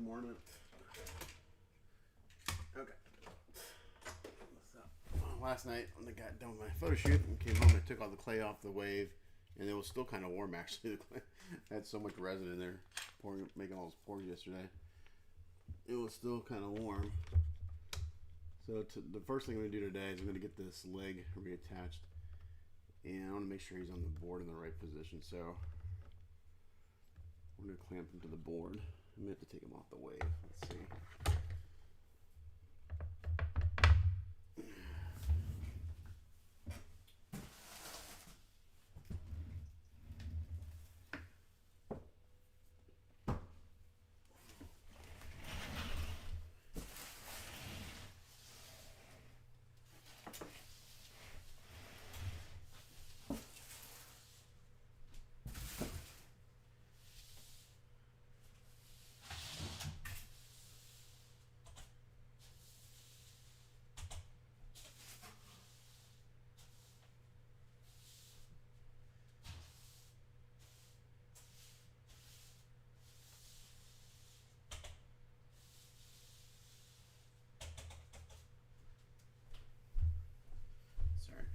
morning. Okay. What's up? Last night when I got done with my photo shoot and came home, I took all the clay off the wave, and it was still kind of warm actually. The clay had so much resin in there, making all those pores yesterday. It was still kind of warm. So the first thing I'm going to do today is I'm going to get this leg reattached, and I want to make sure he's on the board in the right position. So we're going to clamp him to the board. I'm going to have to take him off the wave. Let's see.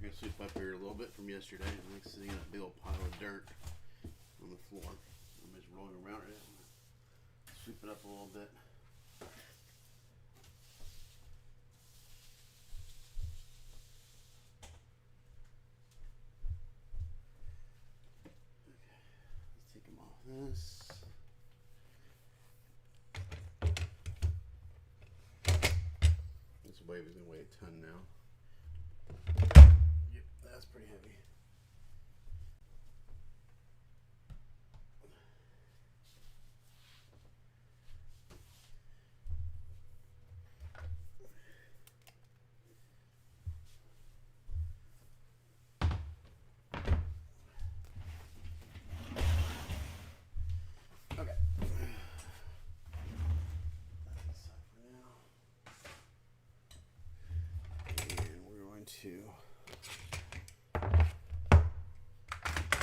I'm going to sweep up here a little bit from yesterday. I'm like sitting in a big old pile of dirt on the floor. I'm just rolling around it. Sweep it up a little bit. Okay, let's take him off this. This wave is going to weigh a ton now. Yep, that's pretty heavy. Okay. That's aside for now. And we're going to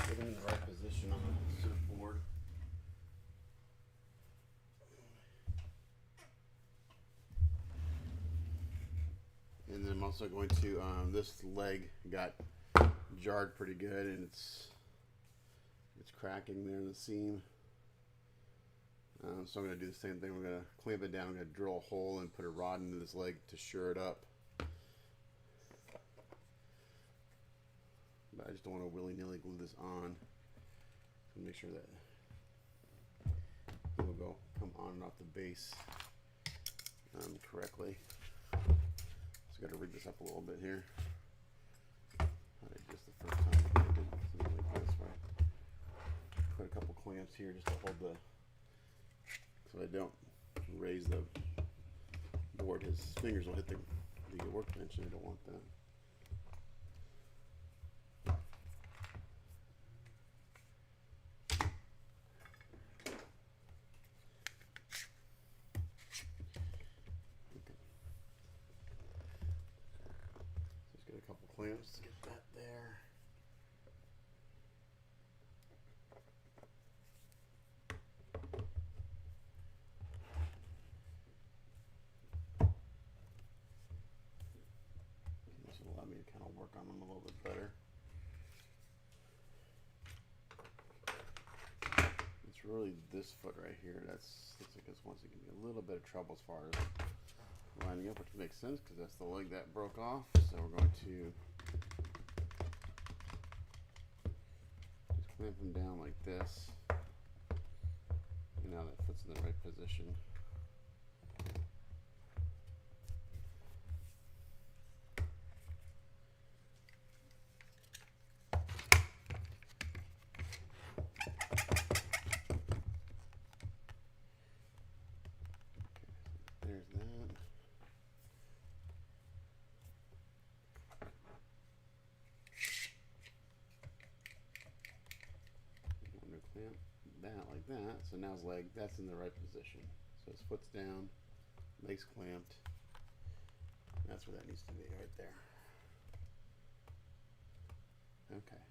get him in the right position on the surfboard. And then I'm also going to, this leg got jarred pretty good, and it's cracking there in the seam. So I'm going to do the same thing. We're going to clamp it down. I'm going to drill a hole and put a rod into this leg to sure it up. But I just don't want to willy-nilly glue this on. So make sure that it will come on and off the base correctly. So got to rig this up a little bit here. I did just the first time I did something like this, where I put a couple clamps here just to hold so I don't raise the board. His fingers will hit the workbench, and I don't want that. Clamps to get that there. This will allow me to kind of work on them a little bit better. It's really this foot right here. Looks like this one's going to be a little bit of trouble as far as lining up, which makes sense because that's the leg that broke off. So we're going to just clamp them down like this. And now that foot's in the right position. There's that. Clamp that like that. So now his leg, that's in the right position. So his foot's down, leg's clamped. That's where that needs to be, right there. Okay.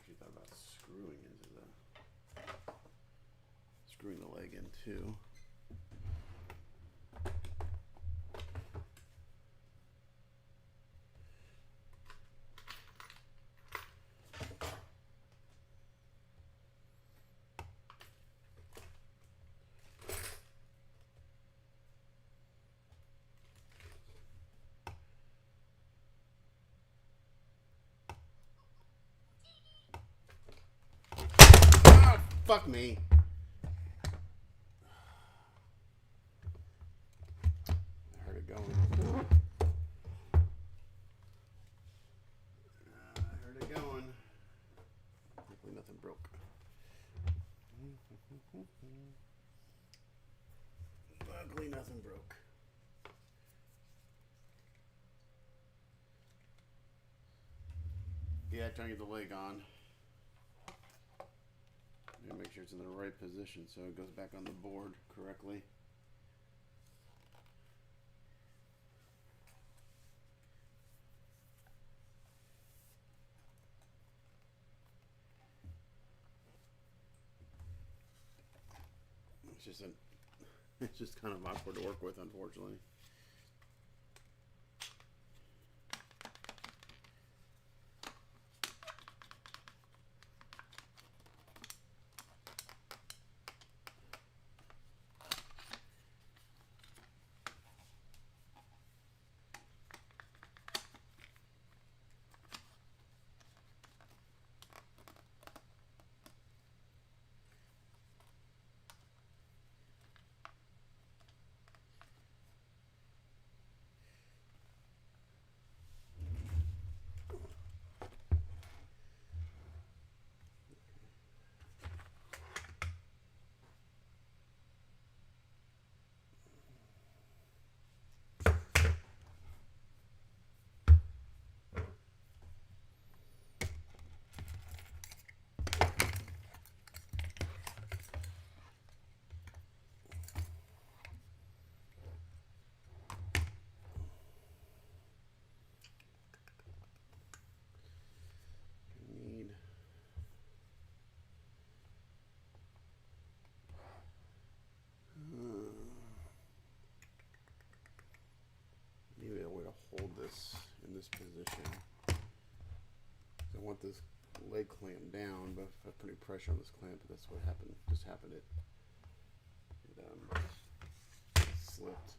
actually thought about screwing the leg in too. Fuck me. I heard it going. Hopefully nothing broke. Luckily nothing broke. Yeah, trying to get the leg on. Make sure it's in the right position so it goes back on the board correctly. It's just kind of awkward to work with, unfortunately. Maybe a way to hold this in this position. I want this leg clamp down, but if I put any pressure on this clamp, that's what happened. Just happened. It slipped.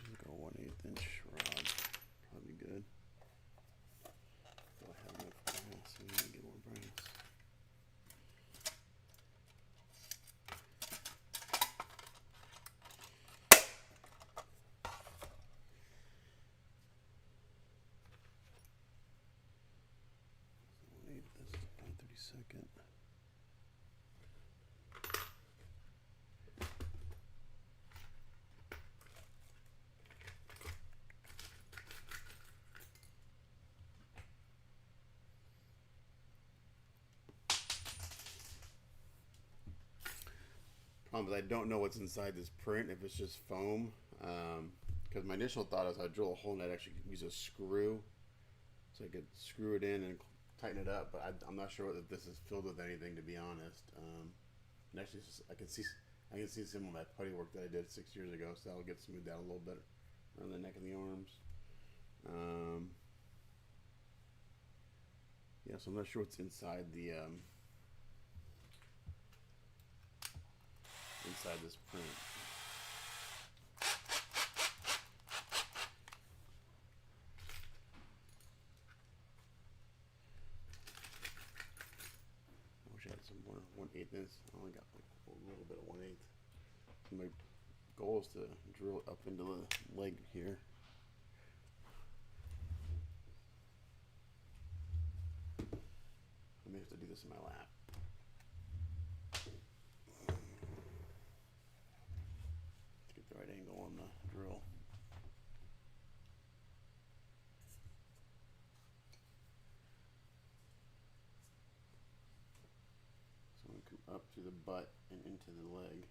Just go 1/8 inch rod, probably good. I'll have enough brass, so we need to get more brass. This is 1/32. But I don't know what's inside this print, if it's just foam. Because my initial thought is I'd drill a hole and I'd actually use a screw so I could screw it in and tighten it up. But I'm not sure if this is filled with anything, to be honest. And actually, I can see some of my putty work that I did 6 years ago, so that'll get smoothed out a little bit around the neck and the arms. Yeah, so I'm not sure what's inside the inside this print. I wish I had some more 1/8 inch. I only got like a little bit of 1/8. My goal is to drill up into the leg here. I mean, if to do this in my lap. Get the right angle on the drill. So I'm going to come up through the butt and into the leg.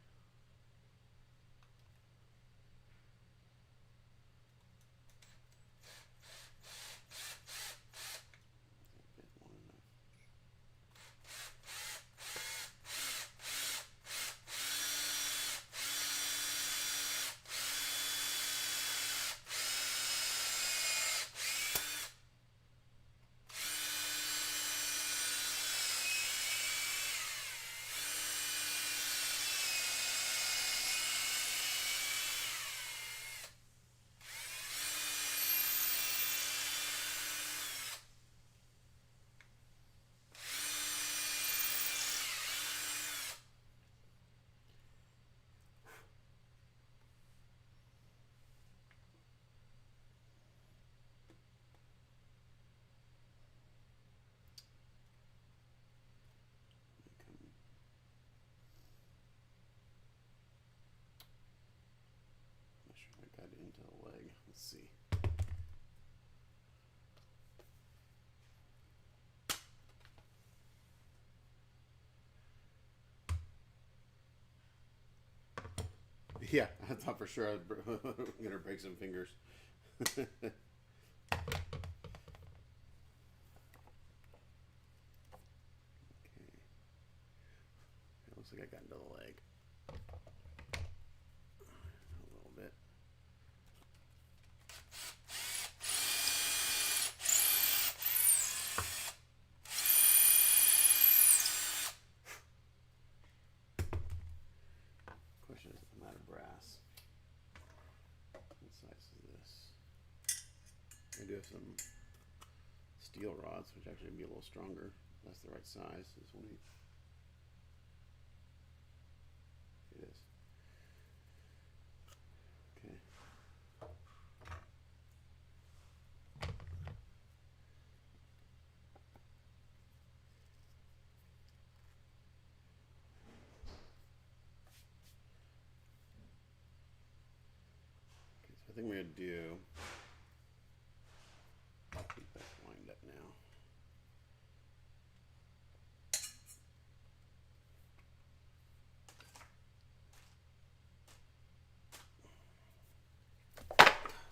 Into the leg. Let's see. Yeah, I thought for sure I'm gonna break some fingers. Okay. It looks like I got into the leg. A little bit. Question is, I'm out of brass. What size is this? I do have some steel rods, which actually would be a little stronger. That's the right size. This one. It is. Okay. So I think we're gonna do. I think that's lined up now.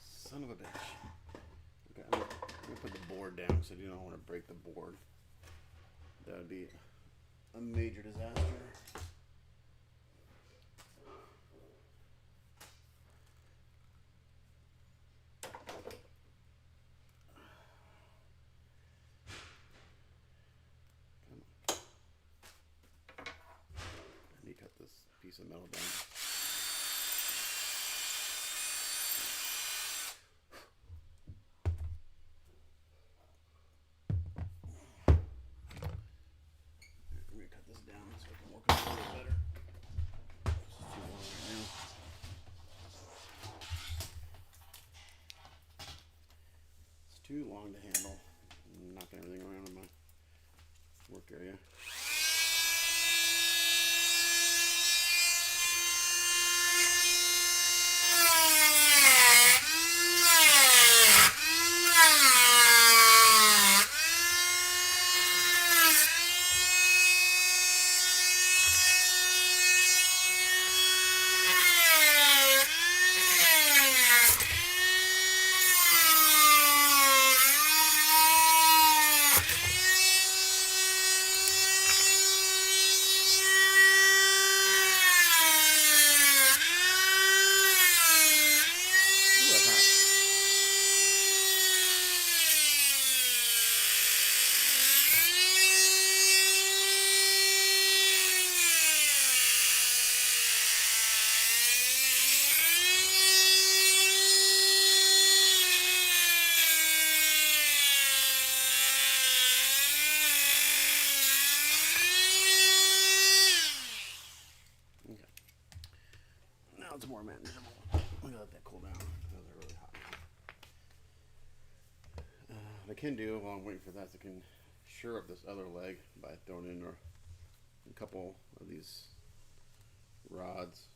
Son of a bitch. Okay, I'm gonna put the board down because I do not want to break the board. That would be a major disaster. I need to cut this piece of metal down. I'm gonna cut this down so I can work on it a little better. It's too long to handle. I'm knocking everything around in my work area. It's more manageable. I'm gonna let that cool down. Those are really hot. What I can do while I'm waiting for that, I can sure up this other leg by throwing in a couple of these rods.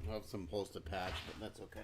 I'll have some holes to patch, but that's okay.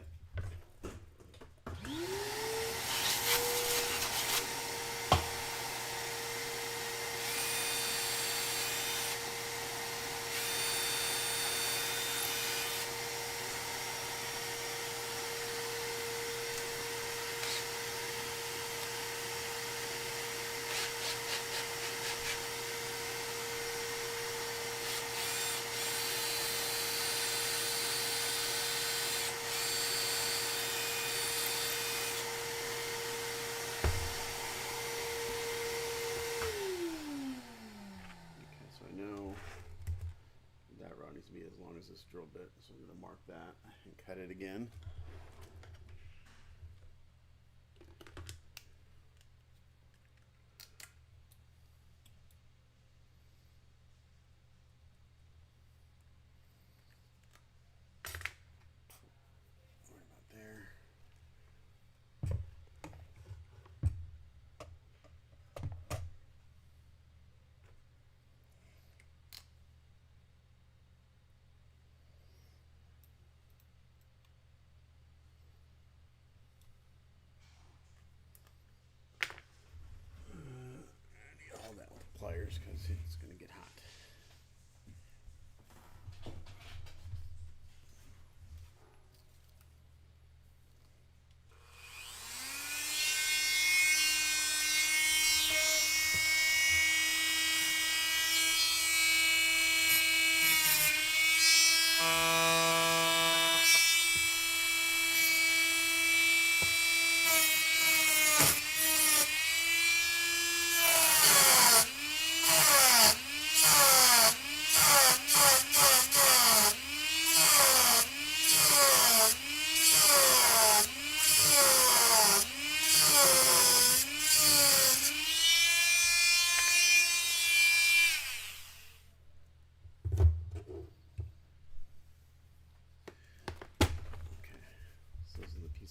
To be as long as this drill bit, so I'm going to mark that and cut it again. Right about there. Pliers because it's going to get hot.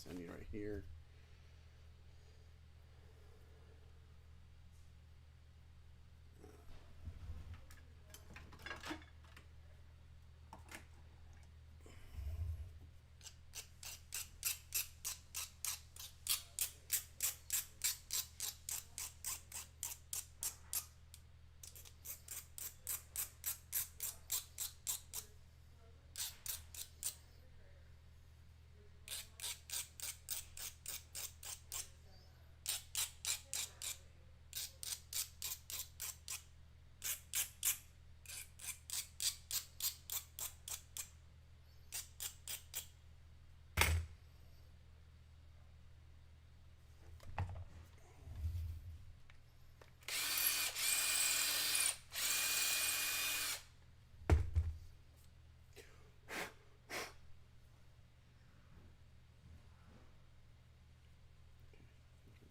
I need right here.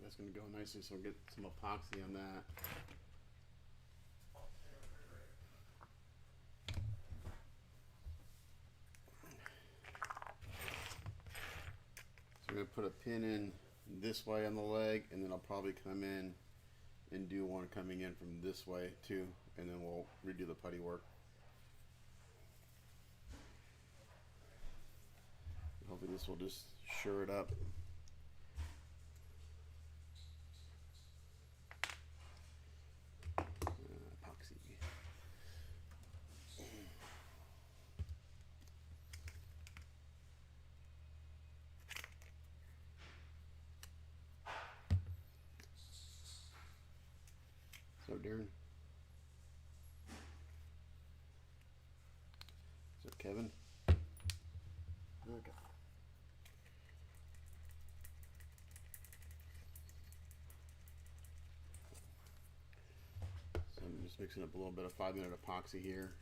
That's going to go nicely, so we'll get some epoxy on that. So I'm going to put a pin in this way on the leg, and then I'll probably come in and do one coming in from this way too, and then we'll redo the putty work. Hopefully this will just sure it up. Epoxy. So Darren. Is it Kevin? Okay. So I'm just mixing up a little bit of 5-minute epoxy here.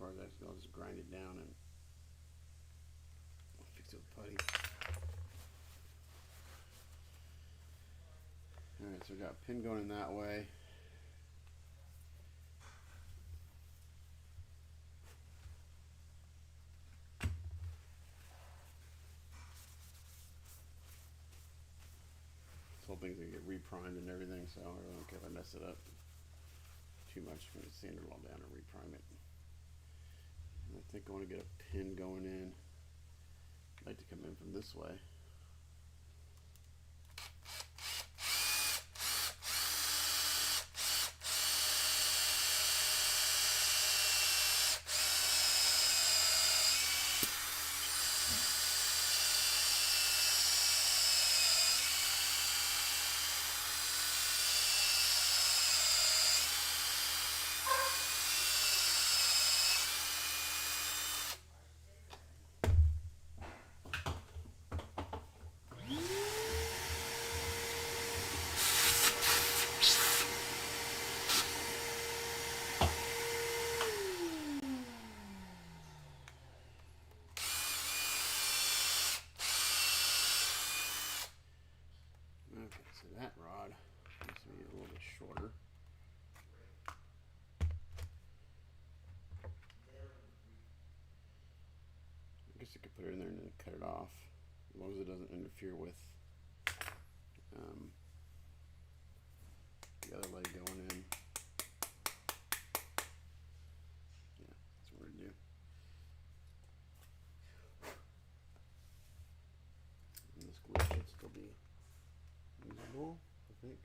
far as I'll just grind it down and I'll fix it with putty. Alright, so we got a pin going in that way. This whole thing's gonna get reprimed and everything, so I don't care if I mess it up too much. I'm gonna sand it all down and reprime it. And I think I want to get a pin going in. I'd like to come in from this way. Okay, so that rod needs to be a little bit shorter. I guess I could put it in there and then cut it off, as long as it doesn't interfere with the other leg going in. Yeah, that's what we're gonna do. And this glue should still be usable, I think.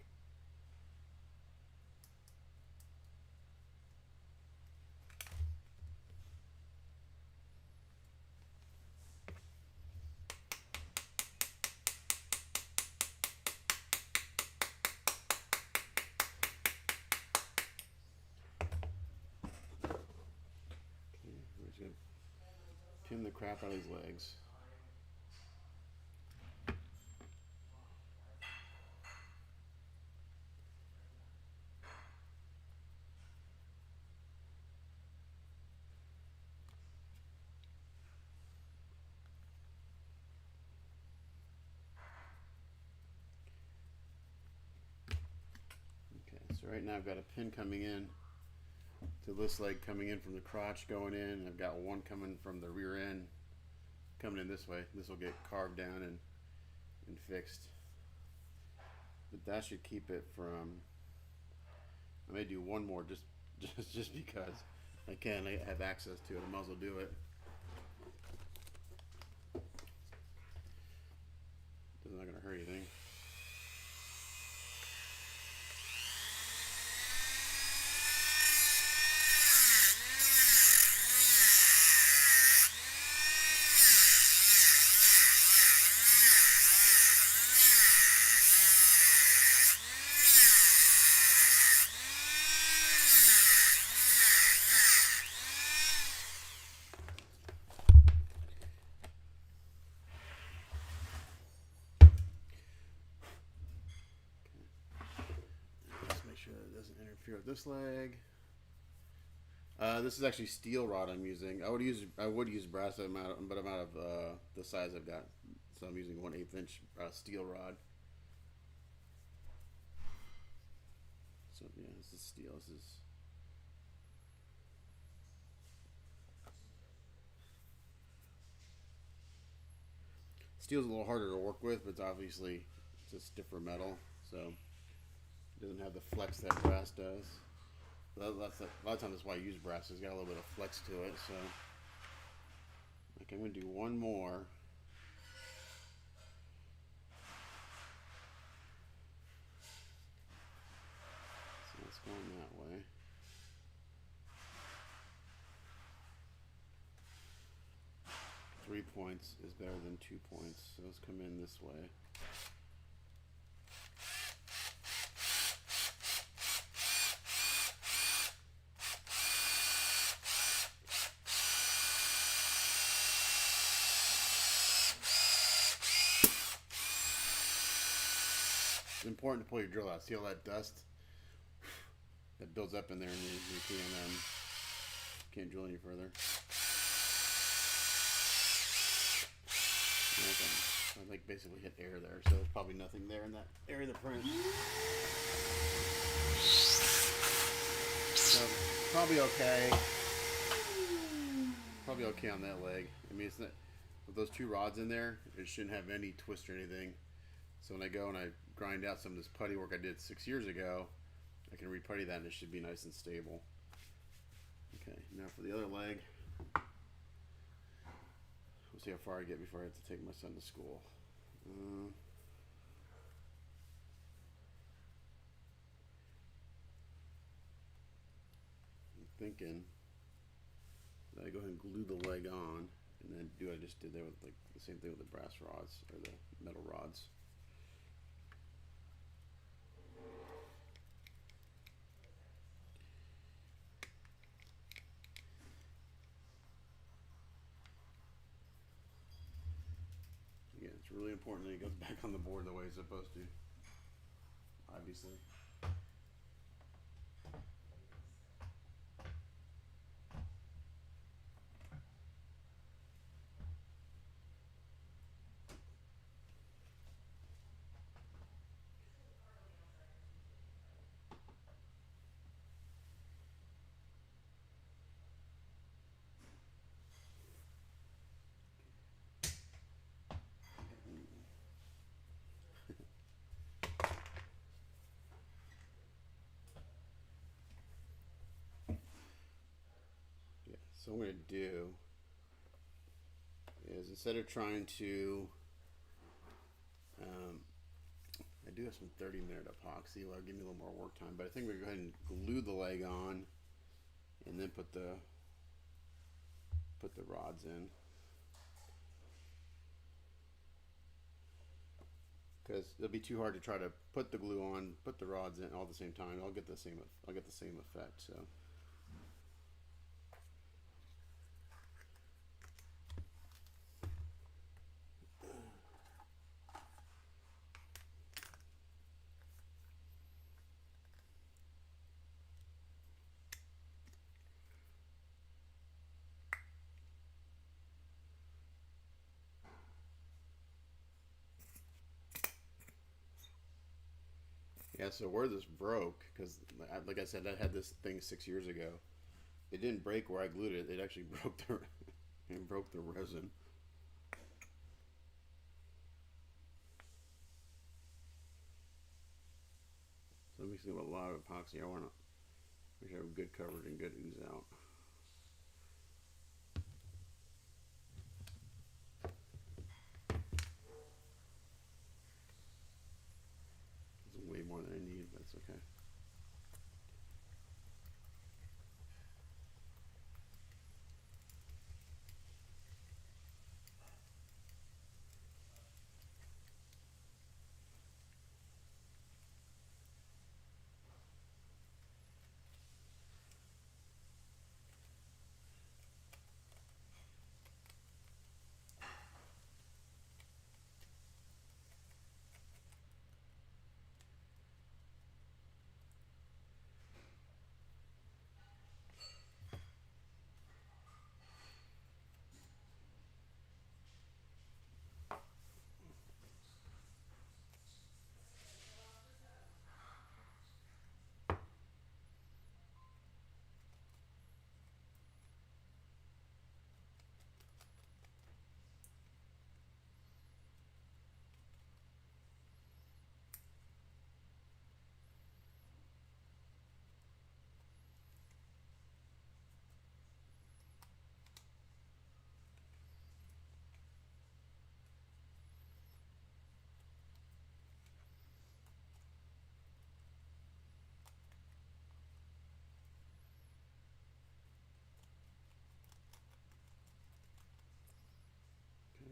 We're just gonna pin the crap out of these legs. Okay, so right now I've got a pin coming in to this leg coming in from the crotch going in, and I've got one coming from the rear end coming in this way. This will get carved down and fixed. But that should keep it from, I may do one more just because I can. I have access to it. I might as well do it. It's not going to hurt anything. Sure it doesn't interfere with this leg. This is actually steel rod I'm using. I would use brass, but I'm out of the size I've got, so I'm using 1/8 inch steel rod. So yeah, this is steel. This is steel's a little harder to work with, but it's a stiffer metal, so it doesn't have the flex that brass does. A lot of times that's why I use brass. It's got a little bit of flex to it. So, okay, I'm going to do one more. So it's going that way. Three points is better than 2 points. So let's come in this way. It's important to pull your drill out. See all that dust that builds up in there, and you can can't drill any further. I like basically hit air there, so there's probably nothing there in that area of the print. So probably okay. Probably okay on that leg. I mean, it's not with those two rods in there. It shouldn't have any twist or anything. So when I go and I grind out some of this putty work I did 6 years ago, I can re-putty that and it should be nice and stable. Okay, now for the other leg. We'll see how far I get before I have to take my son to school. I'm thinking that I go ahead and glue the leg on and then do what I just did there with like the same thing with the brass rods or the metal rods. Again, it's really important that it goes back on the board the way it's supposed to, obviously. So what I'm going to do is instead of trying to, I do have some 30-minute epoxy. Well, give me a little more work time, but I think we're going to go ahead and glue the leg on and then put the rods in. Because it'll be too hard to try to put the glue on, put the rods in all at the same time. I'll get the same effect. So. Yeah, so where this broke, because like I said, I had this thing 6 years ago. It didn't break where I glued it. It actually broke the resin. So I'm mixing with a lot of epoxy. I want to make sure I have good coverage and good ooze out. It's way more than I need, but that's okay.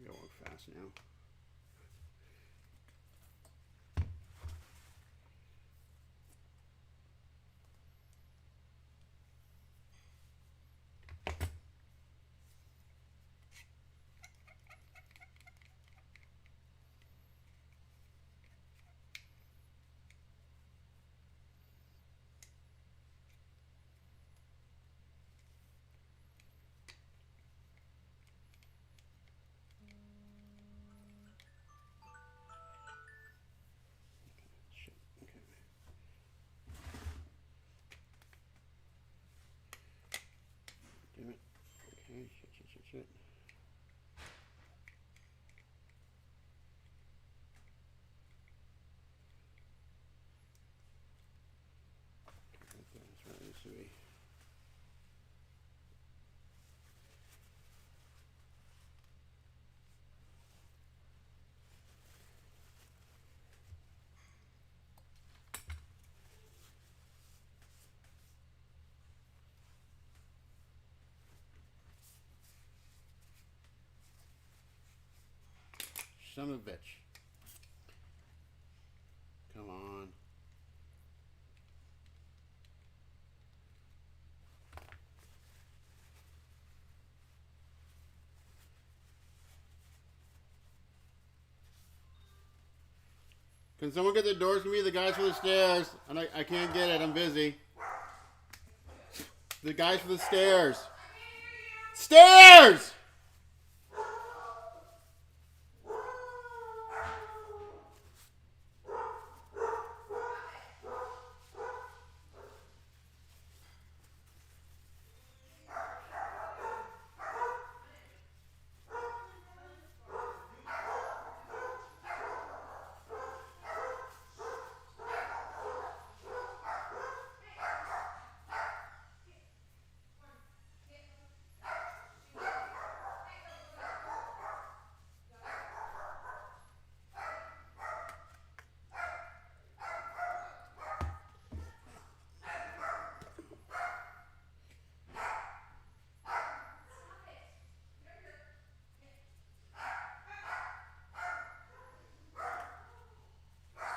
Going fast now. Okay, shit. That's where it needs to be. Son of a bitch. Come on. Can someone get the doors for me? The guys for the stairs. I can't get it. I'm busy. The guys for the stairs. Stairs!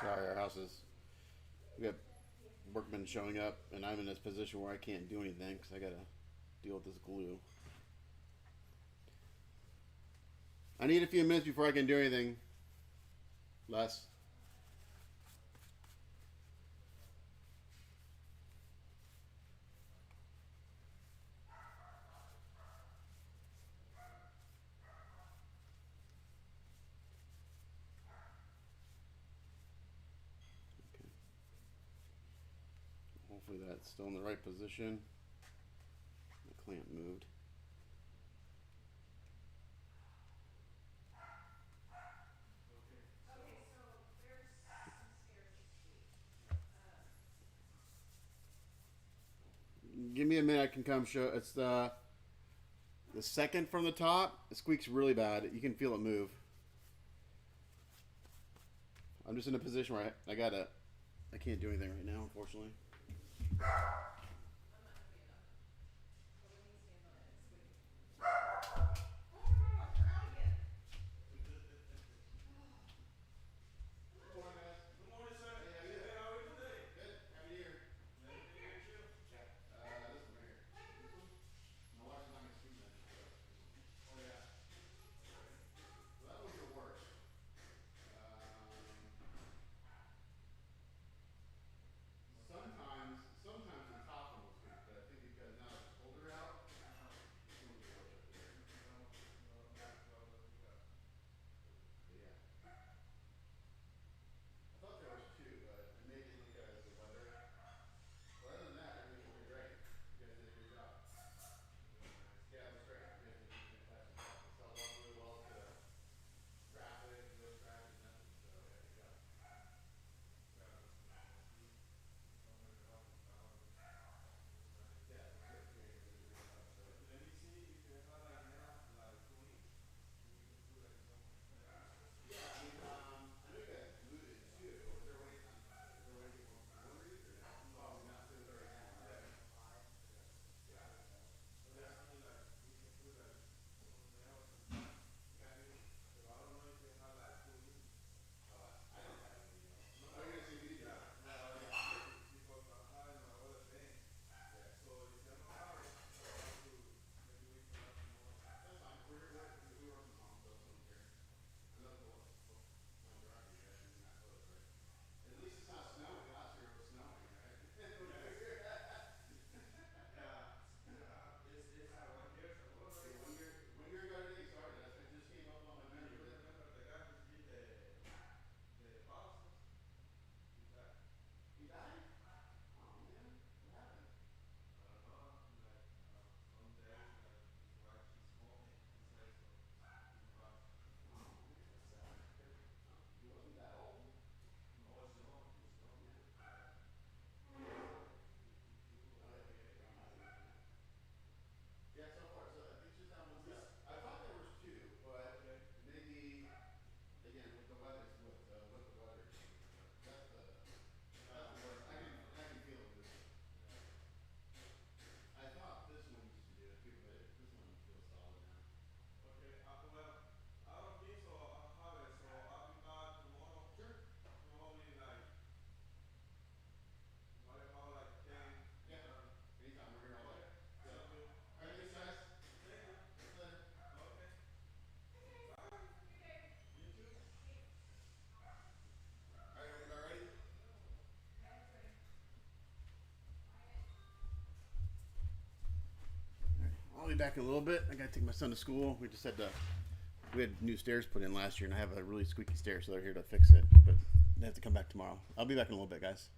Sorry, our house is. We got workmen showing up, and I'm in this position where I can't do anything because I gotta deal with this glue. I need a few minutes before I can do anything. Les. Okay. Hopefully that's still in the right position. The clamp moved. Give me a minute. I can come show. It's the second from the top. It squeaks really bad. You can feel it move. I'm just in a position where I can't do anything right now, unfortunately. Sometimes be back in a little bit. I gotta take my son to school. We had new stairs put in last year, and I have a really squeaky stair, so they're here to fix it. But they have to come back tomorrow. I'll be back in a little bit, guys.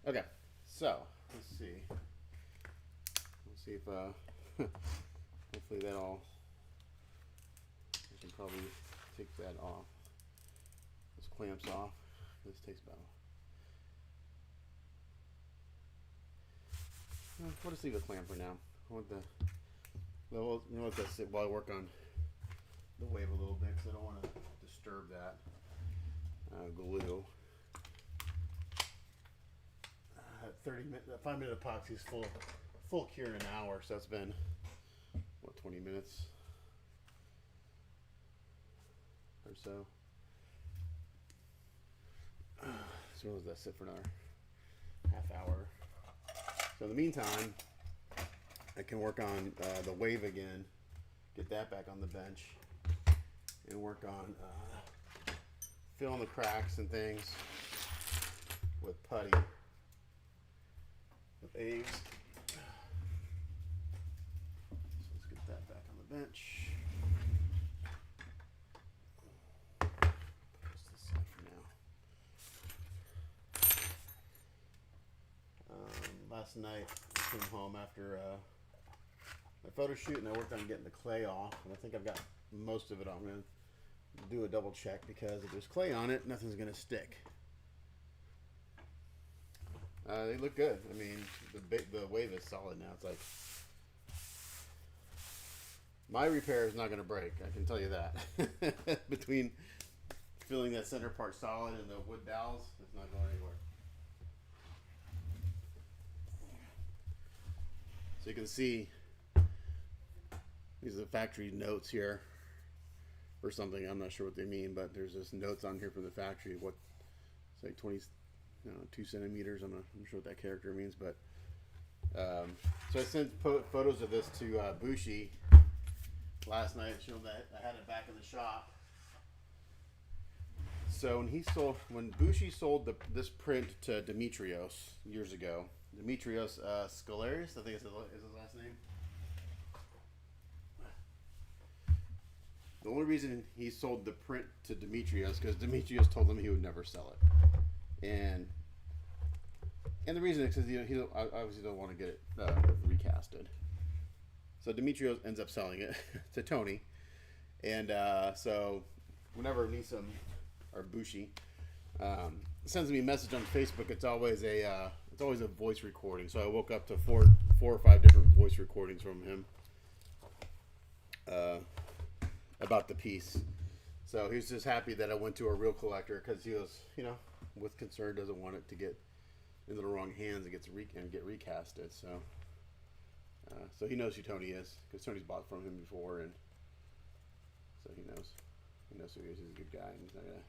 Okay, so let's see. Let's see if hopefully that all. I can probably take that off. Those clamps off. This takes about. We'll just leave a clamp for now. I want the. Well, you know what? That's it. While I work on the wave a little bit, because I don't want to disturb that glue. 5-minute epoxy is full cure in an hour, so that's been what, 20 minutes or so. So we'll let that sit for another half hour. So in the meantime, I can work on the wave again, get that back on the bench, and work on filling the cracks and things with putty, with A's. So let's get that back on the bench. Put this aside for now. Last night I came home after my photo shoot, and I worked on getting the clay off, and I think I've got most of it on. I'm going to do a double check, because if there's clay on it, nothing's going to stick. They look good. I mean, the wave is solid now. It's like, my repair is not going to break, I can tell you that. Between filling that center part solid and the wood dowels, it's not going anywhere. So you can see, these are the factory notes here or something. I'm not sure what they mean, but there's this notes on here from the factory. What, it's like 2 centimeters. I'm not sure what that character means, but so I sent photos of this to Bushi last night. Showed that I had it back in the shop. So when Bushi sold this print to Demetrios years ago, Demetrios Scalaris, I think is his last name. The only reason he sold the print to Demetrios, because Demetrios told him he would never sell it, and the reason is because he obviously don't want to get it recasted. So Demetrios ends up selling it to Tony, and so whenever Nisam or Bushi sends me a message on Facebook, it's always a voice recording. So I woke up to four or five different voice recordings from him about the piece. So he was just happy that I went to a real collector, because he was, with concern, doesn't want it to get into the wrong hands and get recasted. So so he knows who Tony is, because Tony's bought from him before, and so he knows who he is. He's a good guy, and he's not gonna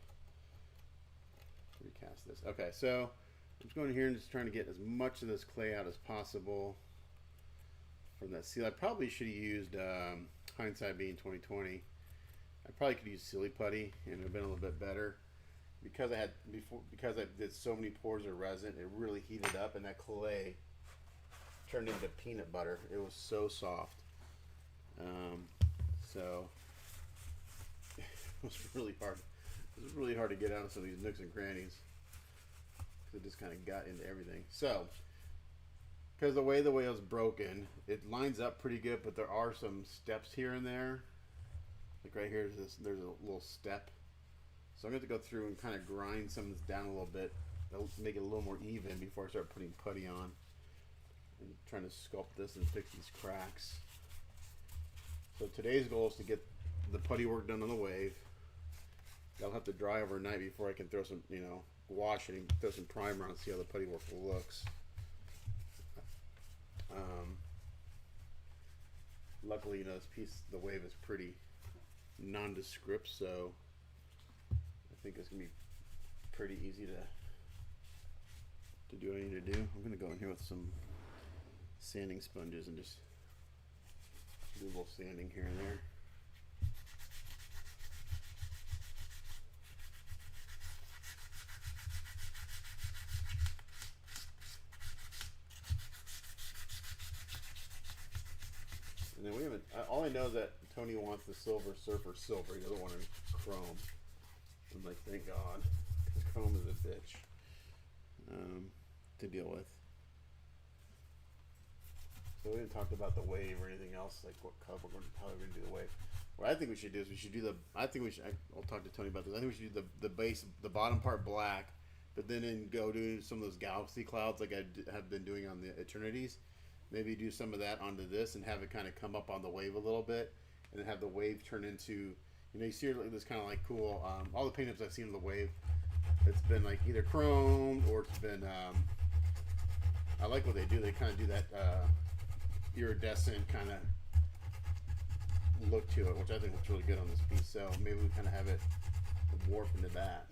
recast this. Okay, so I'm just going here and just trying to get as much of this clay out as possible from that seal. I probably should have used, hindsight being 2020, I probably could use silly putty, and it would have been a little bit better. Because I did so many pours of resin, it really heated up, and that clay turned into peanut butter. It was so soft. So it was really hard. It was really hard to get out of some of these nooks and crannies, because it just kind of got into everything. So, because the way it was broken, it lines up pretty good, but there are some steps here and there. Like right here, there's a little step. So I'm going to go through and kind of grind some of this down a little bit. That'll make it a little more even before I start putting putty on. And trying to sculpt this and fix these cracks. So today's goal is to get the putty work done on the wave. I'll have to dry overnight before I can throw some, wash it and throw some primer on and see how the putty work looks. Luckily, this piece, the wave is pretty nondescript, so I think it's gonna be pretty easy to do what I need to do. I'm gonna go in here with some sanding sponges and just do a little sanding here and there. And then we haven't. All I know is that Tony wants the Silver Surfer silver. He doesn't want any chrome. I'm like, thank God. chrome is a bitch to deal with. So we didn't talk about the wave or anything else, like what color how we're going to do the wave. What I think we should do is we should do I'll talk to Tony about this. I think we should do the base, the bottom part black, but then go do some of those galaxy clouds like I have been doing on the Eternities. Maybe do some of that onto this and have it kind of come up on the wave a little bit, and then have the wave turn into, you see this kind of like cool, all the paint ups I've seen of the wave, it's been like either chromed or it's been, I like what they do. They kind of do that iridescent kind of look to it, which I think looks really good on this piece. So maybe we kind of have it warp into that.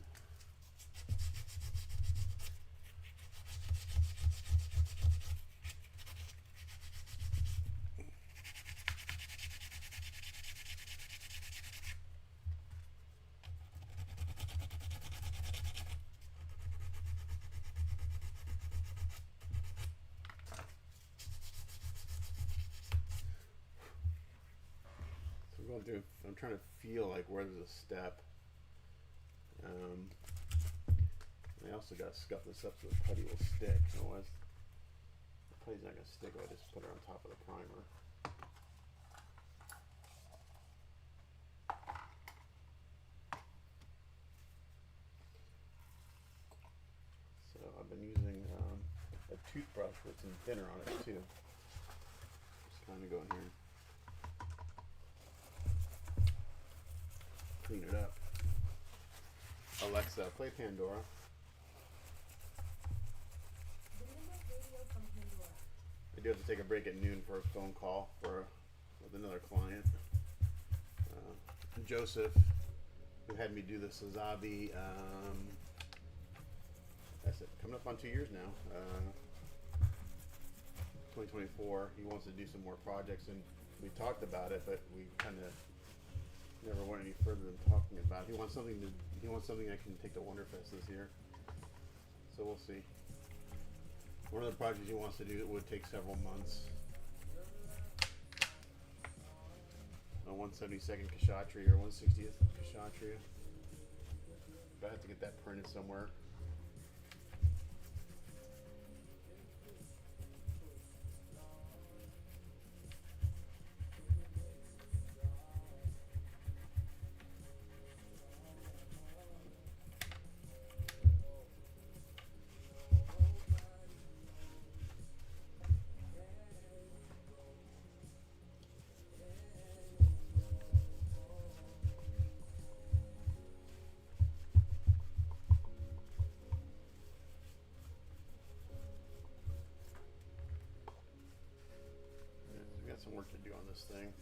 I'm trying to feel like where there's a step. I also got to scuff this up so the putty will stick. Otherwise, the putty's not going to stick if I just put it on top of the primer. So I've been using a toothbrush with some thinner on it too. Just kind of go in here. Clean it up. Alexa, play Pandora. I do have to take a break at noon for a phone call with another client. Joseph, who had me do the Sazabi, that's it, coming up on 2 years now. 2024. He wants to do some more projects, and we talked about it, but we kind of never went any further than talking about it. He wants something I can take to Wonderfest this year. So we'll see. One of the projects he wants to do that would take several months. A 1/72nd Kshatriya or 1/60th Kshatriya. But I have to get that printed somewhere. Some work to do on this thing.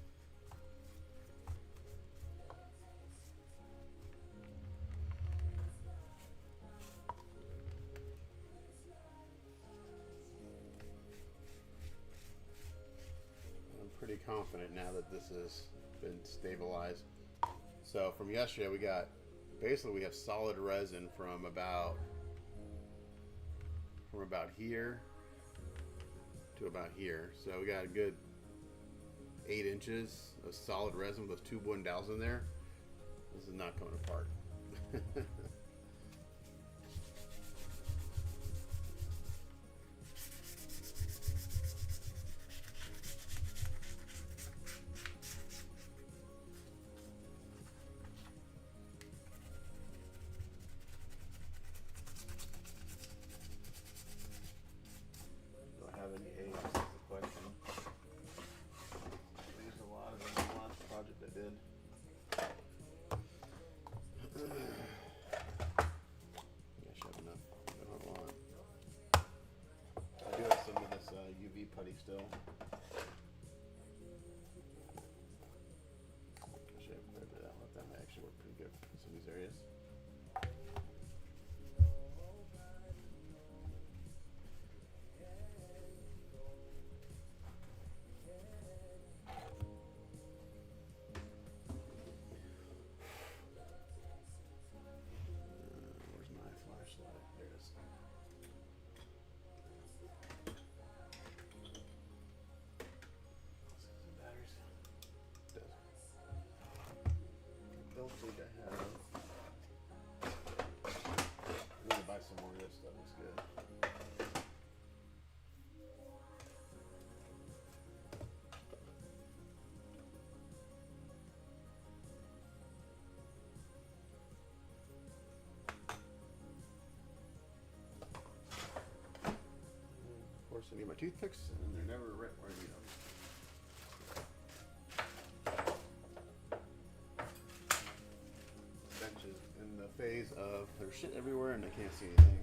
I'm pretty confident now that this has been stabilized. So from yesterday we have solid resin from about here to about here. So we got a good 8 inches of solid resin with those 2 Wendels in there. This is not coming apart. Do I have any A's? That's the question. There's a lot of them in the last project I did. I should have enough. I don't want. I do have some of this UV putty still. I should have cleared it out. That might actually work pretty good in some of these areas. Where's my flashlight? There it is. Some batteries. Does. Don't think I have. So I need my toothpicks, and they're never right where I need them. Bench is in the phase of there's shit everywhere and I can't see anything.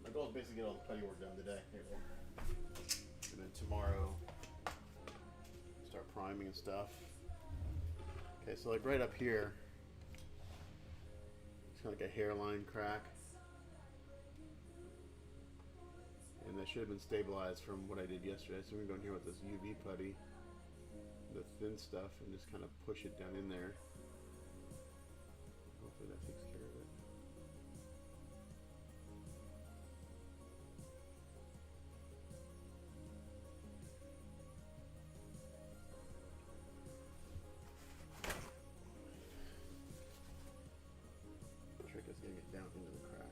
My goal is basically get all the putty work done today. And then tomorrow, start priming and stuff. Okay, so like right up here, it's kind of like a hairline crack. And that should have been stabilized from what I did yesterday. So we're going to go in here with this UV putty, the thin stuff, and just kind of push it down in there. Hopefully that takes care of it. The trick is getting it down into the crack.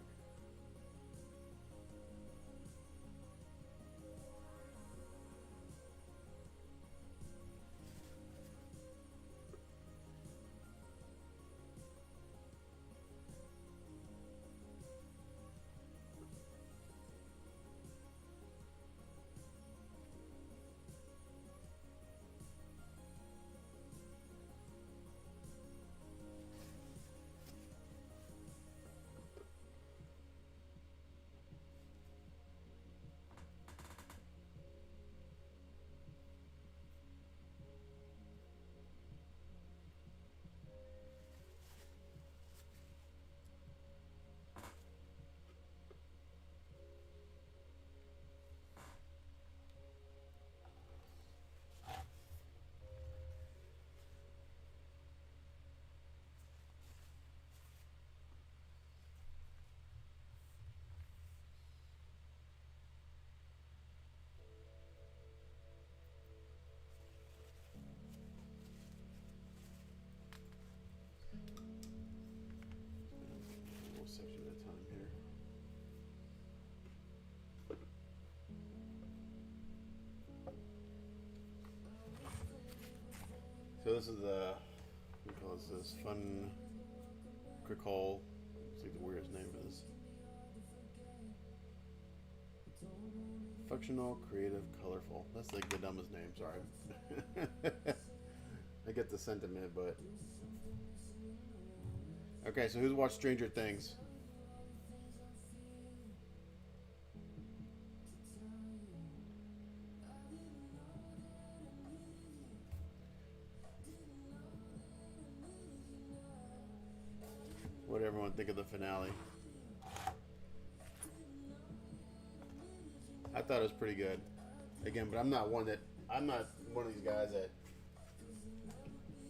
Section at a time here. So this is the, we call this fun quick hole. Let's see what the weirdest name is. Functional, creative, colorful. That's like the dumbest name, sorry. I get the sentiment, but okay, so who's watched Stranger Things? What did everyone think of the finale? I thought it was pretty good. Again, but I'm not one of these guys that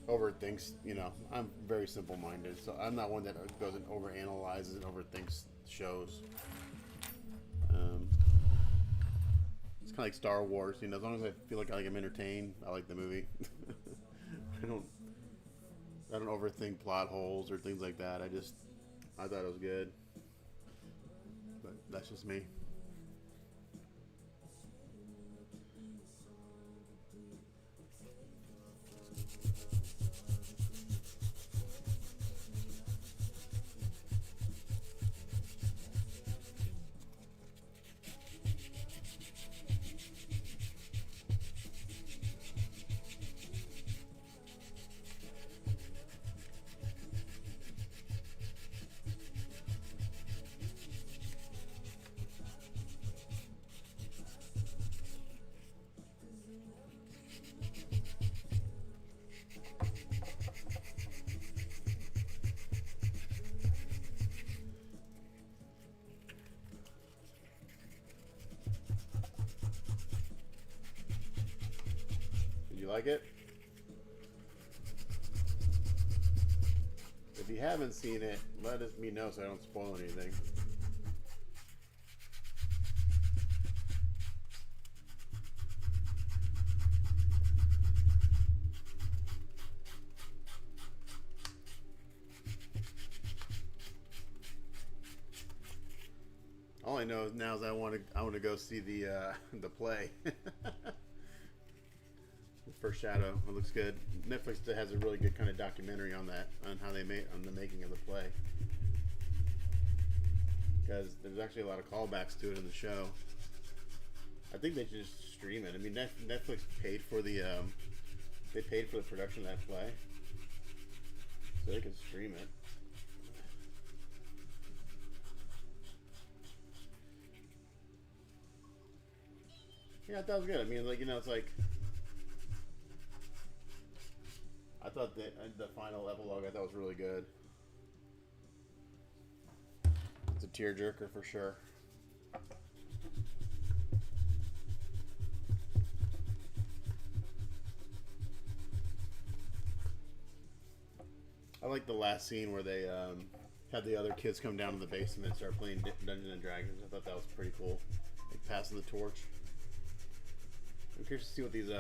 overthinks, you know. I'm very simple-minded, so I'm not one that goes and overanalyzes and overthinks shows. It's kind of like Star Wars, you know. As long as I feel like I'm entertained, I like the movie. I don't overthink plot holes or things like that. I thought it was good, but that's just me. You like it? If you haven't seen it, let me know so I don't spoil anything. I know now is I want to go see the play. The first Shadow. It looks good. Netflix has a really good kind of documentary on that, on how they made on the making of the play. Because there's actually a lot of callbacks to it in the show. I think they should just stream it. I mean, Netflix paid for the production of that play, so they can stream it. Yeah, I thought it was good. I mean, like, you know, it's like, I thought the final epilogue I thought was really good. It's a tearjerker for sure. I like the last scene where they had the other kids come down to the basement and start playing Dungeons and Dragons. I thought that was pretty cool. Like passing the torch. I'm curious to see what these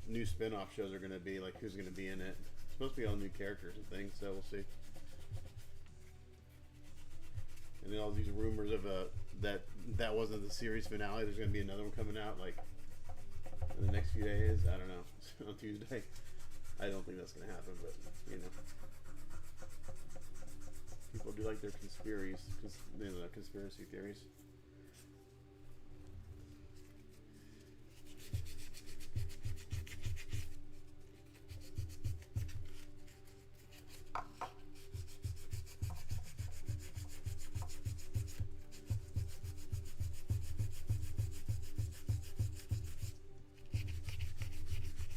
new spin-off shows are going to be. Like who's going to be in it. It's supposed to be all new characters and things, so we'll see. And then all these rumors of that wasn't the series finale. There's going to be another one coming out like in the next few days. I don't know. On Tuesday. I don't think that's going to happen, but you know. People do like their conspiracy theories.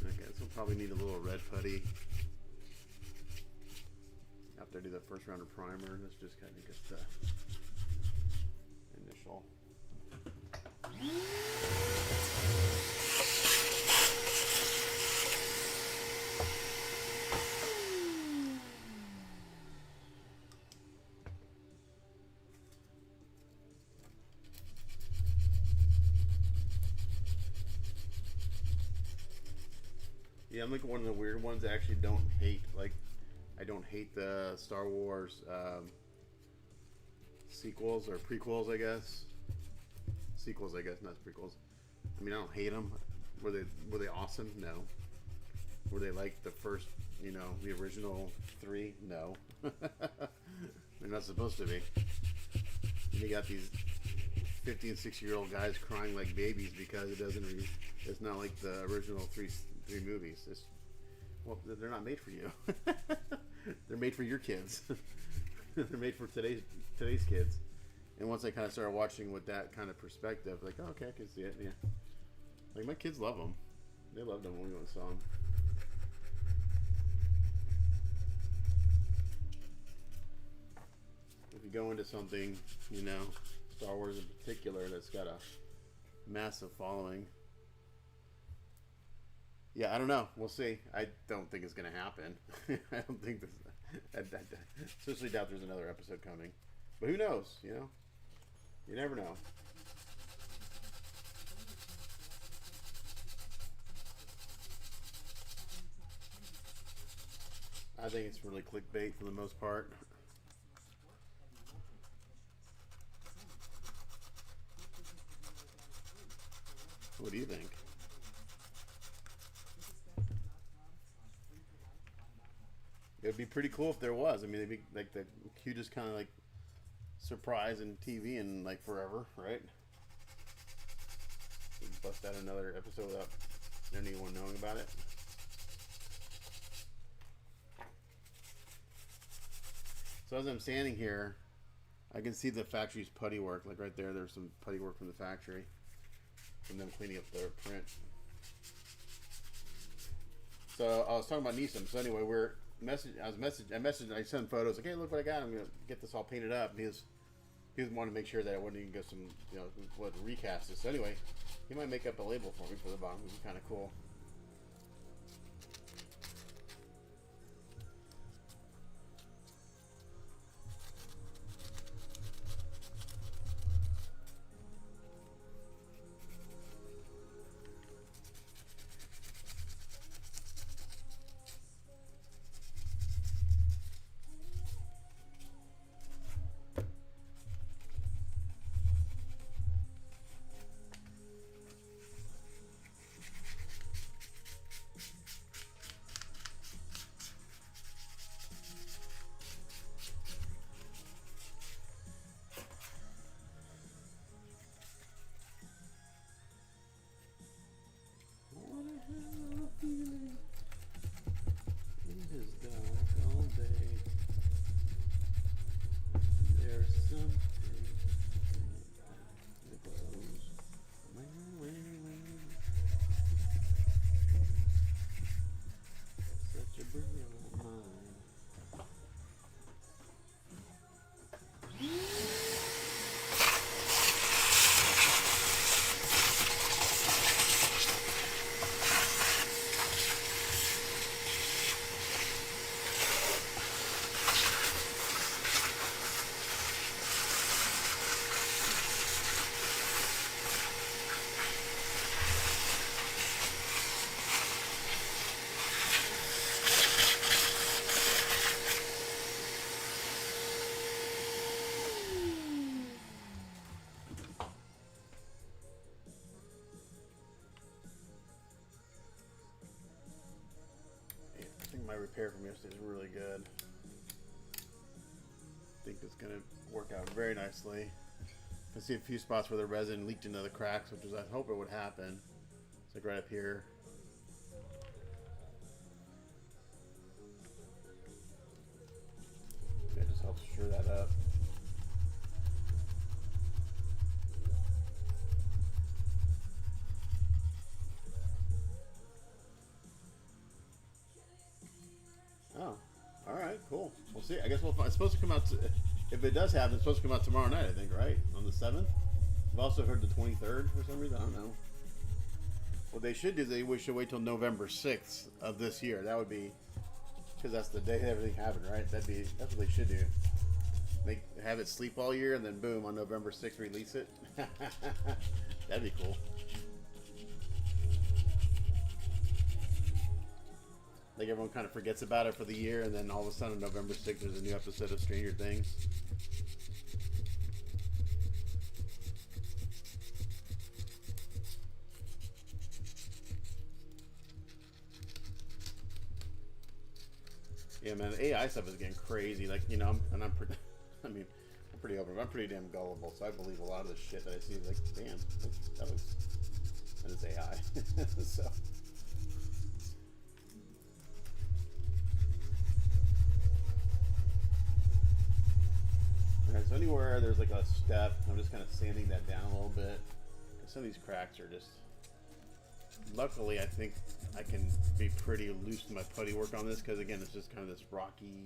Okay, this will probably need a little red putty. After I do the first round of primer, let's just kind of get the initial. Yeah, I'm like one of the weird ones I actually don't hate. Like, I don't hate the Star Wars sequels or prequels, I guess. Sequels, I guess, not prequels. I mean, I don't hate them. Were they awesome? No. Were they like the first, you know, the original 3? No. They're not supposed to be. And you got these 50 and 60-year-old guys crying like babies because it's not like the original three movies. Well, they're not made for you. They're made for your kids. They're made for today's kids. And once I kind of started watching with that kind of perspective, like, oh, okay, I can see it. Yeah, like my kids love them. They loved them when we went and saw them. If you go into something, you know, Star Wars in particular, that's got a massive following. Yeah, I don't know. We'll see. I don't think it's going to happen. I don't think this. I especially doubt there's another episode coming. But who knows? You know, you never know. I think it's really clickbait for the most part. What do you think? It'd be pretty cool if there was. I mean, it'd be like the cutest kind of like surprise in TV in like forever, right? We'd bust out another episode without anyone knowing about it. So as I'm standing here, I can see the factory's putty work. Like right there, there's some putty work from the factory, from them cleaning up their print. So I was talking about Neeson. So anyway, I sent photos like, hey, look what I got. I'm gonna get this all painted up. And he was wanting to make sure that I wouldn't even get some, you know, what recast this. So anyway, he might make up a label for me for the bottom. It would be kind of cool. repair from yesterday is really good. I think it's going to work out very nicely. I see a few spots where the resin leaked into the cracks, which is I hope it would happen. It's like right up here. That just helps sure that up. Oh, all right, cool. We'll see. I guess we'll find. It's supposed to come out. If it does happen, it's supposed to come out tomorrow night. I think, right, on the 7th. I've also heard the 23rd for some reason. I don't know. What they should do is they should wait till November 6th of this year. That would be because that's the day everything happened, right? That's what they should do. They have it sleep all year and then boom on November 6th release it. That'd be cool. Like everyone kind of forgets about it for the year, and then all of a sudden on November 6th there's a new episode of Stranger Things. Yeah, man, the AI stuff is getting crazy. Like, you know, I'm pretty, I mean, I'm pretty open. I'm pretty damn gullible, so I believe a lot of the shit that I see. Like, damn, that is AI. So. Alright, so anywhere there's like a step, I'm just kind of sanding that down a little bit. Some of these cracks are just... Luckily, I think I can be pretty loose in my putty work on this because, again, it's just kind of this rocky,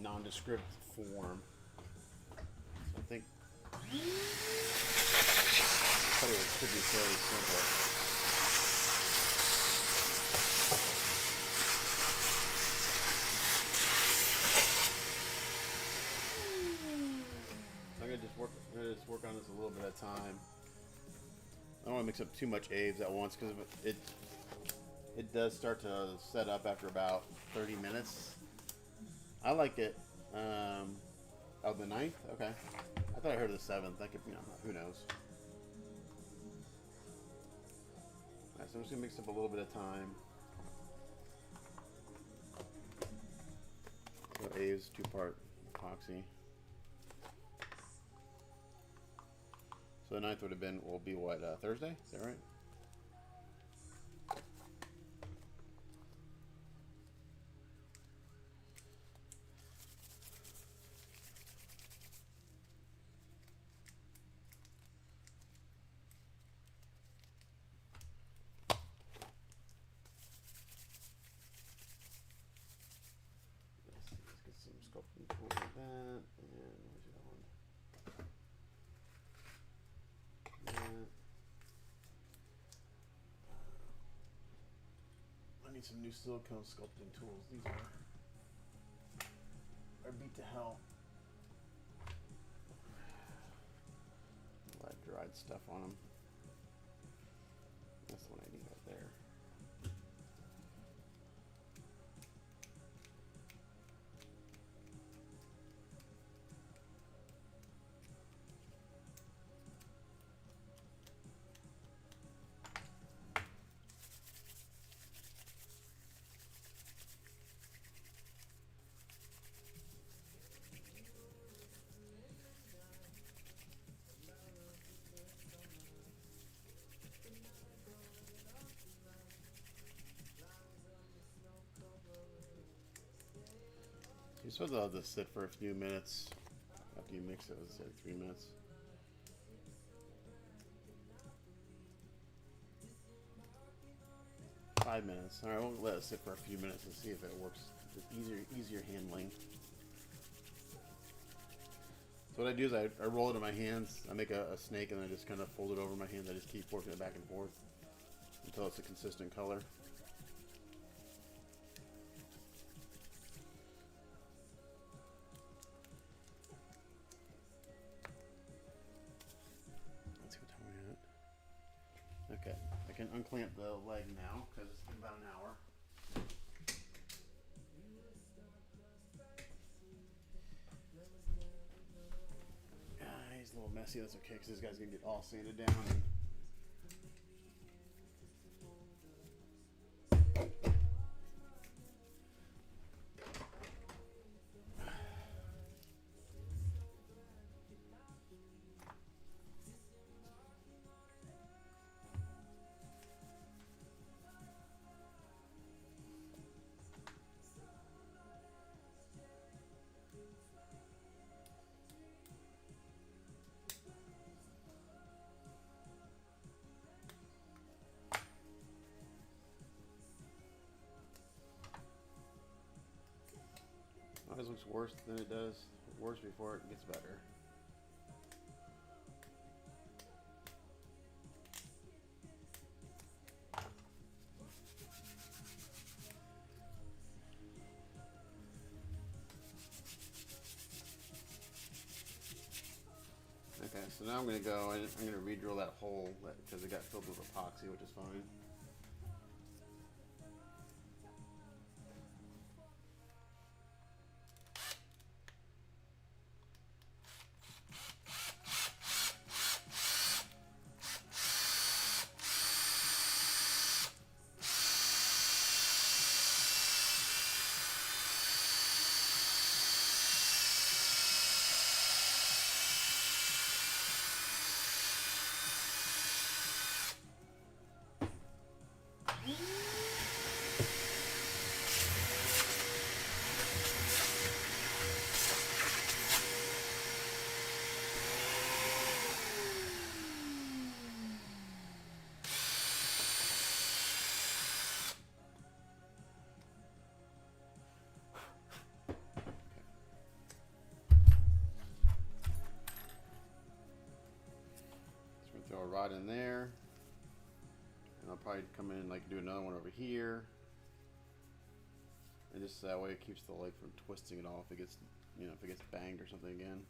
nondescript form. So I think putty work should be fairly simple. I'm gonna just work on this a little bit at a time. I don't want to mix up too much Aves at once because it does start to set up after about 30 minutes. I like it. Oh, the 9th? Okay. I thought I heard the 7th. I could, you know, who knows. Alright, so I'm just gonna mix up a little bit of time. So Aves, 2-part epoxy. So the 9th will be what, Thursday? Is that right? Let's get some sculpting tools like that. And where's the other one? I need some new silicone sculpting tools. These are beat to hell. A lot of dried stuff on them. That's the one I need right there. You're supposed to let this sit for a few minutes after you mix it. Let's say 3 minutes. Five minutes. All right, we'll let it sit for a few minutes and see if it works. It's easier handling. So what I do is I roll it in my hands. I make a snake and I just kind of fold it over my hands. I just keep working it back and forth until it's a consistent color. Okay, I can unclamp the leg now because it's been about an hour. He's a little messy, that's okay because this guy's going to get all sanded down. looks worse than it does. Worse before it gets better. Okay, so now I'm going to go and I'm going to re-drill that hole because it got filled with epoxy, which is fine. Throw a rod in there, and I'll probably come in and like do another one over here, and just that way it keeps the leg from twisting at all if it gets, you know, if it gets banged or something again.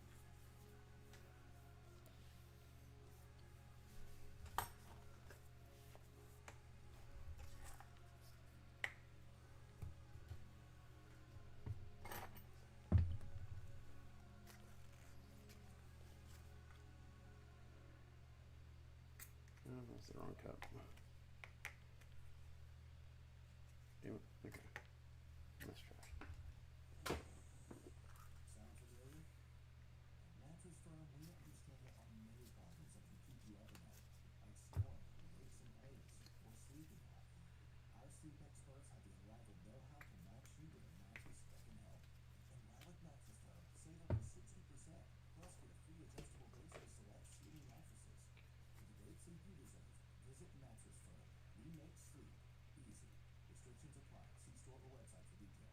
Oh, that's the wrong cup. Damn it. Okay. Let's try. Sound familiar? Mattress Firm, we understand there are many problems that can keep you up at night, like snoring, aches and pains, or sleeping hard. Our sleep experts have the unrivaled know-how to match you with a mattress that can help. And now with Mattress Firm, save up to 60%, plus get a free adjustable base with select sleeping mattresses. For the great sleep you deserve, visit Mattress Firm. We make sleep easy. Restrictions apply. See store or website for details.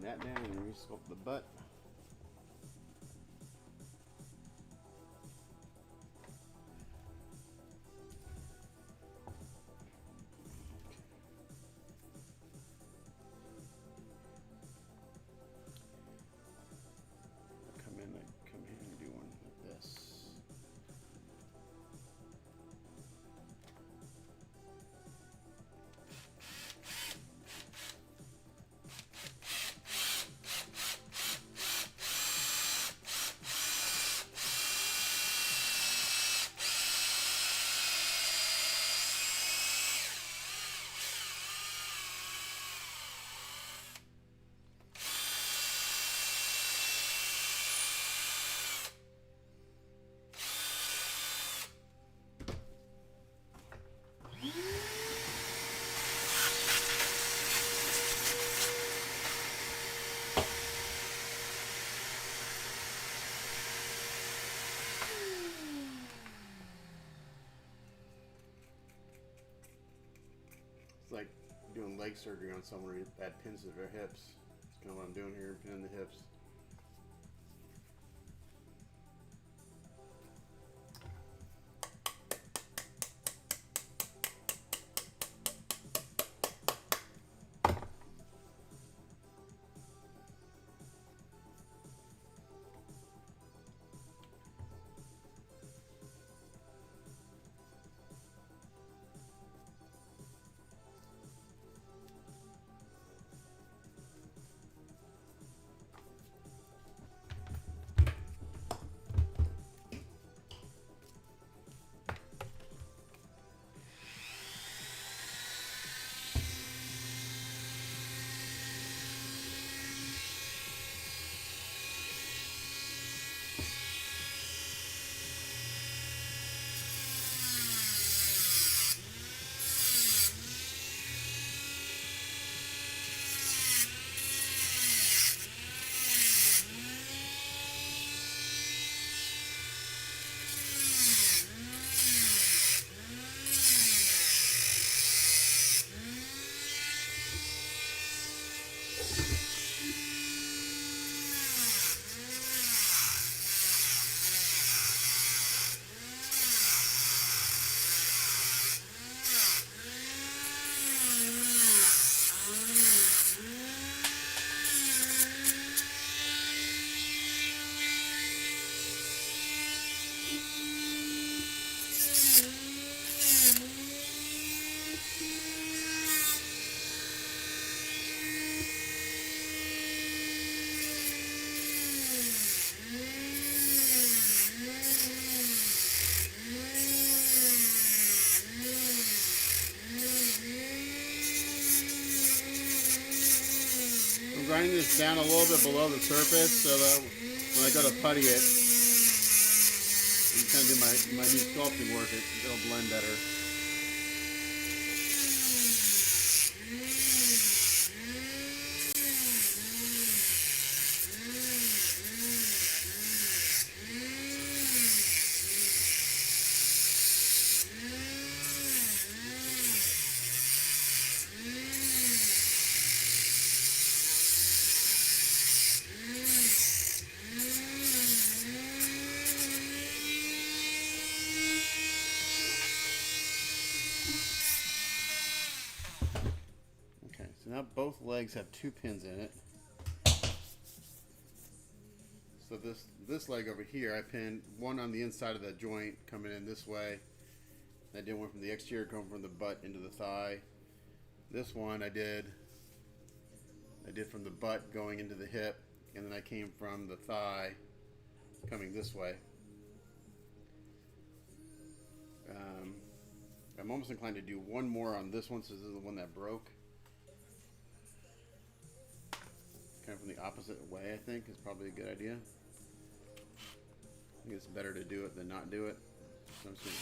That down and re-sculpt the butt. Come in here and do one like this. leg surgery on someone who had pins to their hips. That's kind of what I'm doing here, pinning the hips. I'm grinding this down a little bit below the surface so that when I go to putty it, I'm kind of do my new sculpting work, it'll blend better. Okay, so now both legs have 2 pins in it. So this leg over here, I pinned one on the inside of that joint coming in this way. I did one from the exterior going from the butt into the thigh. This one I did from the butt going into the hip, and then I came from the thigh coming this way. I'm almost inclined to do one more on this one, so this is the one that broke. Kind of from the opposite way, I think, is probably a good idea. I think it's better to do it than not do it. So I'm just gonna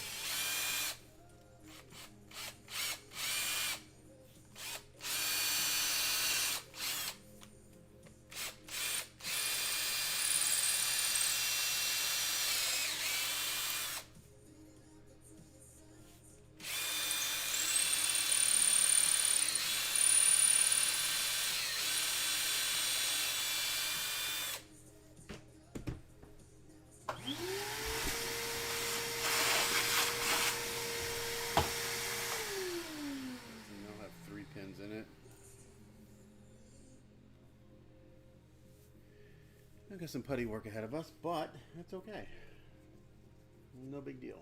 in it. I've got some putty work ahead of us, but that's okay. No big deal.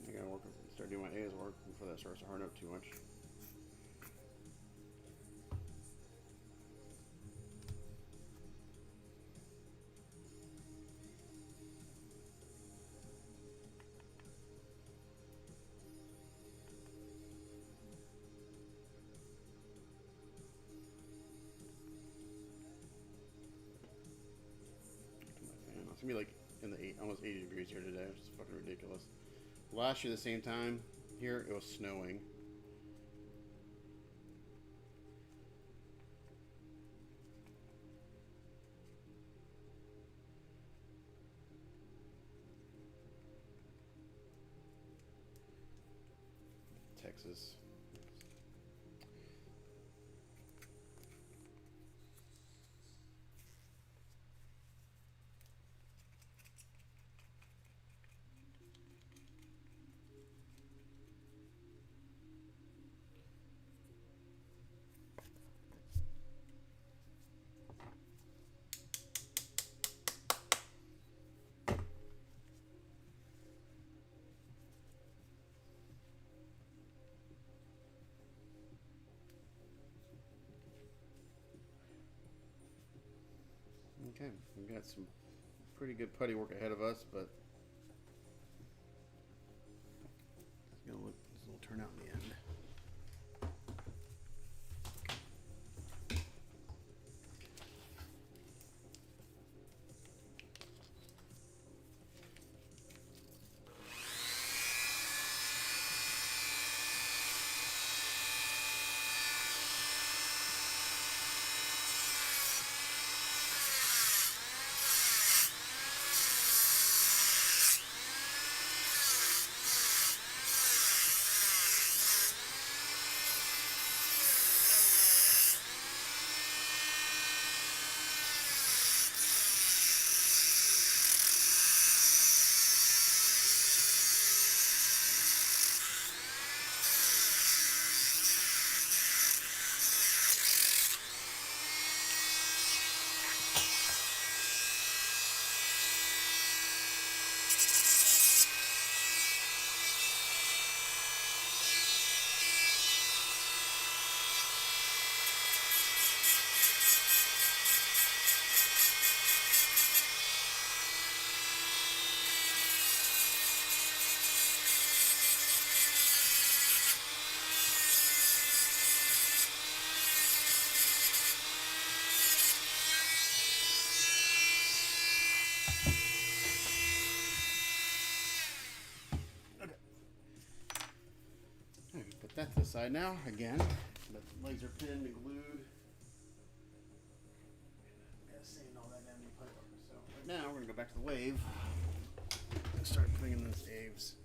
I gotta start doing my A's work before that starts to harden up too much. It's gonna be like in the almost 80 degrees here today, which is fucking ridiculous. Last year, the same time here, it was snowing. Texas. Okay, we've got some pretty good putty work ahead of us, but it's gonna look, this will turn out in the end. Put that to the side now. Again, the legs are pinned and glued. Gotta sand all that down and put it over. So right now we're gonna go back to the wave and start putting in those aves.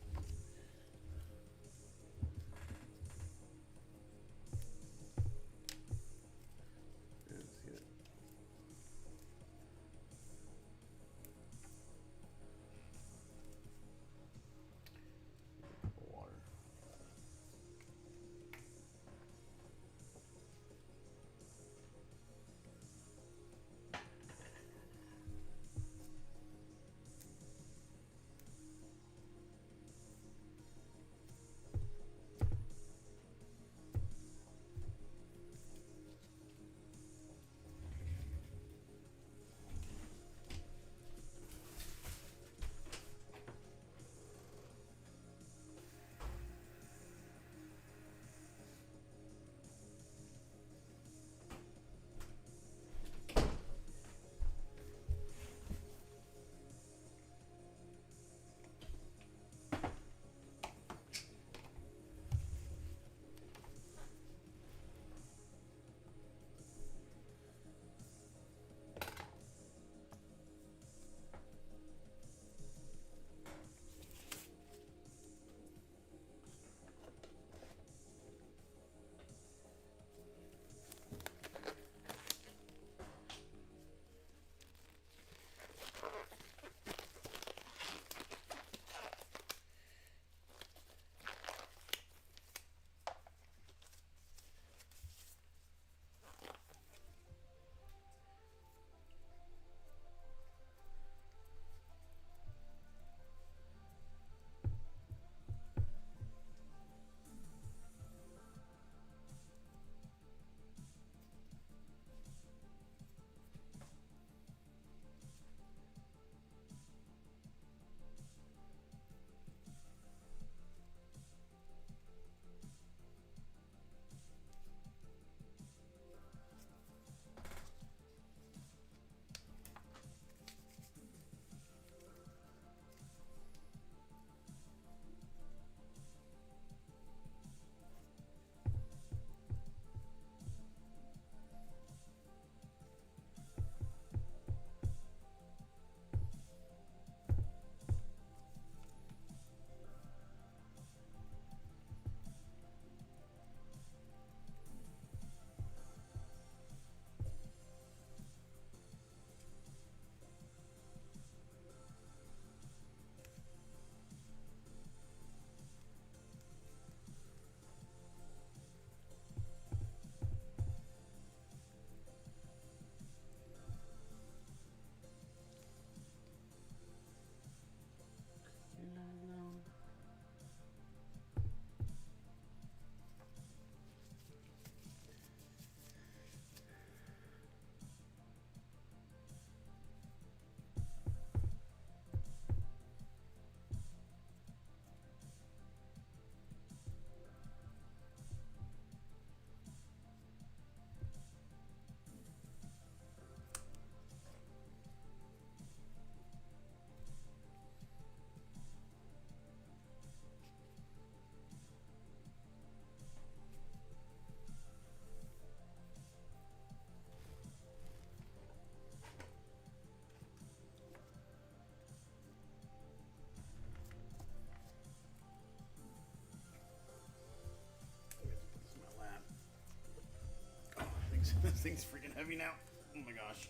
This thing's freaking heavy now. Oh my gosh.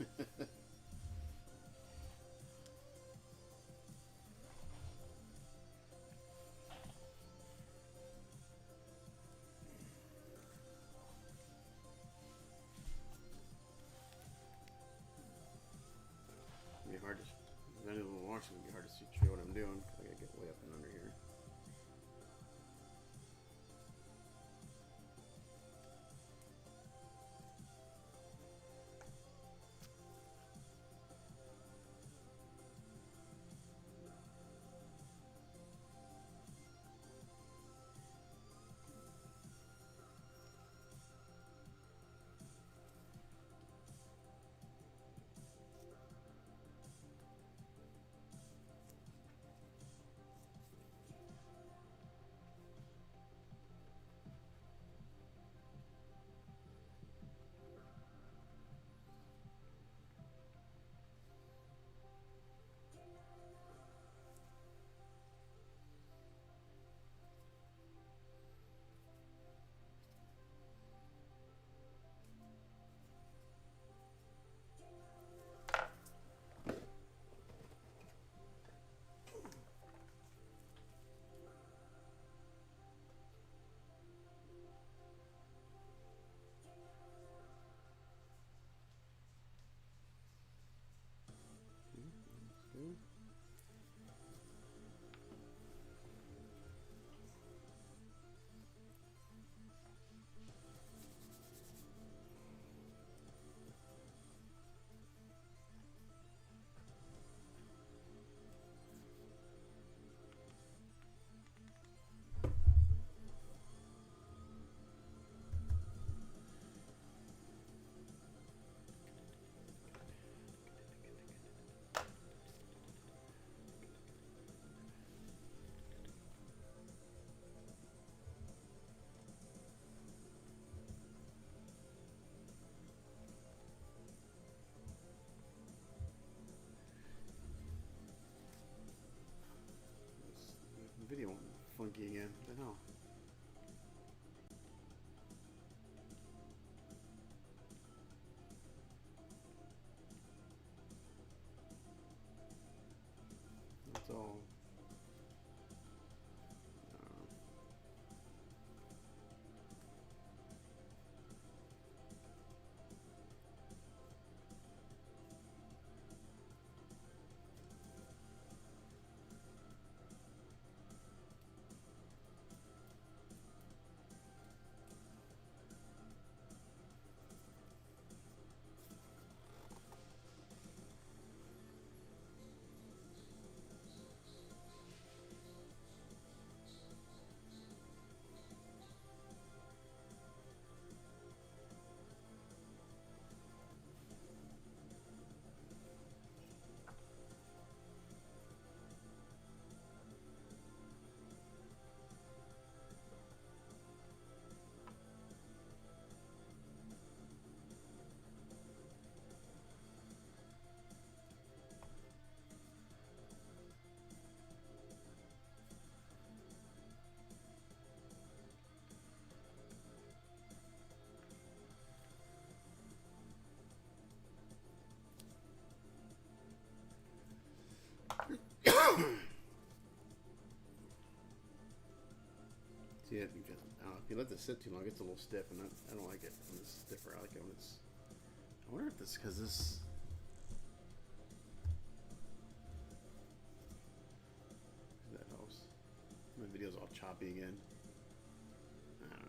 It'd be hard to. If any of them watch, it'd be hard to see what I'm doing. I gotta get way up and under here. Video funky again. What the hell? That's all. See, if you let this sit too long, it gets a little stiff, and I don't like it when it's stiffer. I like it when it's. I wonder if this because this. That helps. My video's all choppy again. I don't know.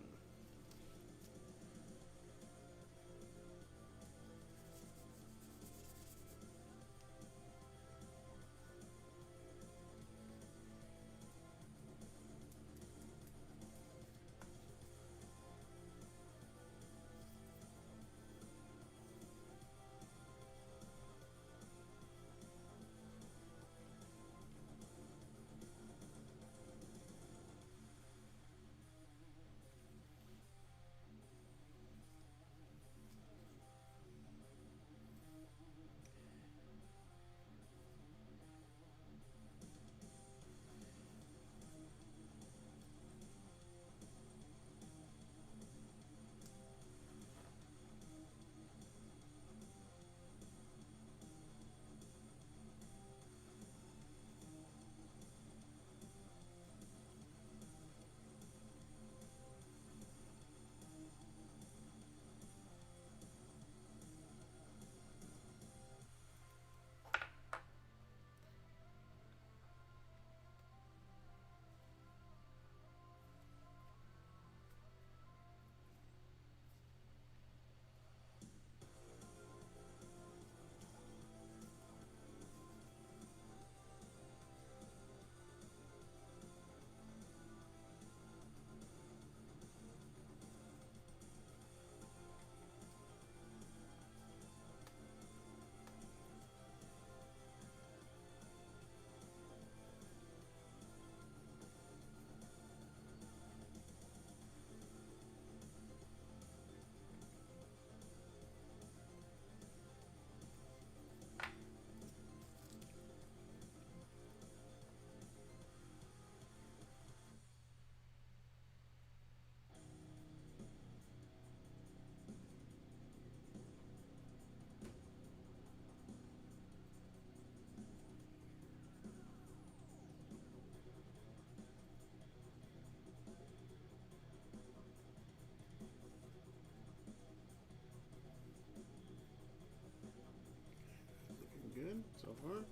good so far.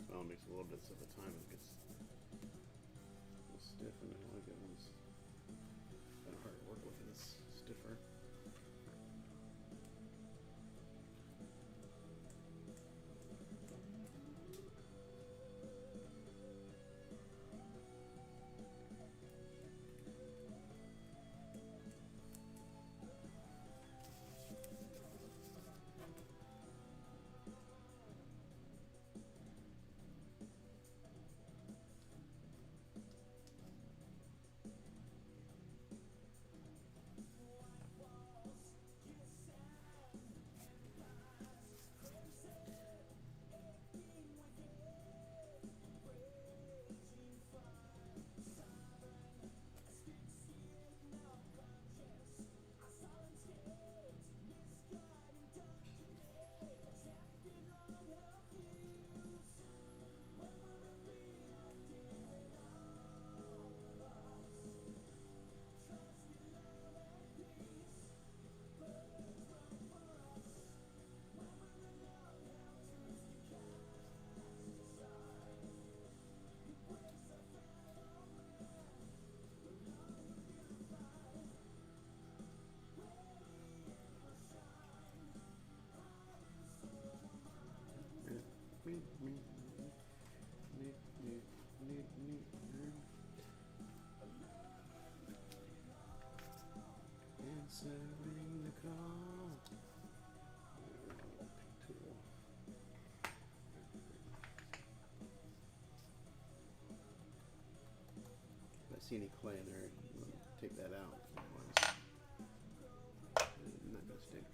Well, it makes a little bit of the time it gets a little stiff, and I like it when it's kind of hard to work with and it's stiffer. Answering the call. If I see any clay in there, take that out. Otherwise, not gonna stick.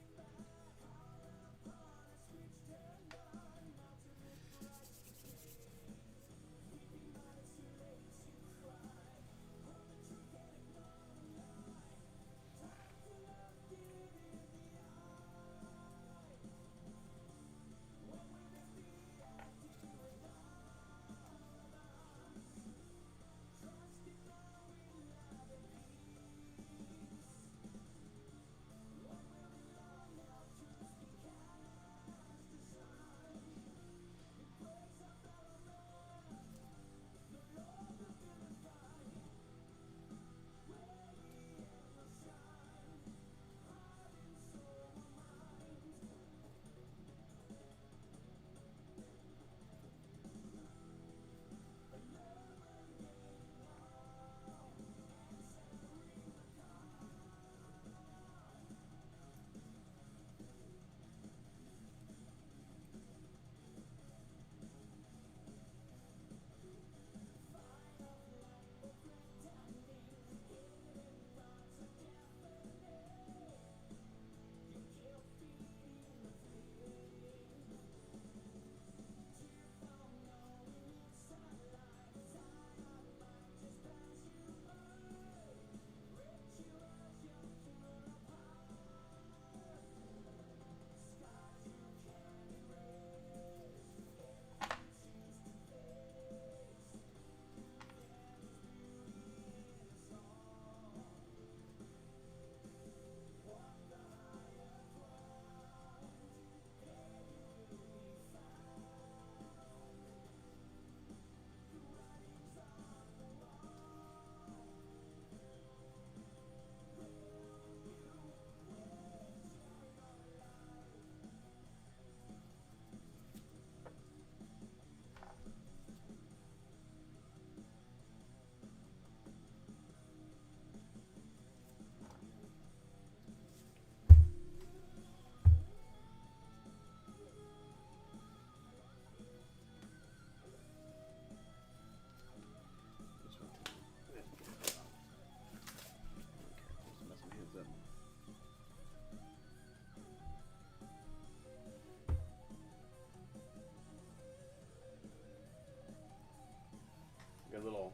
Got a little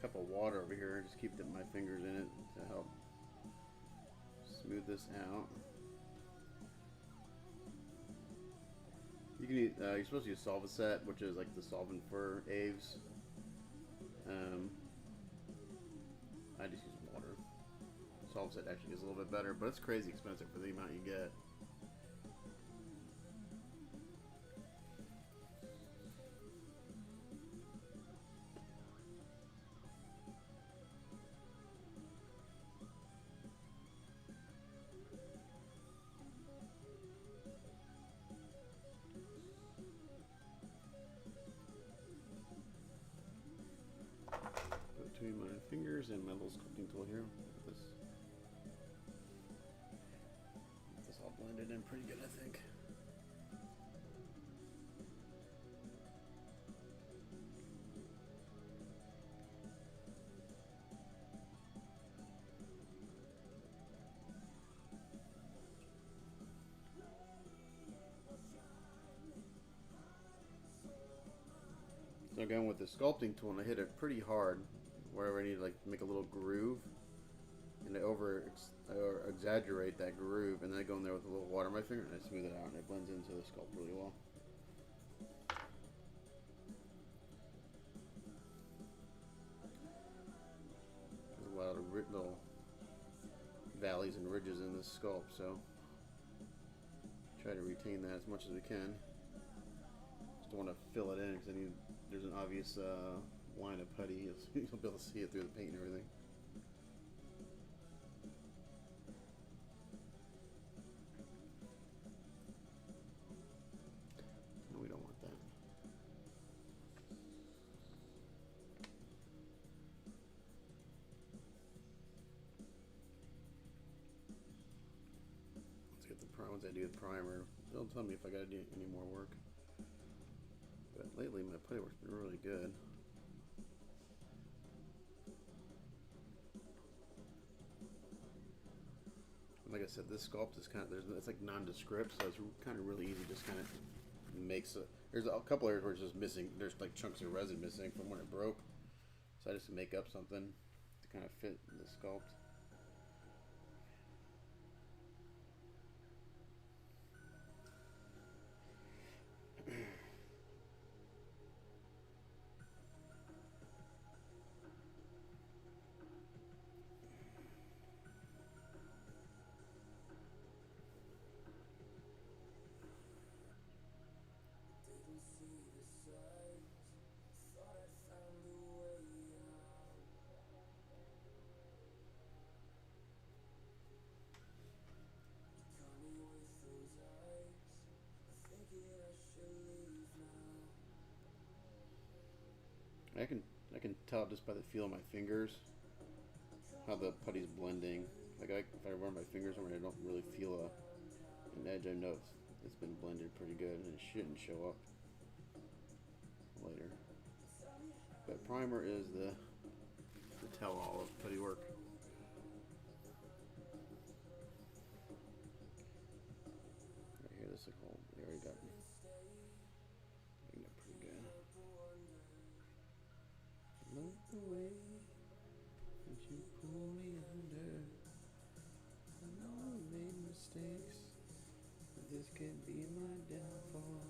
cup of water over here. Just keep my fingers in it to help smooth this out. You can use, you're supposed to use Solvacet, which is like the solvent for Aves. I just use water. sculpt set actually is a little bit better, but it's crazy expensive for the amount you get. Between my fingers and my little sculpting tool here. This all blended in pretty good, I think. So again, with the sculpting tool, and I hit it pretty hard wherever I need to like make a little groove, and I exaggerate that groove, and then I go in there with a little water on my finger and I smooth it out, and it blends into the sculpt really well. There's a lot of little valleys and ridges in this sculpt, so try to retain that as much as we can. Just don't want to fill it in because there's an obvious line of putty. You'll be able to see it through the paint and everything. No, we don't want that. Let's get the once I do the primer, they'll tell me if I gotta do any more work. But lately my putty work's been really good. Like I said, this sculpt is kind of, it's like nondescript, so it's kind of really easy. Just kind of makes it. There's a couple areas where it's just missing. There's like chunks of resin missing from when it broke, so I just make up something to kind of fit the sculpt. I can tell just by the feel of my fingers how the putty's blending. Like if I run my fingers over it, I don't really feel an edge. I know it's been blended pretty good, and it shouldn't show up later. But primer is the tell-all of putty work. Right here, this whole area got pretty good. Love the way that you pull me under. I know I made mistakes, but this could be my downfall.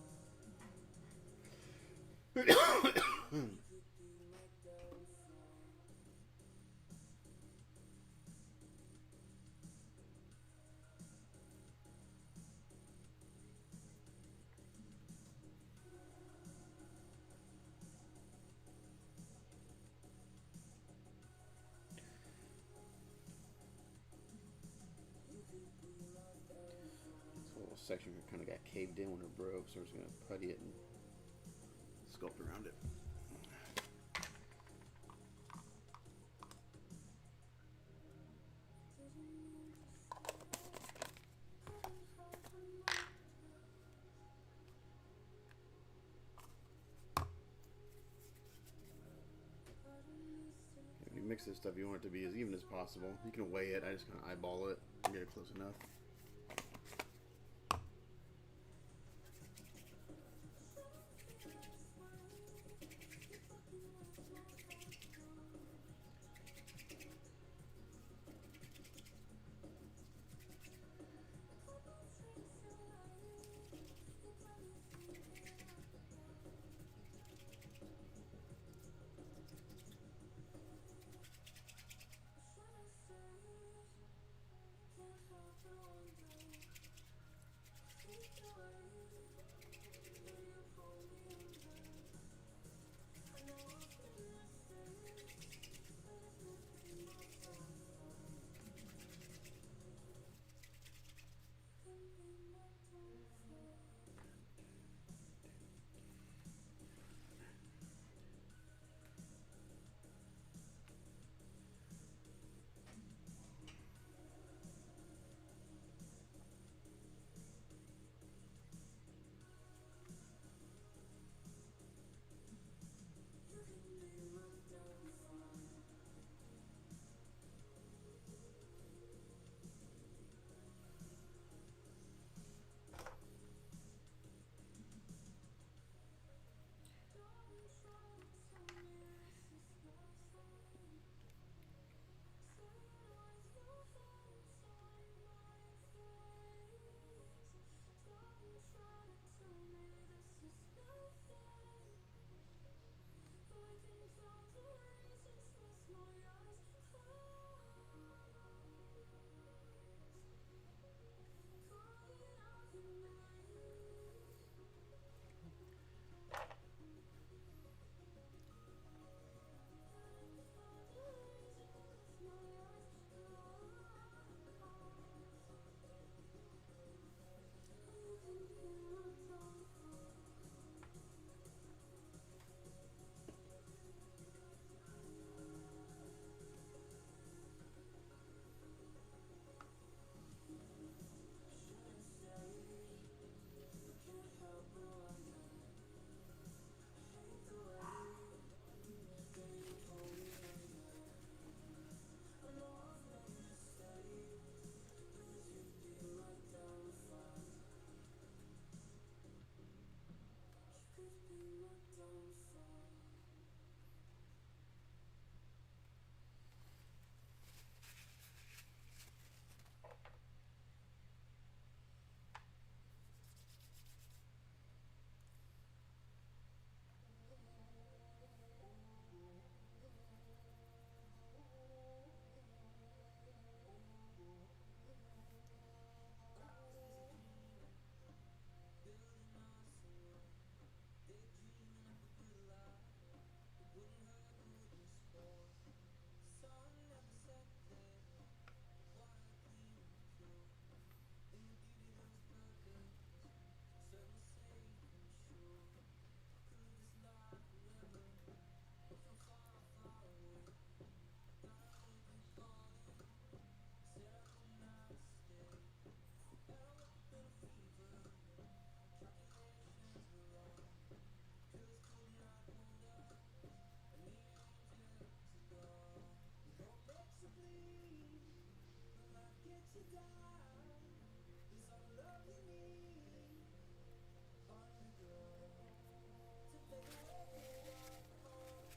Section kind of got caved in when it broke, so we're just going to putty it and sculpt around it. If you mix this stuff, you want it to be as even as possible. You can weigh it. I just kind of eyeball it and get it close enough.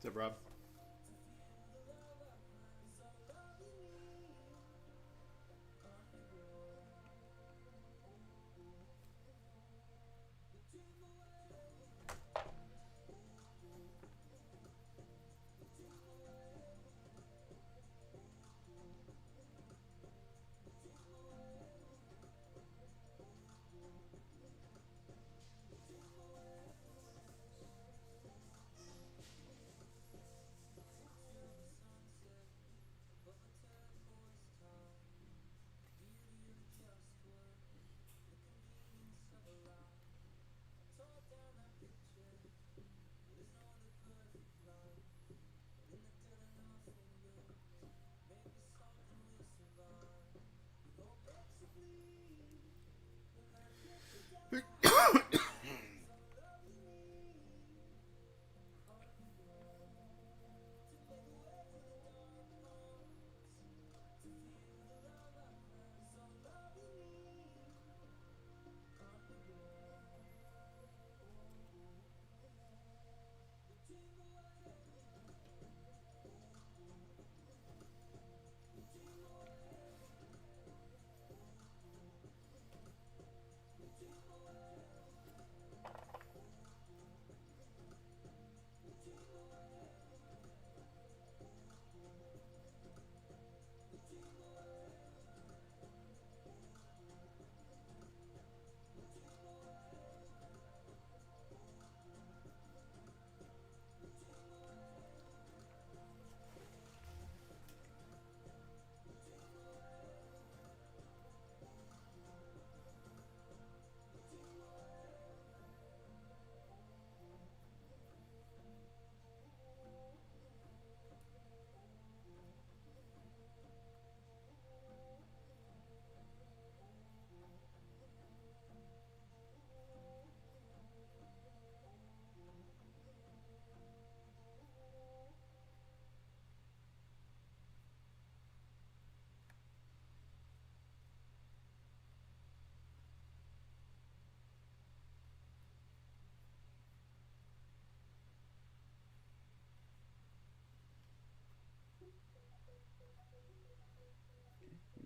What's up, Rob?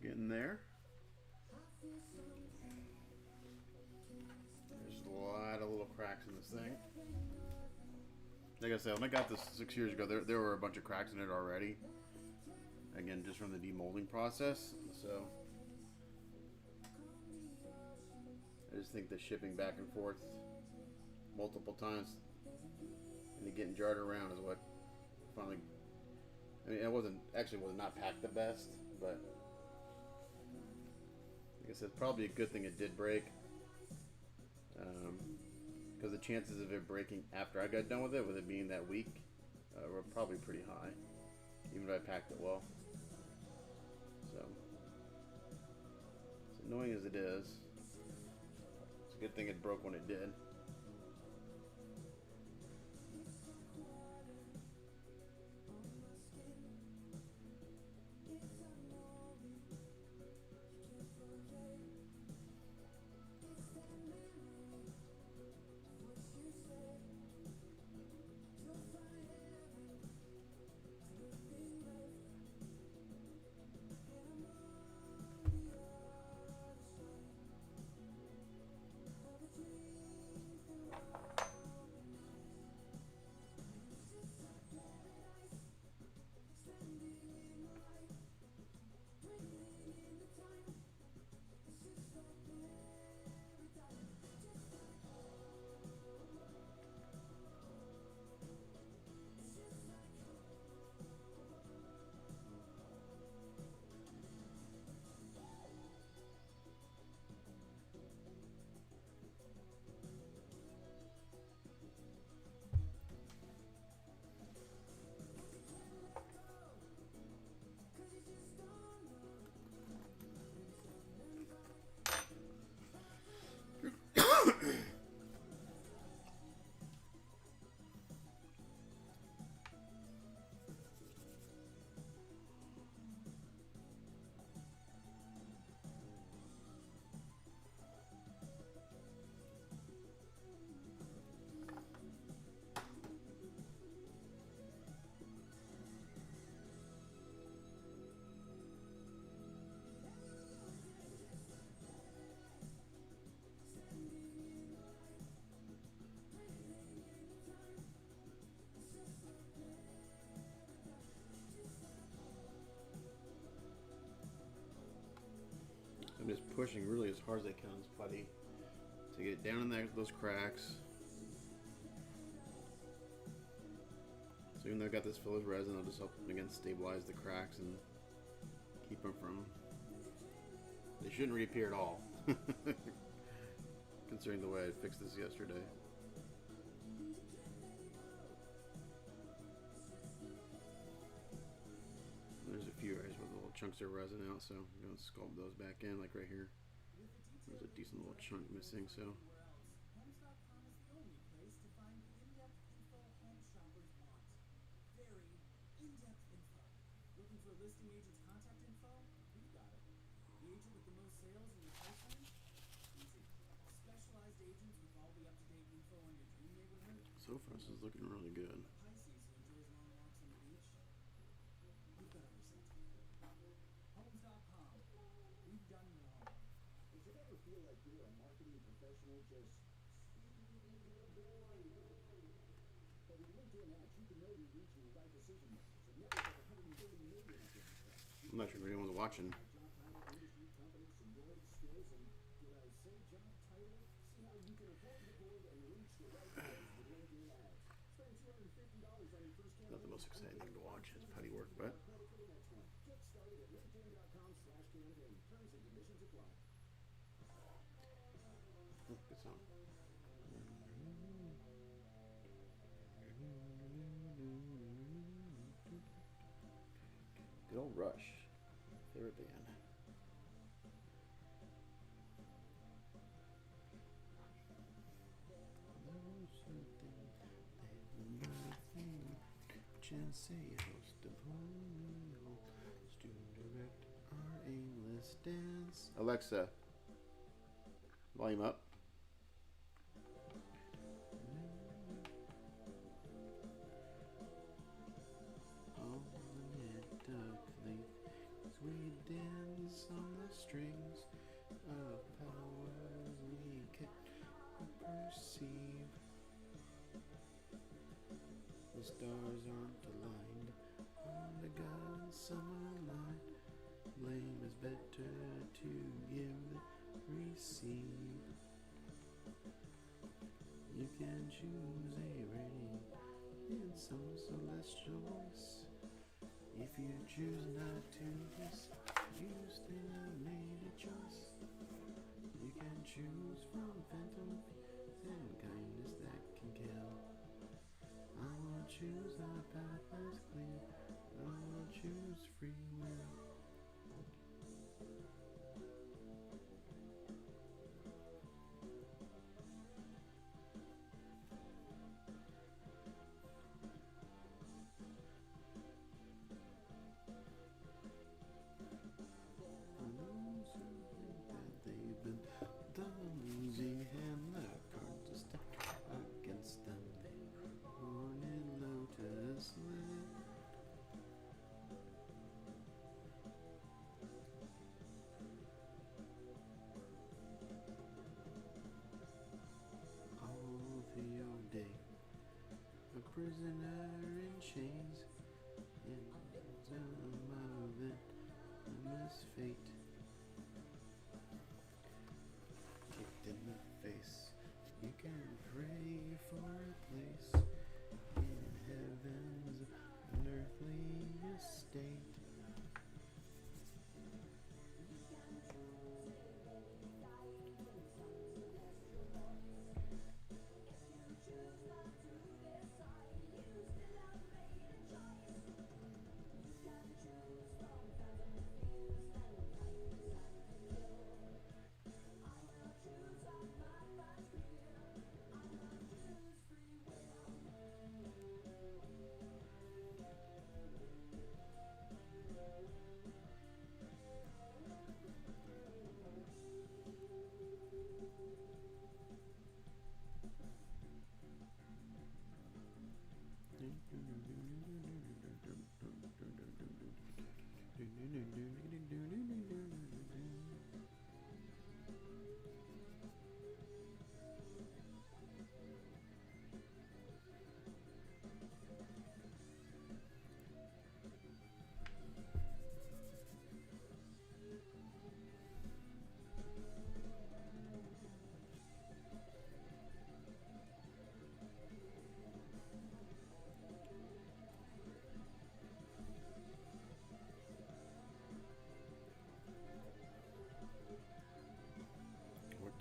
Getting there. There's a lot of little cracks in this thing. Like I said, when I got this 6 years ago, there were a bunch of cracks in it already. Again, just from the demolding process. So I just think the shipping back and forth multiple times and it getting jarred around is what finally. I mean, it was not packed the best, but like I said, probably a good thing it did break. Because the chances of it breaking after I got done with it being that weak, were probably pretty high, even if I packed it well. So, as annoying as it is, it's a good thing it broke when it did. I'm just pushing really as hard as I can on this putty to get it down in there, those cracks. So even though I got this filled with resin, I'll just help again stabilize the cracks and keep them from. They shouldn't reappear at all, considering the way I fixed this yesterday. There's a few areas where the little chunks of resin out, so I'm going to sculpt those back in, like right here. There's a decent little chunk missing, so. Homes.com is the only place to find the in-depth info home shoppers want. Very in-depth info. Looking for a listing agent's contact info? We've got it. The agent with the most sales in your price range? Easy. Specialized agents with all the up-to-date info on your dream neighborhood? So far, this is looking really good. A Pisces who enjoys long walks on the beach? We've got everything. Homes.com. We've done your home. Did you ever feel like you're a marketing professional just but with LinkedIn ads, you can know you're reaching the right decision makers and network of 130 million of them. I'm not sure if anyone's watching. Job title, industry, company, seniority, skills, and did I say job title? See how you can avoid the board and reach the right place with LinkedIn ads. Spend $250 on your first campaign. Not the most exciting thing to watch. It's putty work, but. Get started at linkedin.com/campaign. Terms and conditions apply. Good song. Good old Rush. Favorite band. Say host of home, student direct our aimless dance. Alexa, volume up. On the duck leaf, we dance on strings of powers we can perceive. The stars aren't aligned on the God's summer line. Blame is better to give than receive. You can choose a rating in some celestial voice. If you choose not to listen, you still have made a choice. You can choose from phantom and kindness that can kill. I will choose the path that's clear. I will choose free will. Losing hand, the cards are stacked against them. Born in Lotus land. All for your day, a prisoner in chains, in some of it, a miss fate. Kicked in the face, you can pray for a place in heaven's unearthly estate.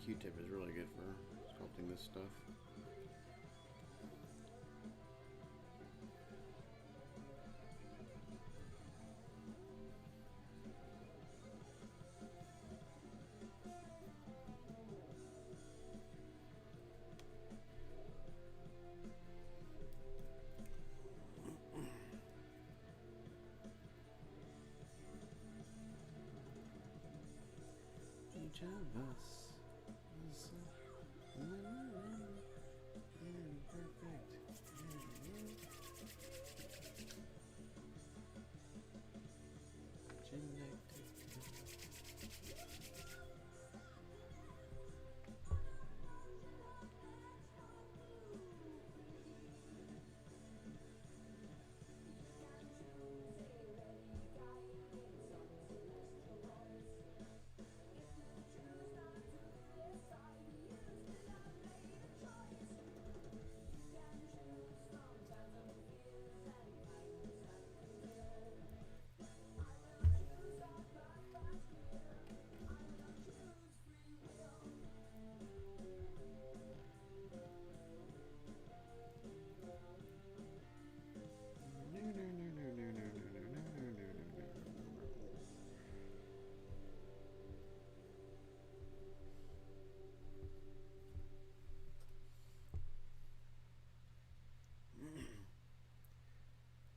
Q-tip is really good for sculpting this stuff. Each of us is imperfect.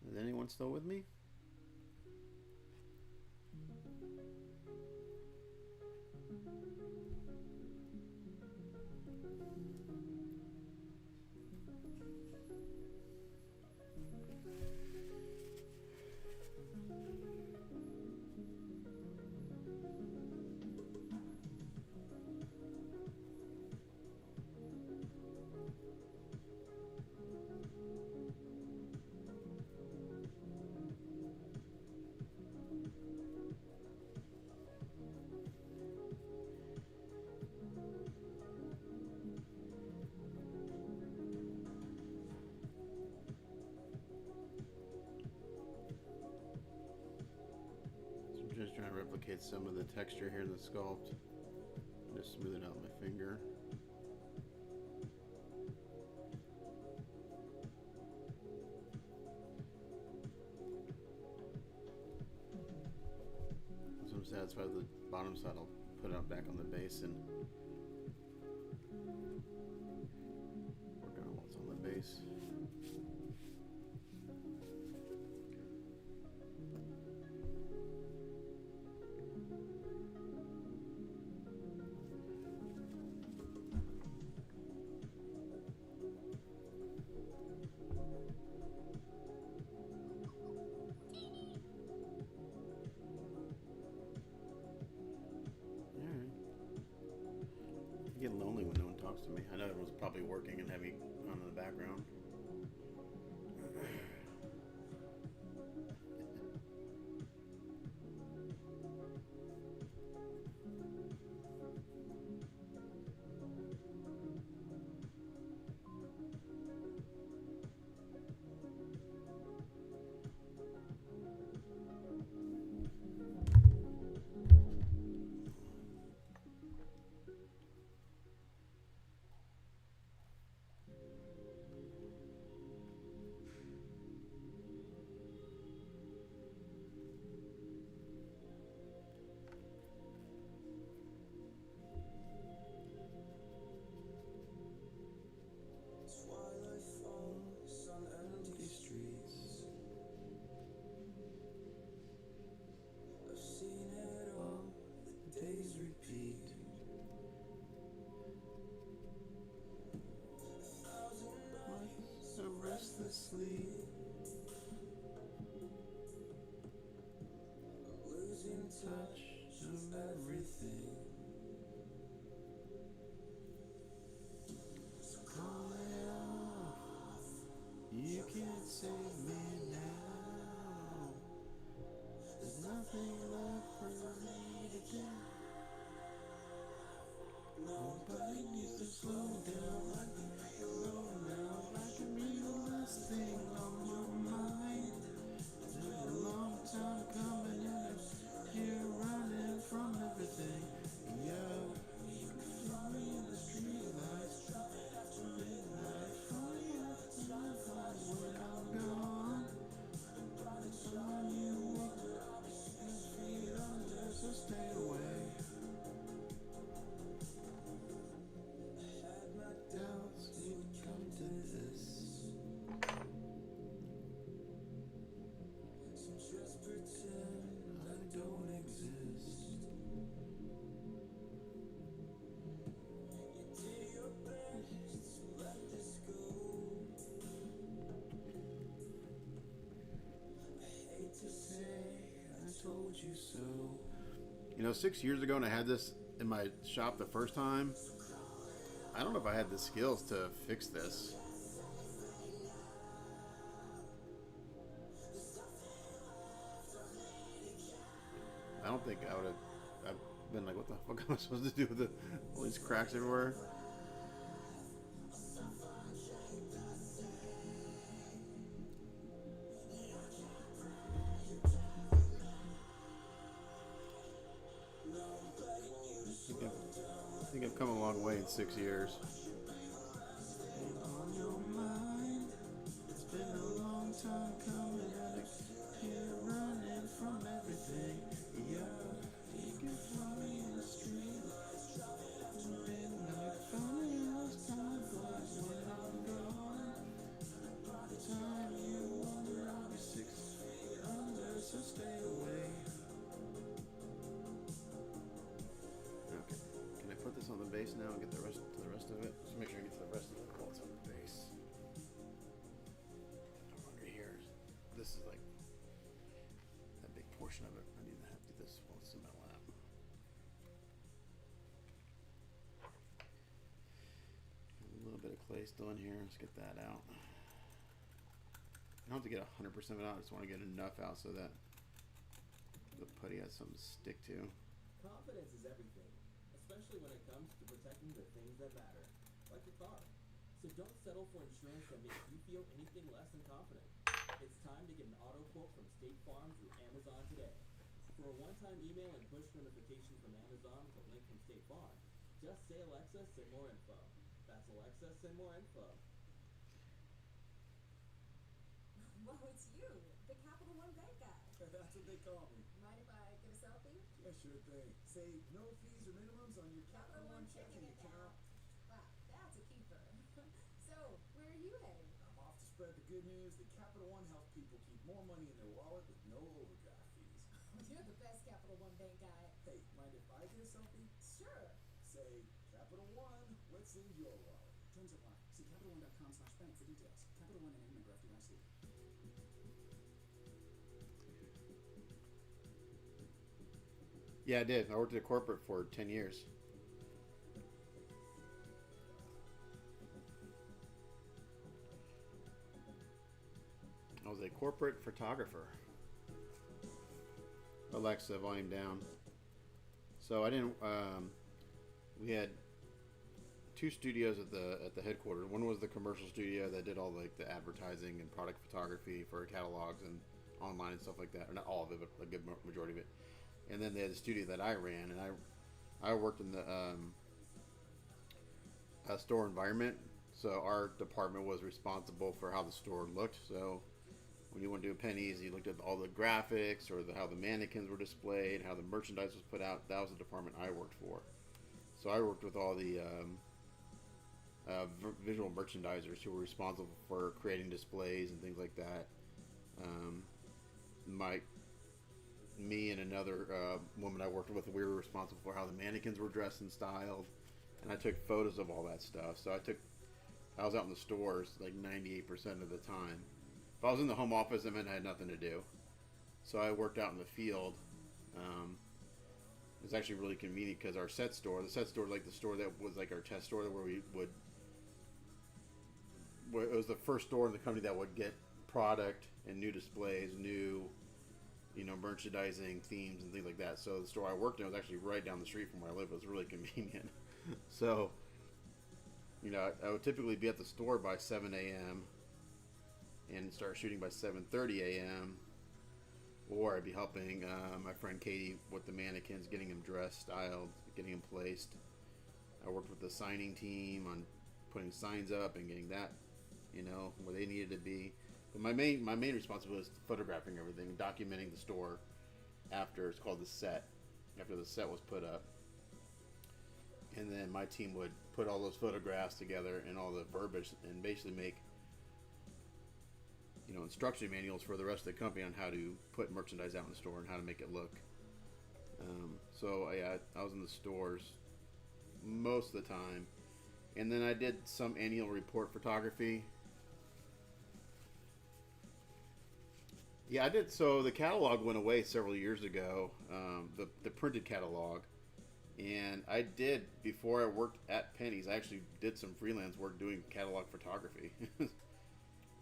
Is anyone still with me? get some of the texture here in the sculpt. Just smooth it out with my finger. Once I'm satisfied with the bottom side, I'll put it back on the base and work on what's on the base. I get lonely when no one talks to me. I know everyone's probably working and having on in the background. Twilight falls on empty streets. I've seen it all, the days repeat. 1,000 nights of restless sleep. Losing touch of everything. So call it off. You can't save me now. There's nothing left for me to do. Nobody needs to slow down. I can be alone now. I can be the last thing on my mind. It's been a long time coming and I'm here running from everything. Yeah, you can feel me in the streetlights, dropping after midnight, falling off the lifelines when I'm gone. And by the time you wonder, I'll be 6 feet under, so stay away. I had my doubts it would come to this, so just pretend I don't exist. You did your best to let this go. I hate to say I told you so. You know, 6 years ago when I had this in my shop the first time, I don't know if I had the skills to fix this. I don't think I would have. I've been like, what the fuck am I supposed to do with all these cracks everywhere? I think I've come a long way in 6 years. On your mind, it's been a long time coming, and I'm here running from everything. Yeah, you can fly me in the street, driving after midnight, funny how time flies when I'm gone. And by the time you wonder, I'll be 6 feet under, so stay away. Okay. Can I put this on the base now and get the rest of it? Just make sure I get to the rest of it while it's on the base. Under here, this is like that big portion of it. I need to have to do this while it's in my lap. A little bit of clay still in here. Let's get that out. I don't have to get 100% of it out. I just want to get enough out so that the putty has something to stick to. Confidence is everything, especially when it comes to protecting the things that matter, like your car. So don't settle for insurance that makes you feel anything less than confident. It's time to get an auto quote from State Farm through Amazon today. For a one-time email and push notification from Amazon with a link from State Farm, just say Alexa, send more info. That's Alexa, send more info. Whoa, it's you, the Capital One bank guy. That's what they call me. Mind if I get a selfie? Yeah, sure thing. Say no fees or minimums on your Capital One checking account. Wow, that's a keeper. So, where are you headed? I'm off to spread the good news that Capital One helps people keep more money in their wallet with no overdraft fees. You're the best Capital One bank guy. Hey, mind if I get a selfie? Sure. Say, Capital One, what's in your wallet? Terms apply. See CapitalOne.com/bank for details. Capital One and a member FDIC. Yeah, I did. I worked at a corporate for 10 years. I was a corporate photographer. Alexa, volume down. So I didn't. We had two studios at the headquarters. One was the commercial studio that did all like the advertising and product photography for catalogs and online and stuff like that. Or not all of it, but a good majority of it. And then they had the studio that I ran, and I worked in the store environment. So our department was responsible for how the store looked. So when you went to a Penny's, you looked at all the graphics or how the mannequins were displayed, how the merchandise was put out. That was the department I worked for. So I worked with all the visual merchandisers who were responsible for creating displays and things like that. Me and another woman I worked with, we were responsible for how the mannequins were dressed and styled, and I took photos of all that stuff. So I was out in the stores like 98% of the time. If I was in the home office, it meant I had nothing to do. So I worked out in the field. It was actually really convenient because the set store is like the store that was like our test store where it was the first store in the company that would get product and new displays, new, merchandising themes and things like that. So the store I worked in was actually right down the street from where I live. It was really convenient. So, I would typically be at the store by 7 a.m. and start shooting by 7:30 a.m. Or I'd be helping my friend Katie with the mannequins, getting them dressed, styled, getting them placed. I worked with the signing team on putting signs up and getting that, where they needed to be. But my main responsibility was photographing everything and documenting the store after it's called the set. After the set was put up. And then my team would put all those photographs together and all the verbiage and basically make instruction manuals for the rest of the company on how to put merchandise out in the store and how to make it look. I was in the stores most of the time, and then I did some annual report photography. Yeah, I did. So the catalog went away several years ago, the printed catalog, and I did, before I worked at Penny's, I actually did some freelance work doing catalog photography.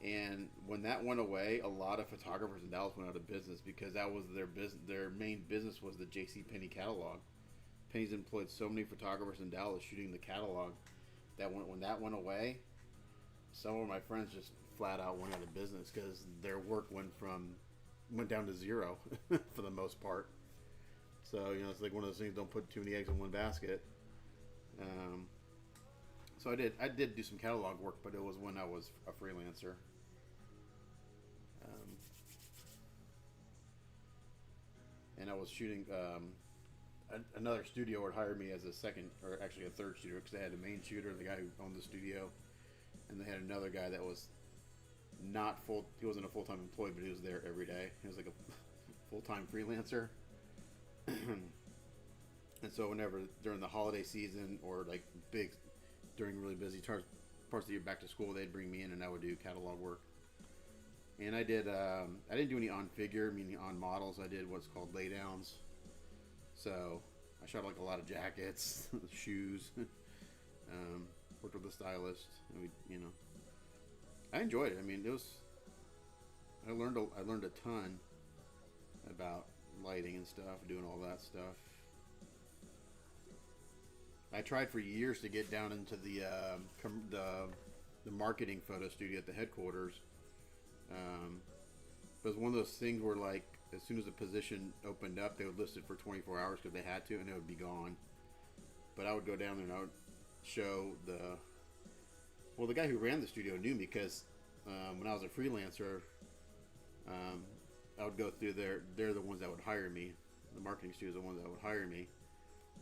And when that went away, a lot of photographers in Dallas went out of business because that was their business. Their main business was the J.C. Penney catalog. Penny's employed so many photographers in Dallas shooting the catalog that when that went away, some of my friends just flat out went out of business because their work went down to zero for the most part. So it's like one of those things: don't put too many eggs in one basket. So I did do some catalog work, but it was when I was a freelancer. And I was shooting. Another studio would hire me as a second, or actually a third shooter, because they had a main shooter, the guy who owned the studio, and they had another guy that was not full. He wasn't a full-time employee, but he was there every day. He was like a full-time freelancer. And so whenever during the holiday season or like during really busy parts of the year back to school, they'd bring me in and I would do catalog work. And I didn't do any on figure, meaning on models. I did what's called laydowns. So I shot like a lot of jackets, shoes, worked with a stylist, and I enjoyed it. I mean, I learned a ton about lighting and stuff, doing all that stuff. I tried for years to get down into the marketing photo studio at the headquarters. But it was one of those things where like as soon as a position opened up, they would list it for 24 hours because they had to, and it would be gone. But I would go down there and I would show the guy who ran the studio knew me because when I was a freelancer, I would go through there. They're the ones that would hire me. The marketing studio is the ones that would hire me.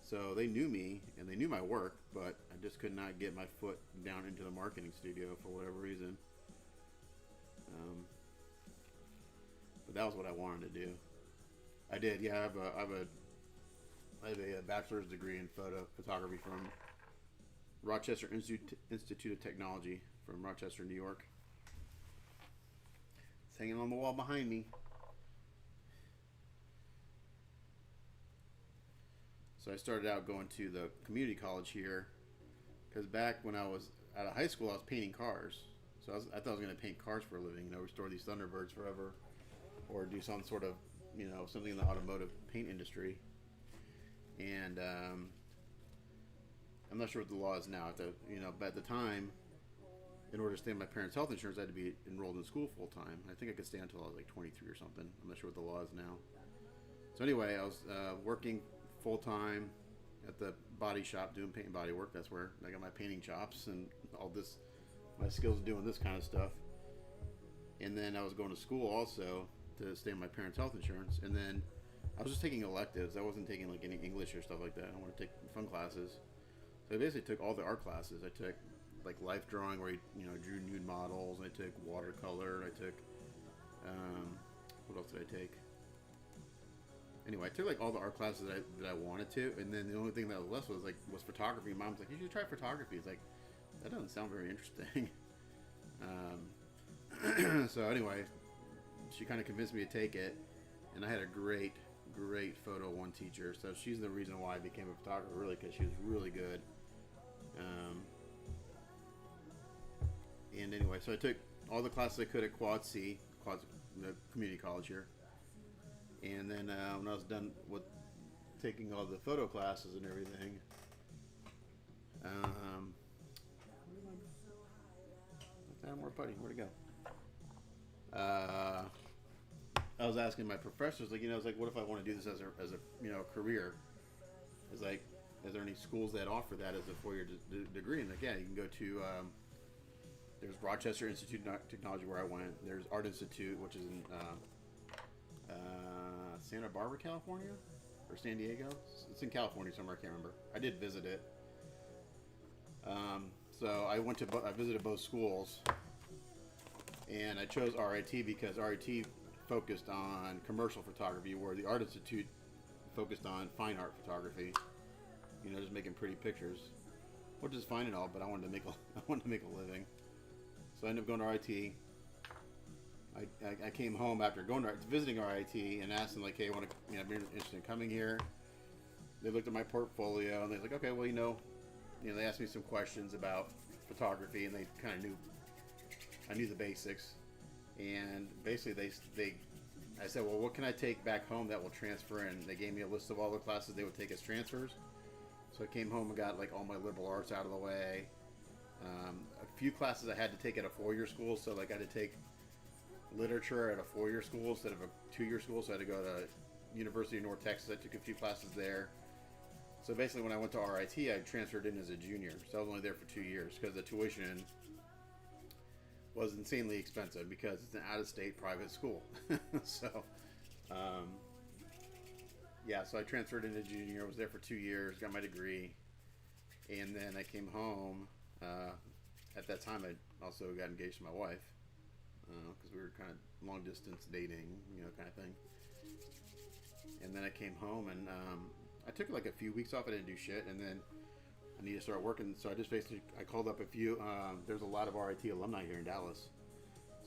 So they knew me and they knew my work, but I just could not get my foot down into the marketing studio for whatever reason. But that was what I wanted to do. I did, yeah. I have a bachelor's degree in photography from Rochester Institute of Technology from Rochester, New York. It's hanging on the wall behind me. So I started out going to the community college here because back when I was out of high school, I was painting cars. So I thought I was going to paint cars for a living, restore these Thunderbirds forever, or do some sort of, something in the automotive paint industry. And I'm not sure what the law is now. But at the time, in order to stay on my parents' health insurance, I had to be enrolled in school full time. I think I could stay until I was like 23 or something. I'm not sure what the law is now. So anyway, I was working full time at the body shop doing paint and body work. That's where I got my painting chops and all this, my skills doing this kind of stuff. And then I was going to school also to stay on my parents' health insurance. And then I was just taking electives. I wasn't taking like any English or stuff like that. I wanted to take fun classes. So I basically took all the art classes. I took like life drawing where drew nude models. I took watercolor. I took what else did I take? Anyway, I took like all the art classes that I wanted to, and then the only thing that was left was photography. Mom's like, you should try photography. It's like, that doesn't sound very interesting. So anyway, she kind of convinced me to take it, and I had a great photo one teacher. So she's the reason why I became a photographer, really, because she was really good. And anyway, so I took all the classes I could at the community college here. And then when I was done with taking all the photo classes and everything, more putty. Where'd it go? I was asking my professors, like, it's like, what if I want to do this as a career? It's like, is there any schools that offer that as a 4-year degree? And like, yeah, you can go to. There's Rochester Institute of Technology where I went. There's Art Institute, which is in Santa Barbara, California, or San Diego. It's in California somewhere. I can't remember. I did visit it. So I visited both schools, and I chose RIT because RIT focused on commercial photography, where the Art Institute focused on fine art photography. Just making pretty pictures, which is fine and all, but I wanted to make a living. So I ended up going to RIT. I came home after visiting RIT and asked them, like, hey, I'm interested in coming here. They looked at my portfolio and they was like, okay, well, they asked me some questions about photography, and they kind of knew I knew the basics. And basically I said, well, what can I take back home that will transfer in? They gave me a list of all the classes they would take as transfers. So I came home and got like all my liberal arts out of the way. A few classes I had to take at a 4-year school, so like I had to take literature at a 4-year school instead of a 2-year school, so I had to go to University of North Texas. I took a few classes there. So basically when I went to RIT, I transferred in as a junior, so I was only there for 2 years because the tuition was insanely expensive because it's an out-of-state private school. So so I transferred into junior. I was there for 2 years, got my degree, and then I came home. At that time, I also got engaged to my wife because we were kind of long-distance dating, kind of thing. And then I came home, and I took like a few weeks off. I didn't do shit, and then I needed to start working. So I called up a few. There's a lot of RIT alumni here in Dallas,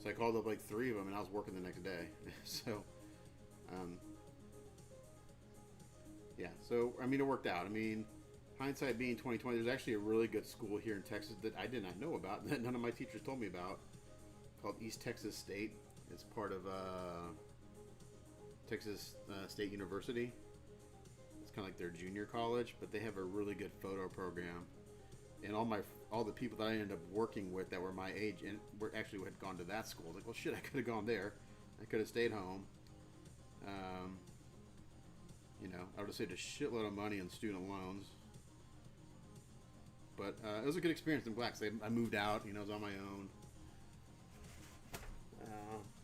so I called up like 3 of them, and I was working the next day. So, So it worked out. Hindsight being 2020, there's actually a really good school here in Texas that I did not know about, that none of my teachers told me about, called East Texas State. It's part of Texas State University. It's kind of like their junior college, but they have a really good photo program. And all the people that I ended up working with that were my age and had gone to that school. Like, well, shit, I could have gone there. I could have stayed home. Um, I would have saved a shitload of money on student loans. But it was a good experience in Black. I moved out. I was on my own.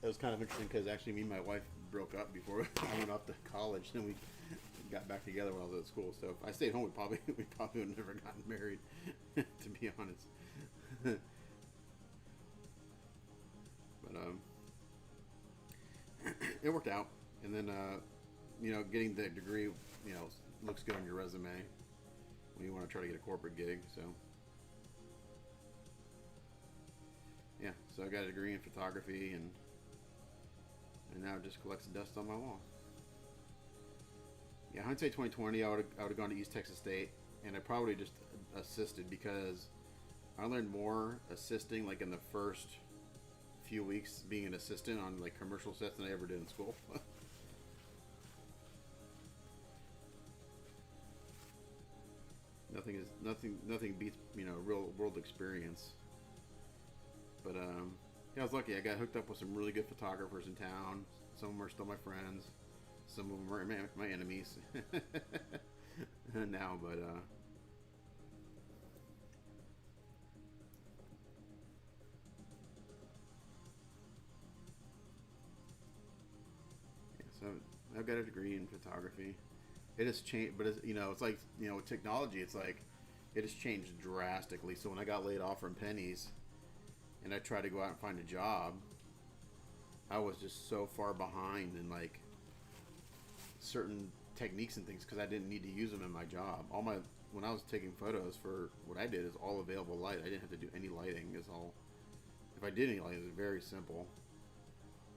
It was kind of interesting because actually me and my wife broke up before I went off to college. Then we got back together when I was at school. So if I stayed home, we probably would have never gotten married, to be honest. But it worked out. And then getting the degree, looks good on your resume when you want to try to get a corporate gig. So yeah, so I got a degree in photography, and now it just collects dust on my wall. Yeah, hindsight 2020, I would have gone to East Texas State, and I probably just assisted because I learned more assisting like in the first few weeks being an assistant on like commercial sets than I ever did in school. Nothing beats real world experience. But yeah, I was lucky. I got hooked up with some really good photographers in town. Some of them are still my friends. Some of them are my enemies now. But yeah, so I've got a degree in photography. It has changed, but it's like with technology, it's like it has changed drastically. So when I got laid off from Penny's, and I tried to go out and find a job, I was just so far behind in like certain techniques and things because I didn't need to use them in my job. When I was taking photos for what I did is all available light. I didn't have to do any lighting. If I did any lighting, it was very simple.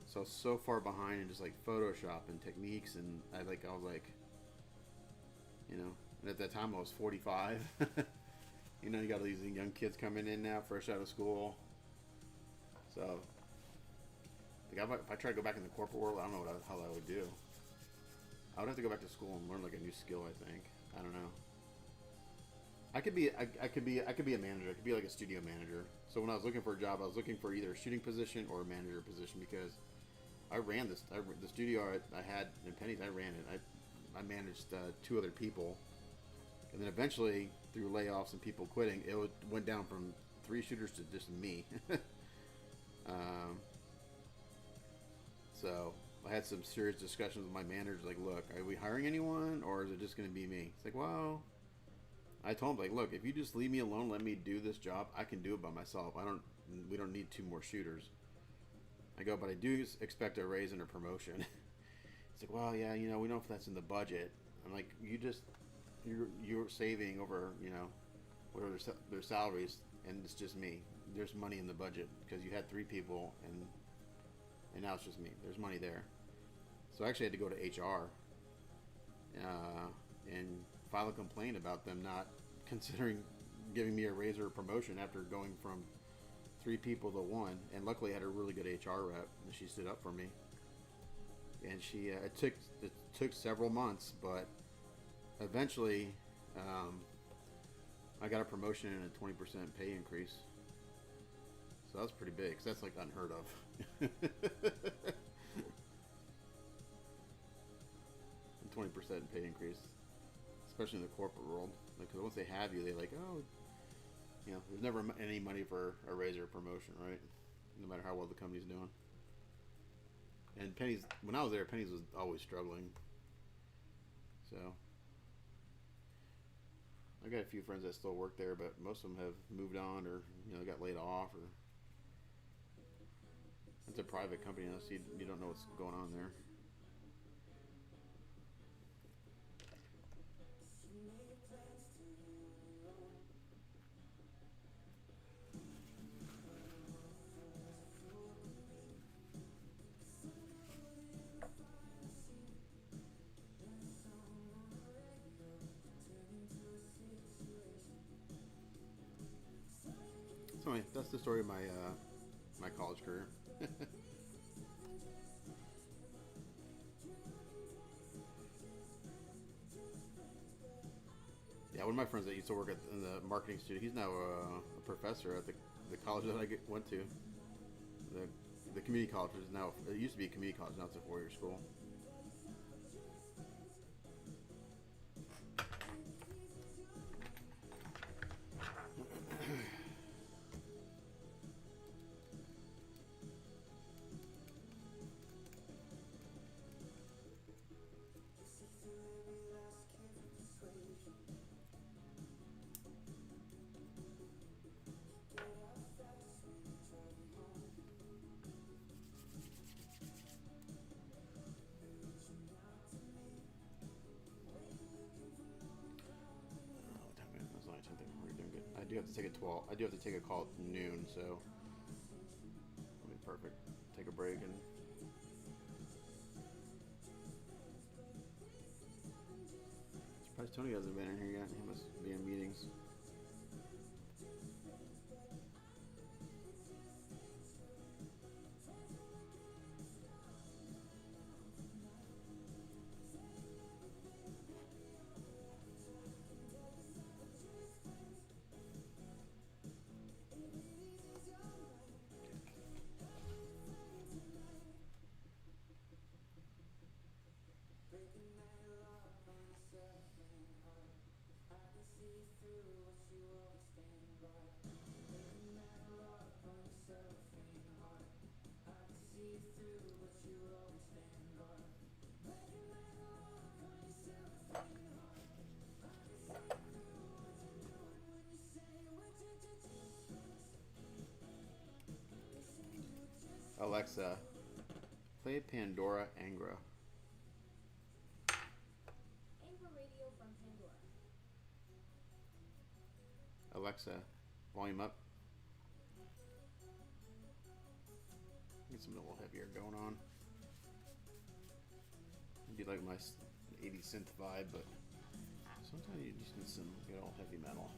So I was so far behind in just like Photoshop and techniques, and I was like, and at that time I was 45. You got all these young kids coming in now, fresh out of school. So, like, if I try to go back in the corporate world, I don't know what the hell I would do. I would have to go back to school and learn like a new skill. I think. I don't know. I could be a manager. I could be like a studio manager. So when I was looking for a job, I was looking for either a shooting position or a manager position because I ran the studio I had in Penny's. I ran it. I managed 2 other people, and then eventually through layoffs and people quitting, went down from 3 shooters to just me. So I had some serious discussions with my managers. Like, look, are we hiring anyone, or is it just going to be me? It's like, well, I told him, like, look, if you just leave me alone, let me do this job, I can do it by myself. We don't need 2 more shooters. I go, but I do expect a raise and a promotion. It's like, well, yeah, we don't know if that's in the budget. I'm like, you're saving over, whatever their salaries, and it's just me. There's money in the budget because you had 3 people, and now it's just me. There's money there. So I actually had to go to HR and file a complaint about them not considering giving me a raise or a promotion after going from 3 people to 1. And luckily I had a really good HR rep, and she stood up for me. And it took several months, but eventually I got a promotion and a 20% pay increase. So that was pretty big, because that's like unheard of. 20% pay increase, especially in the corporate world. Like, 'cause once they have you, they like, oh, there's never any money for a raise or a promotion, right? No matter how well the company's doing. And when I was there, Penny's was always struggling. So I got a few friends that still work there, but most of them have moved on or got laid off, or it's a private company, so you don't know what's going on there. So anyway, that's the story of my college career. Yeah, one of my friends that used to work in the marketing studio, he's now a professor at the college that I went to. The community college is now, it used to be a community college, now it's a 4-year school. do have to take a 12. I do have to take a call at noon, so that'll be perfect. Take a break and. Surprised Tony hasn't been in here yet. He must be in meetings. Alexa, play Pandora Angra. Anchor Radio from Pandora. Alexa, volume up. Get something a little heavier going on. It'd be like my 80s synth vibe, but sometimes you just need some good old heavy metal.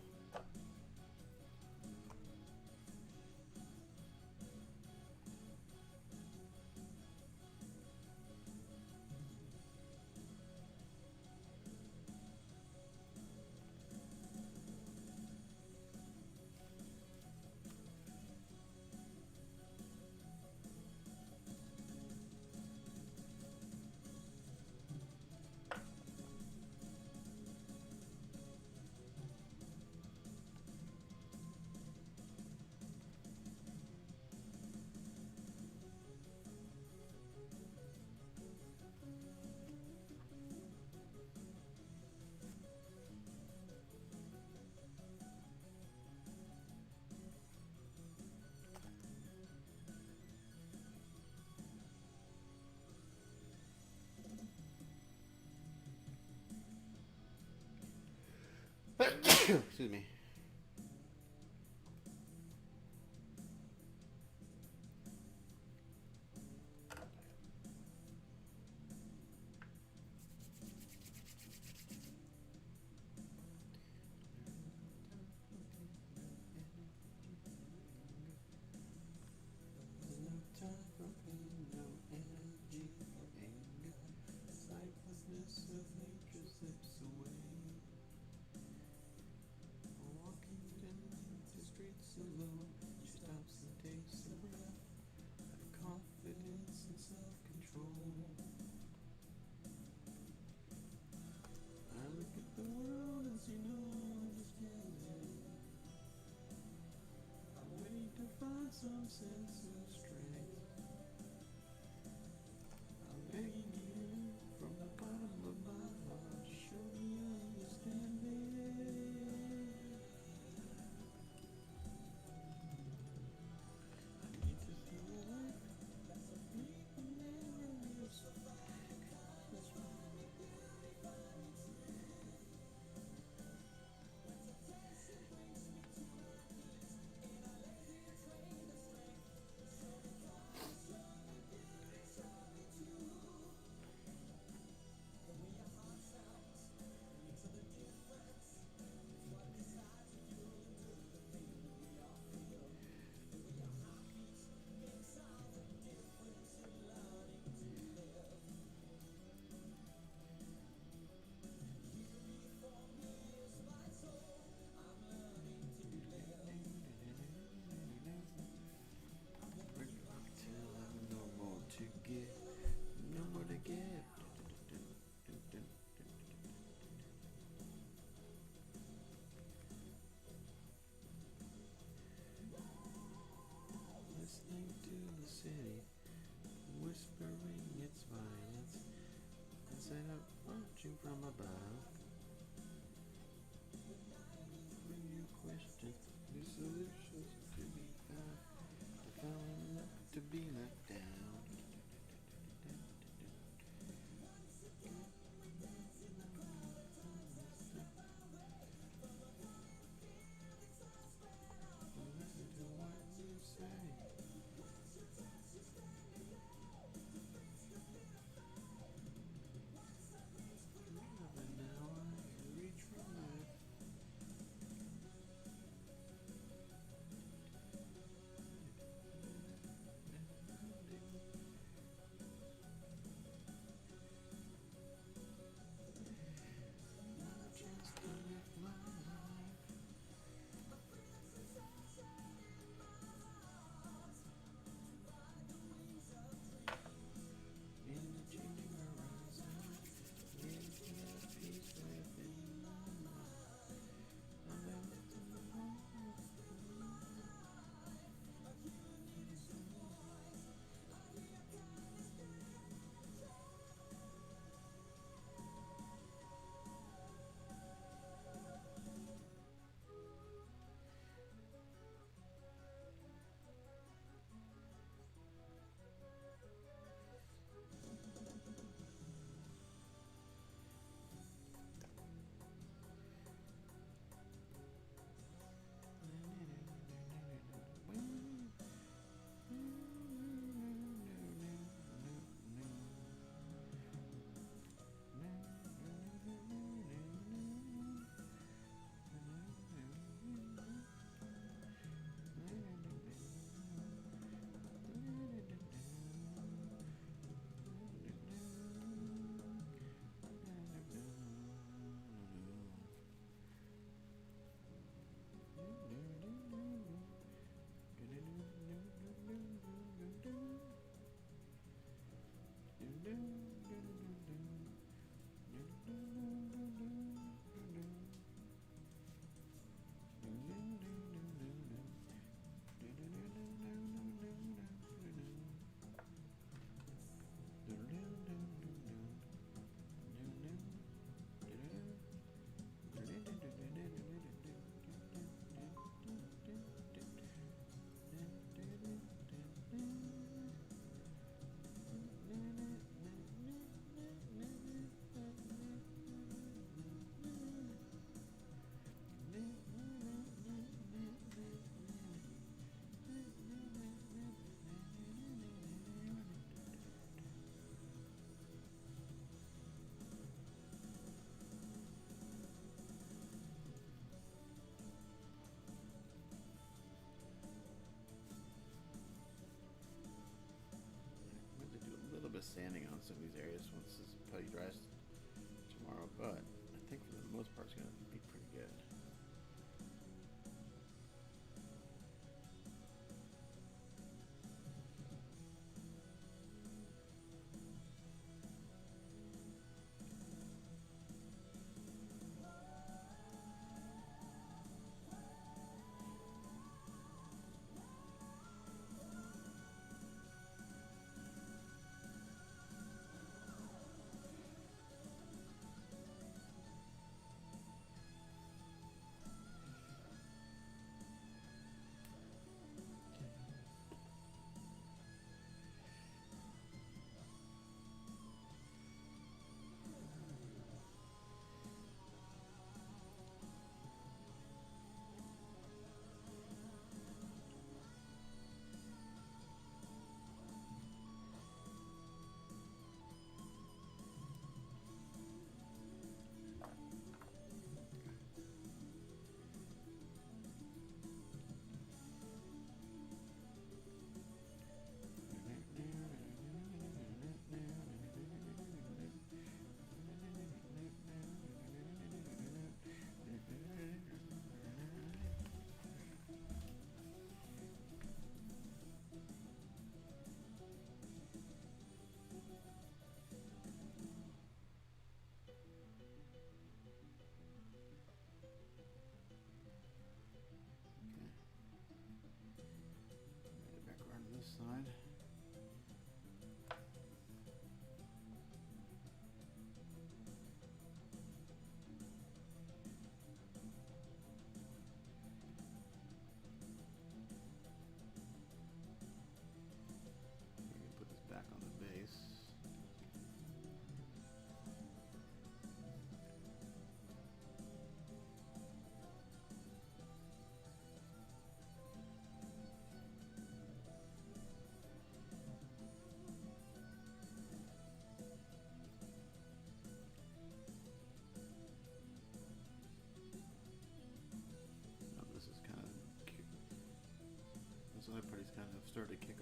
Excuse me. Some sense of strength. I'm begging you from the bottom of my heart, show me understanding. I need to feel a life that's a fleeting memory of so fine. That's why the beauty finds me. That's a taste that brings me to my knees in a lazy train of strength.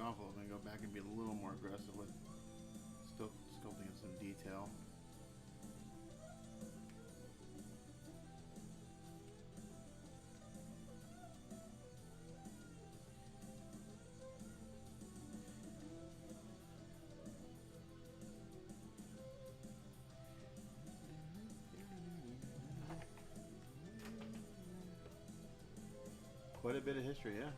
off a little bit and go back and be a little more aggressive with still sculpting in some detail. Quite a bit of history, yeah.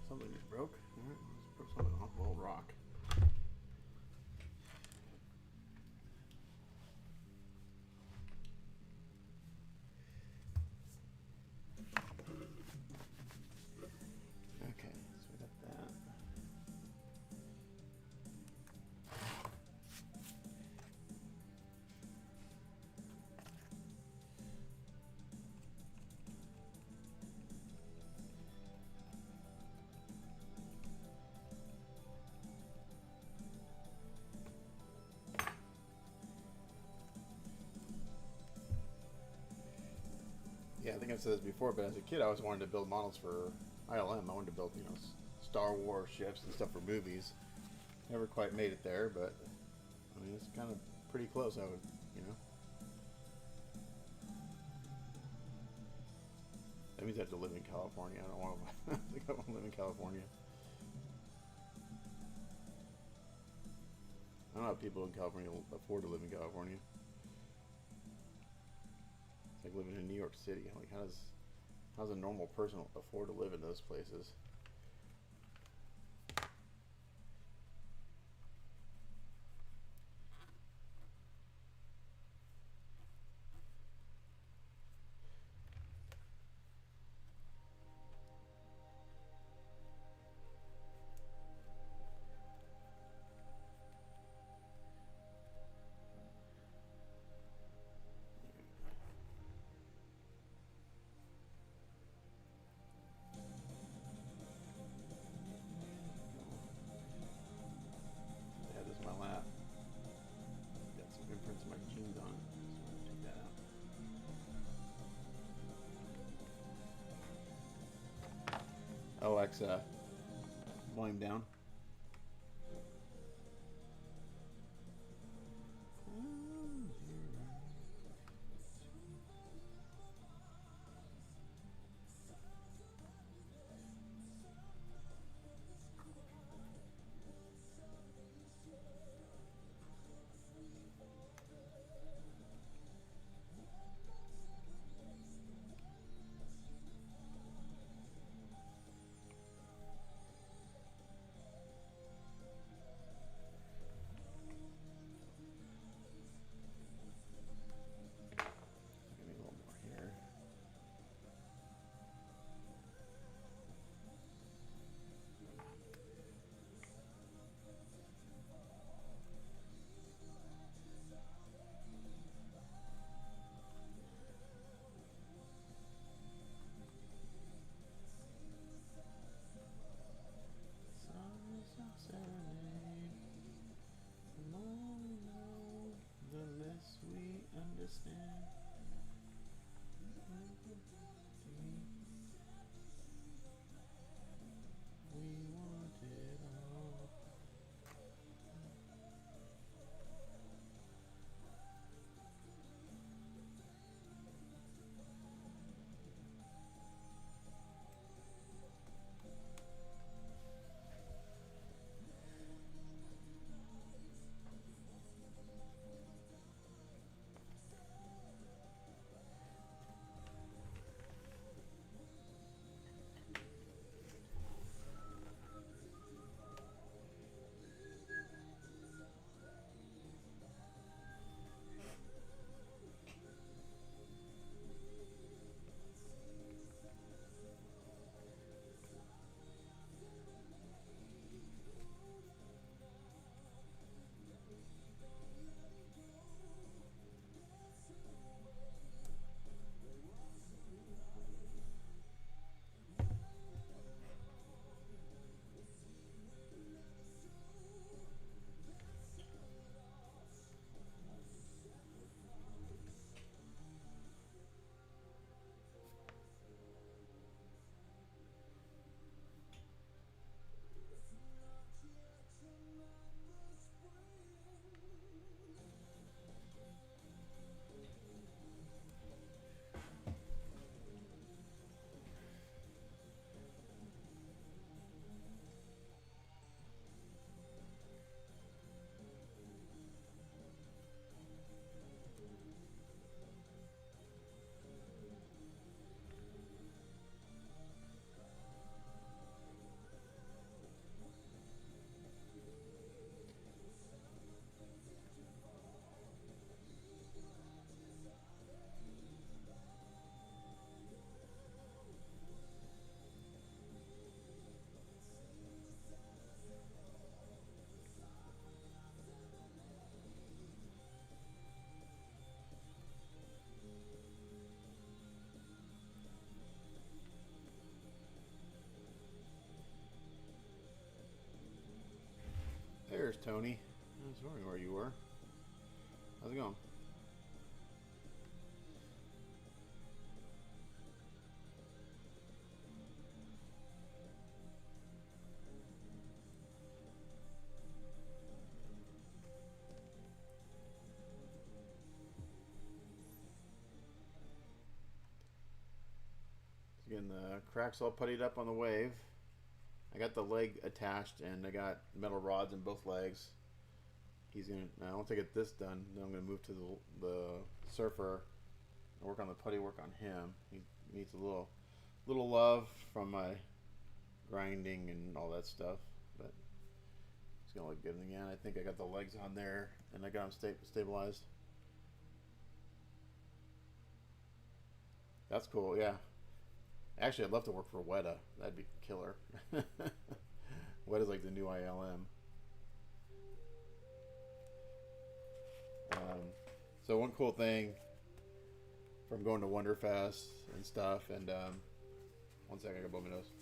Something just broke. Alright, let's put something off the old rock. Okay, so we got that. Yeah, I think I've said this before, but as a kid, I always wanted to build models for ILM. I wanted to build, you know, Star Wars ships and stuff for movies. Never quite made it there, but I mean, it's kind of pretty close. I would, you know. That means I have to live in California. I don't want to. I think I want to live in California. I don't know how people in California afford to live in California. It's like living in New York City. Like, how's a normal person afford to live in those places? Oh, volume down. Tony. I was wondering where you were. How's it going? Again, the cracks all puttied up on the wave. I got the leg attached and I got metal rods in both legs. He's gonna. Now once I get this done, then I'm gonna move to the surfer and work on the putty work on him. He needs a little love from my grinding and all that stuff, but it's gonna look good in the end. I think I got the legs on there and I got them stabilized. That's cool. Yeah. Actually, I'd love to work for Weta. That'd be killer. Weta's like the new ILM. So one cool thing from going to Wonderfest and stuff, and one second, I gotta blow my nose.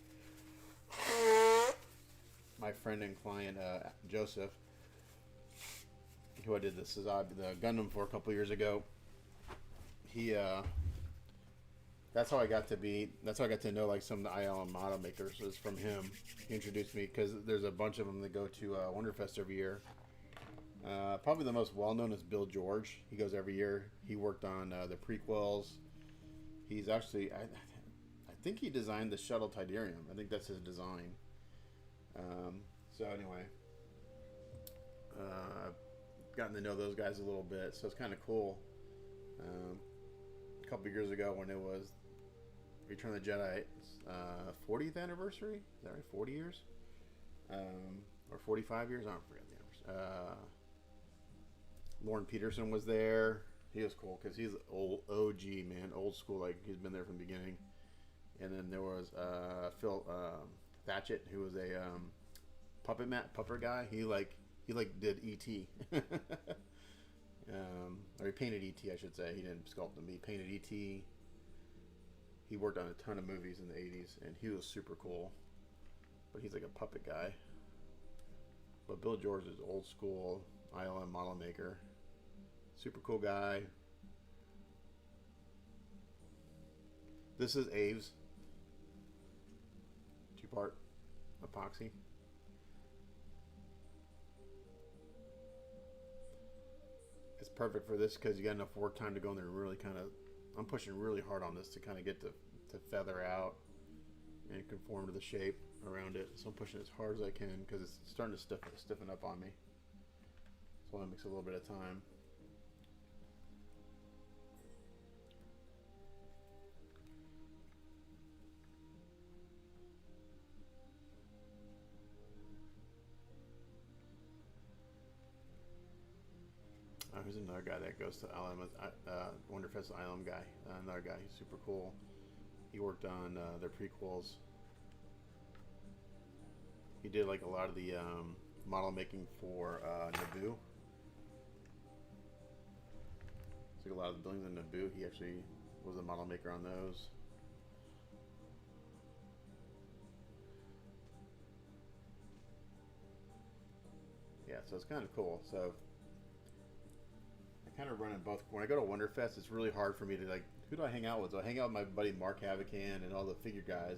My friend and client Joseph, who I did the Gundam for a couple years ago, he that's how I got to know like some of the ILM model makers was from him. He introduced me because there's a bunch of them that go to Wonderfest every year. Probably the most well known is Bill George. He goes every year. He worked on the prequels. He's actually, I think he designed the shuttle Tidarium. I think that's his design. So anyway, I've gotten to know those guys a little bit, so it's kind of cool. A couple years ago when it was Return of the Jedi 40th anniversary, is that right? 40 years? Or 45 years? I don't forget the anniversary. Lauren Peterson was there. He was cool because he's old OG, man, old school. Like he's been there from the beginning. And then there was Phil Thatchett, who was a pupper guy. He did ET, or he painted ET, I should say. He didn't sculpt him. He painted ET. He worked on a ton of movies in the 80s, and he was super cool. But he's like a puppet guy. But Bill George is old school ILM model maker. Super cool guy. This is Aves. 2-part epoxy. It's perfect for this because you got enough work time to go in there and really kind of, I'm pushing really hard on this to kind of get to feather out and conform to the shape around it. So I'm pushing as hard as I can because it's starting to stiffen up on me. So that makes a little bit of time. Here's another guy that goes to ILM, Wonderfest ILM guy. Another guy, he's super cool. He worked on their prequels. He did like a lot of the model making for Naboo. So like a lot of the buildings in Naboo, he actually was a model maker on those. Yeah, so it's kind of cool. So kind of running both. When I go to Wonderfest, it's really hard for me to like, who do I hang out with? Do I hang out with my buddy Mark Havacan and all the figure guys,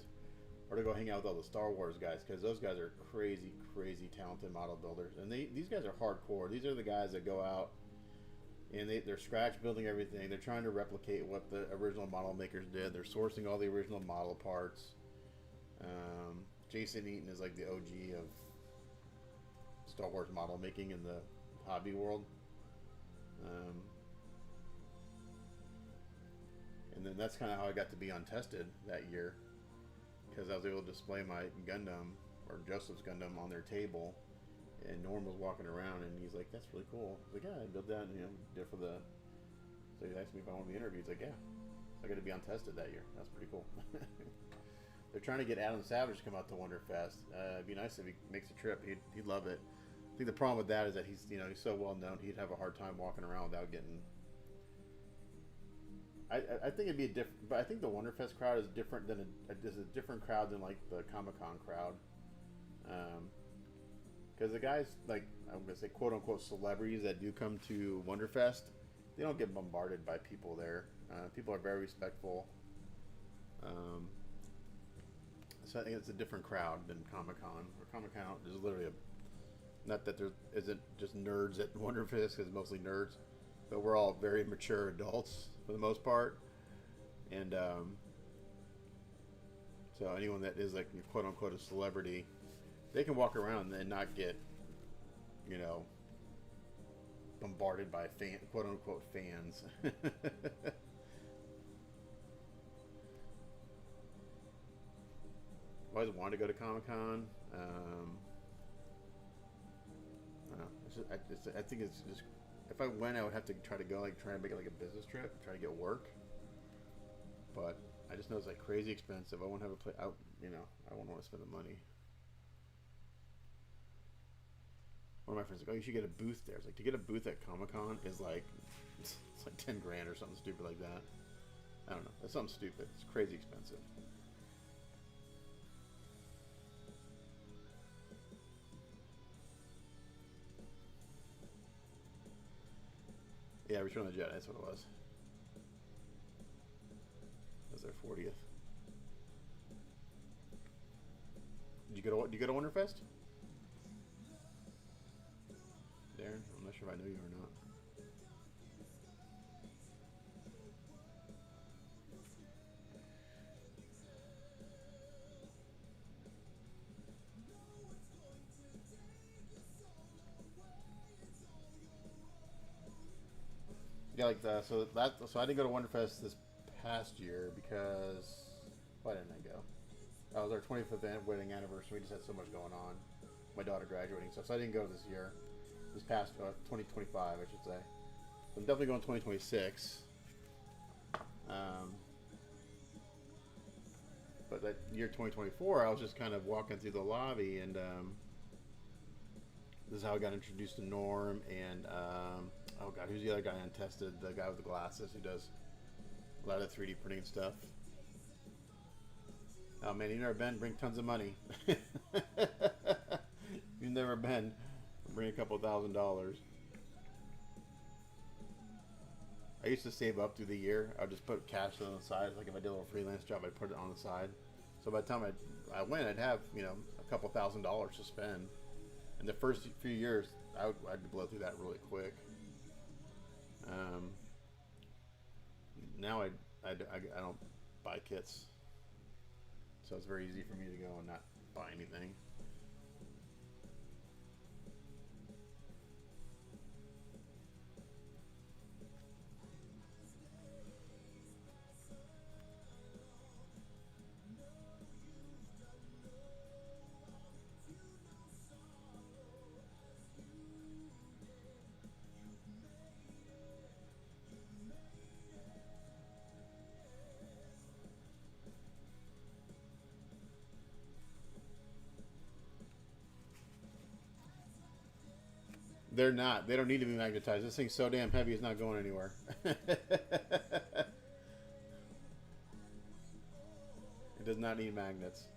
or do I go hang out with all the Star Wars guys? Because those guys are crazy, crazy talented model builders, and these guys are hardcore. These are the guys that go out and they're scratch building everything. They're trying to replicate what the original model makers did. They're sourcing all the original model parts. Jason Eaton is like the OG of Star Wars model making in the hobby world. And then that's kind of how I got to be on Tested that year, because I was able to display my Gundam, or Joseph's Gundam, on their table, and Norm was walking around and he's like, "That's really cool." I was like, "Yeah, I built that, did for the." So he asked me if I want to be interviewed. He's like, "Yeah." So I got to be on Tested that year. That's pretty cool. They're trying to get Adam Savage to come out to Wonderfest. It'd be nice if he makes a trip. He'd love it. I think the problem with that is that he's so well known. He'd have a hard time walking around without getting. I think it'd be a different, but I think the Wonderfest crowd is different than is a different crowd than like the Comic-Con crowd. Because the guys, like, I'm going to say quote unquote celebrities that do come to Wonderfest, they don't get bombarded by people there. People are very respectful. So I think it's a different crowd than Comic Con. Or Comic Con is literally not that there isn't just nerds at Wonderfest, because mostly nerds, but we're all very mature adults for the most part. And so anyone that is like quote unquote a celebrity, they can walk around and not get, you know, bombarded by quote unquote fans. I always wanted to go to Comic Con. I think it's just, if I went, I would have to try to make it like a business trip, try to get work. But I just know it's like crazy expensive. I won't have a place out, you know. I won't want to spend the money. One of my friends was like, "Oh, you should get a booth there." It's like, to get a booth at Comic Con is like, it's like 10 grand or something stupid like that. I don't know. It's something stupid. It's crazy expensive. Yeah, Return of the Jedi. That's what it was. That was their 40th. Did you go to Wonderfest? Darren? I'm not sure if I know you or not. Yeah, like so I didn't go to Wonderfest this past year because why didn't I go? It was our 25th wedding anniversary. We just had so much going on. My daughter graduating, so I didn't go this year. This past 2025, I should say. So I'm definitely going 2026. But that year 2024, I was just kind of walking through the lobby, and this is how I got introduced to Norm and oh god, who's the other guy untested? The guy with the glasses who does a lot of 3D printing and stuff. Oh man, you've never been? Bring tons of money. You've never been? Bring a couple $1,000s. I used to save up through the year. I'd just put cash on the side. Like if I did a little freelance job, I'd put it on the side. So by the time I went, I'd have, you know, a couple $1,000s to spend. And the first few years, I'd blow through that really quick. Now I don't buy kits, so it's very easy for me to go and not buy anything. They're not. They don't need to be magnetized. This thing's so damn heavy, it's not going anywhere. It does not need magnets.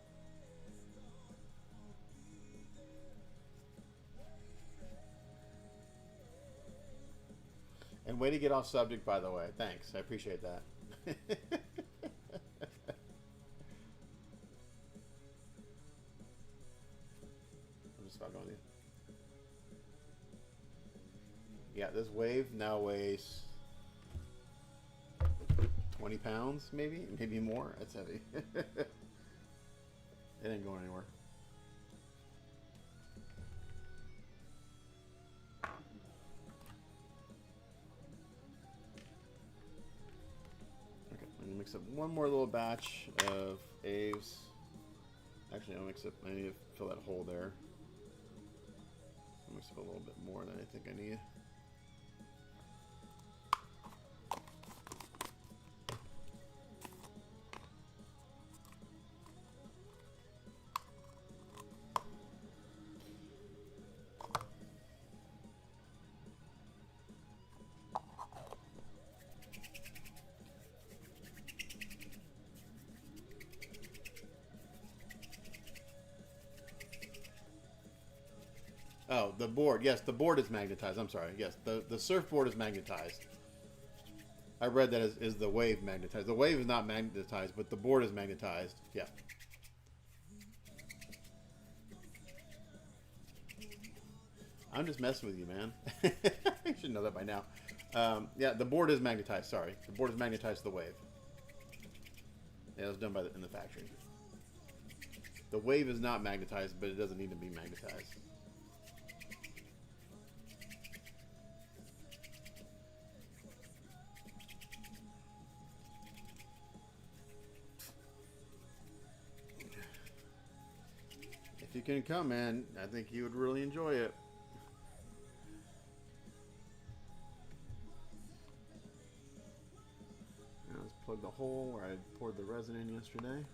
And way to get off subject, by the way. Thanks. I appreciate that. I'm just about going with you. Yeah, this wave now weighs 20 pounds, maybe more. That's heavy. It ain't going anywhere. Okay, I'm gonna mix up one more little batch of Aves. Actually, I'll mix up. I need to fill that hole there. I'll mix up a little bit more than I think I need. Oh, the board. Yes, the board is magnetized. I'm sorry. Yes, the surfboard is magnetized. I read that is the wave magnetized. The wave is not magnetized, but the board is magnetized. Yeah. I'm just messing with you, man. You should know that by now. Yeah, the board is magnetized. Sorry, the board is magnetized to the wave. Yeah, it was done in the factory. The wave is not magnetized, but it doesn't need to be magnetized. If you can come, man, I think you would really enjoy it. Now let's plug the hole where I poured the resin in yesterday.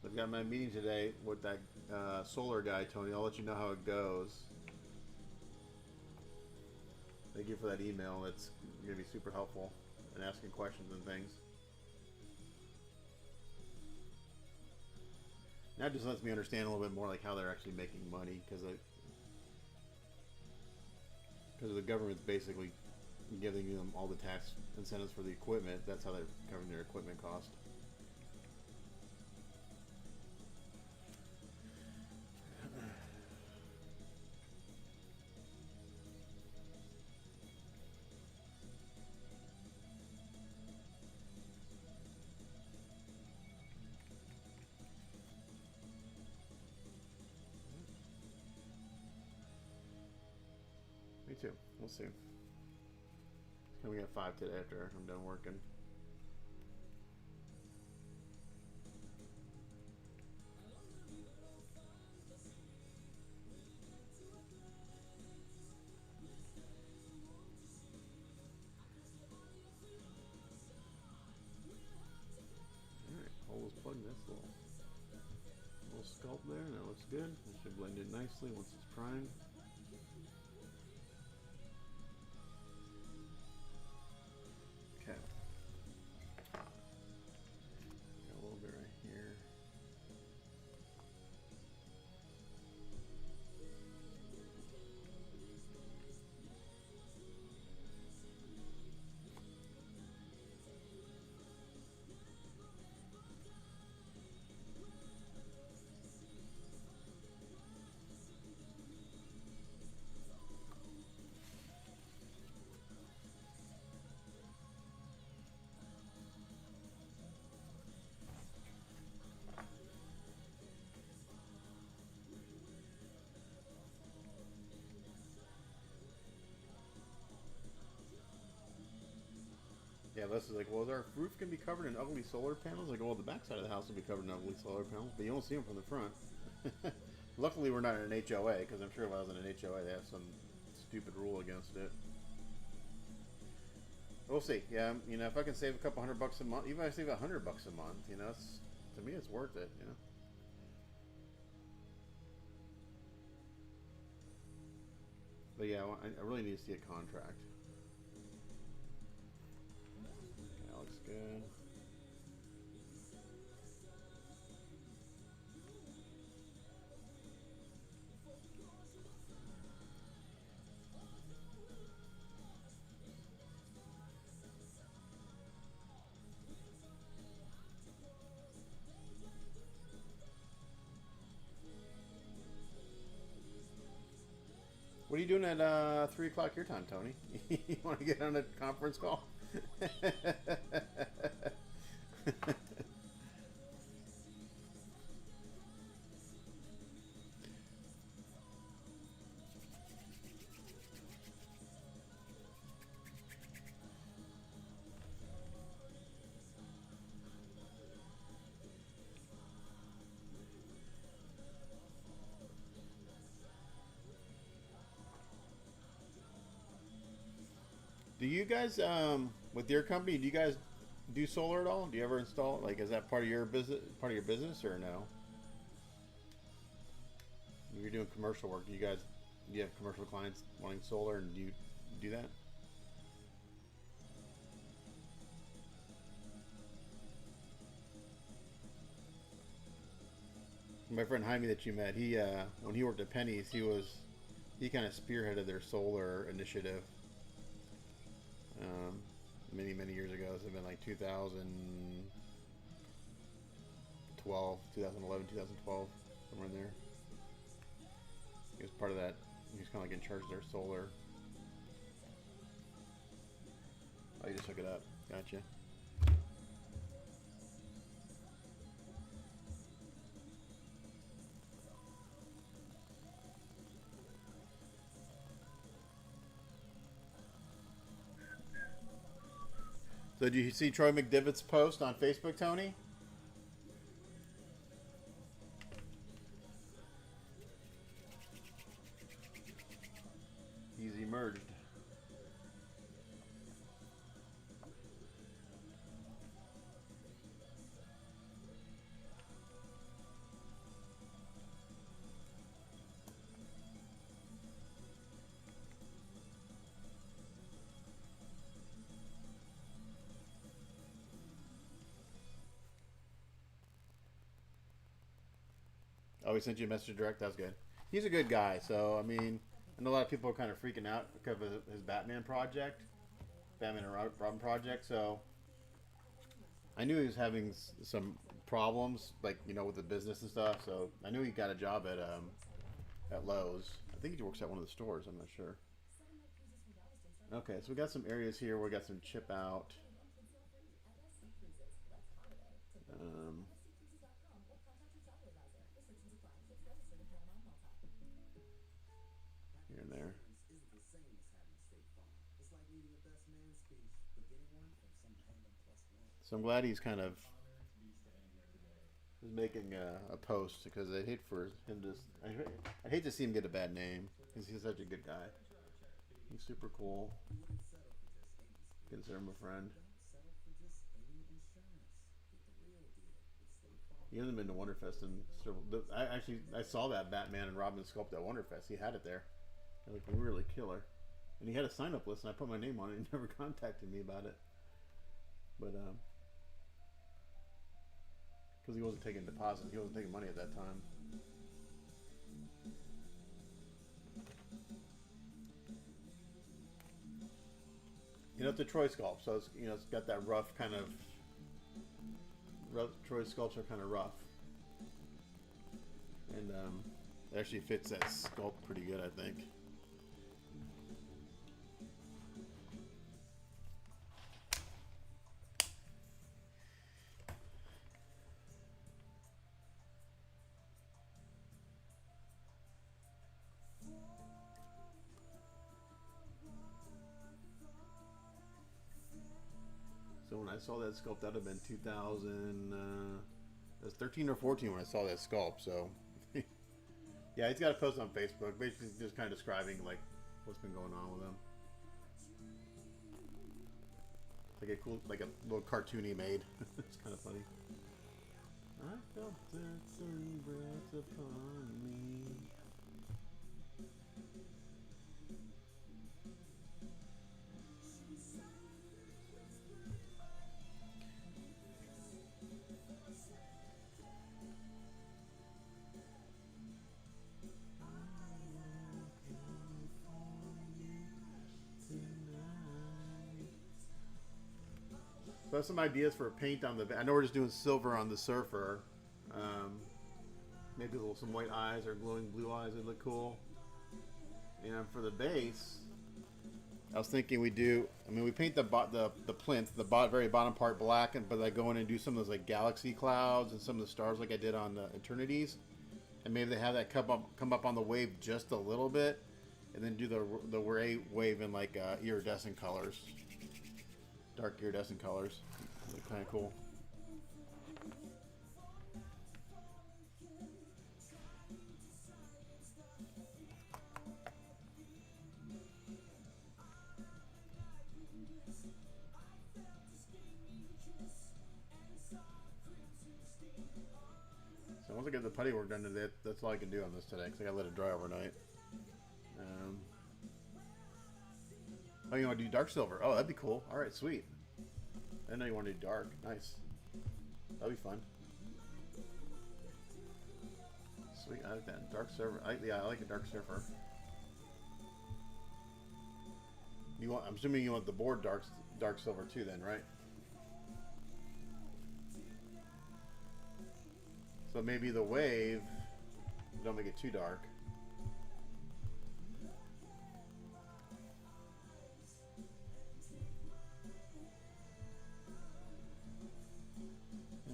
I've got my meeting today with that solar guy, Tony. I'll let you know how it goes. Thank you for that email. It's going to be super helpful in asking questions and things. Now it just lets me understand a little bit more like how they're actually making money, because the government's basically giving them all the tax incentives for the equipment. That's how they're covering their equipment cost. Me too. We'll see. We got 5 today after I'm done working. Alright, hole is plugged. That's a little sculpt there. That looks good. It should blend in nicely once it's primed. Okay. Got a little bit right here. Yeah, Les is like, well, our roof can be covered in ugly solar panels. Like, well, the backside of the house will be covered in ugly solar panels, but you don't see them from the front. Luckily, we're not in an HOA, because I'm sure if I was in an HOA, they have some stupid rule against it. We'll see. Yeah, you know, if I can save a couple $100 a month, even if I save $100 a month, you know, it's, to me, it's worth it. You know. But yeah, I really need to see a contract. That looks good. What are you doing at 3 o'clock your time, Tony? You want to get on a conference call? Do you guys, with your company, do you guys do solar at all? Do you ever install it? Like, is that part of your business, or no? You're doing commercial work. Do you have commercial clients wanting solar, and do you do that? My friend Jaime that you met, he when he worked at Penny's, he kind of spearheaded their solar initiative. Um, many years ago. It's been like 2012, 2011, 2012, somewhere in there. He was part of that. He was kind of like in charge of their solar. Oh, you just look it up. Gotcha. So did you see Troy McDivitt's post on Facebook, Tony? He's emerged. Oh, he sent you a message direct? That's good. He's a good guy. So, I mean, I know a lot of people are kind of freaking out because of his Batman project. Batman and Robin project. So, I knew he was having some problems, like, with the business and stuff. So, I knew he got a job at Lowe's. I think he works at one of the stores. I'm not sure. Okay, so we got some areas here where we got some chip out. Um, here and there. Isn't the same as having State Farm. It's like needing a best man speech, but getting one from some random +1. So I'm glad he's kind of is making a post because I'd hate for him to. I'd hate to see him get a bad name because he's such a good guy. He's super cool. Consider him a friend. Don't settle for just any insurance. Get the real deal with State Farm. He hasn't been to Wonderfest and I saw that Batman and Robin sculpt at Wonderfest. He had it there. It looked really killer. And he had a sign up list and I put my name on it and he never contacted me about it. But because he wasn't taking deposits, he wasn't taking money at that time. It's the Troy sculpt, so it's got that rough kind of. Troy sculpts are kind of rough, and it actually fits that sculpt pretty good, I think. So when I saw that sculpt, that would have been 2000. It was 13 or 14 when I saw that sculpt. So, yeah, he's got a post on Facebook, basically just kind of describing like what's been going on with him. Like a cool, like a little cartoon he made. It's kind of funny. I felt that sun breath upon me. So I have some ideas for paint on the. I know we're just doing silver on the Surfer. Maybe some white eyes or glowing blue eyes would look cool. And for the base, I was thinking we do. I mean, we paint the plinth, the very bottom part black, but I go in and do some of those like galaxy clouds and some of the stars like I did on the Eternities, and maybe they have that come up on the wave just a little bit, and then do the wave in like iridescent colors. Dark iridescent colors. Look kind of cool. putty work done today. That's all I can do on this today because I gotta let it dry overnight. Oh, you want to do dark silver? Oh, that'd be cool. All right, sweet. I didn't know you wanted to do dark. Nice. That'd be fun. Sweet, I like that. Dark silver. Yeah, I like a dark silver. You want? I'm assuming you want the board dark silver too, then, right? So maybe the wave. Don't make it too dark.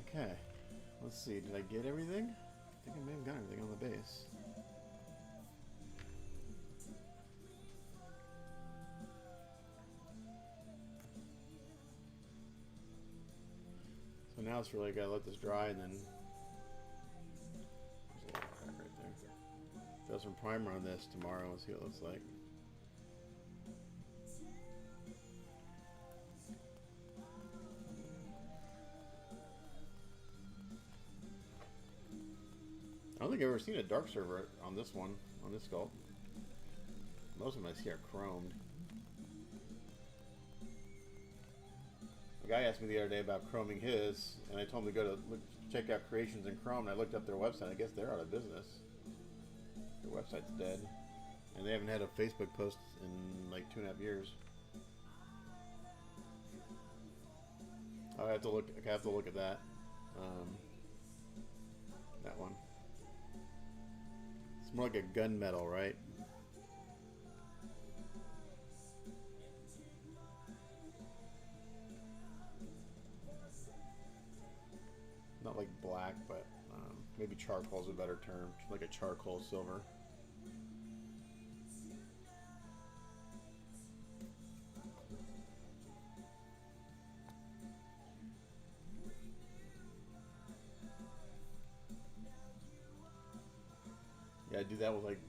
Okay, let's see. Did I get everything? I think I may have got everything on the base. So now it's really gotta let this dry and then there's a lot of crap right there. Throw some primer on this tomorrow and see what it looks like. I don't think I've ever seen a dark server on this one, on this sculpt. Most of them I see are chromed. A guy asked me the other day about chroming his, and I told him to go to check out Creations in Chrome, and I looked up their website. I guess they're out of business. Their website's dead. And they haven't had a Facebook post in like 2.5 years. I have to look at that. That one. It's more like a gunmetal, right? Not like black, but maybe charcoal is a better term. Like a charcoal silver. Yeah, I do that with like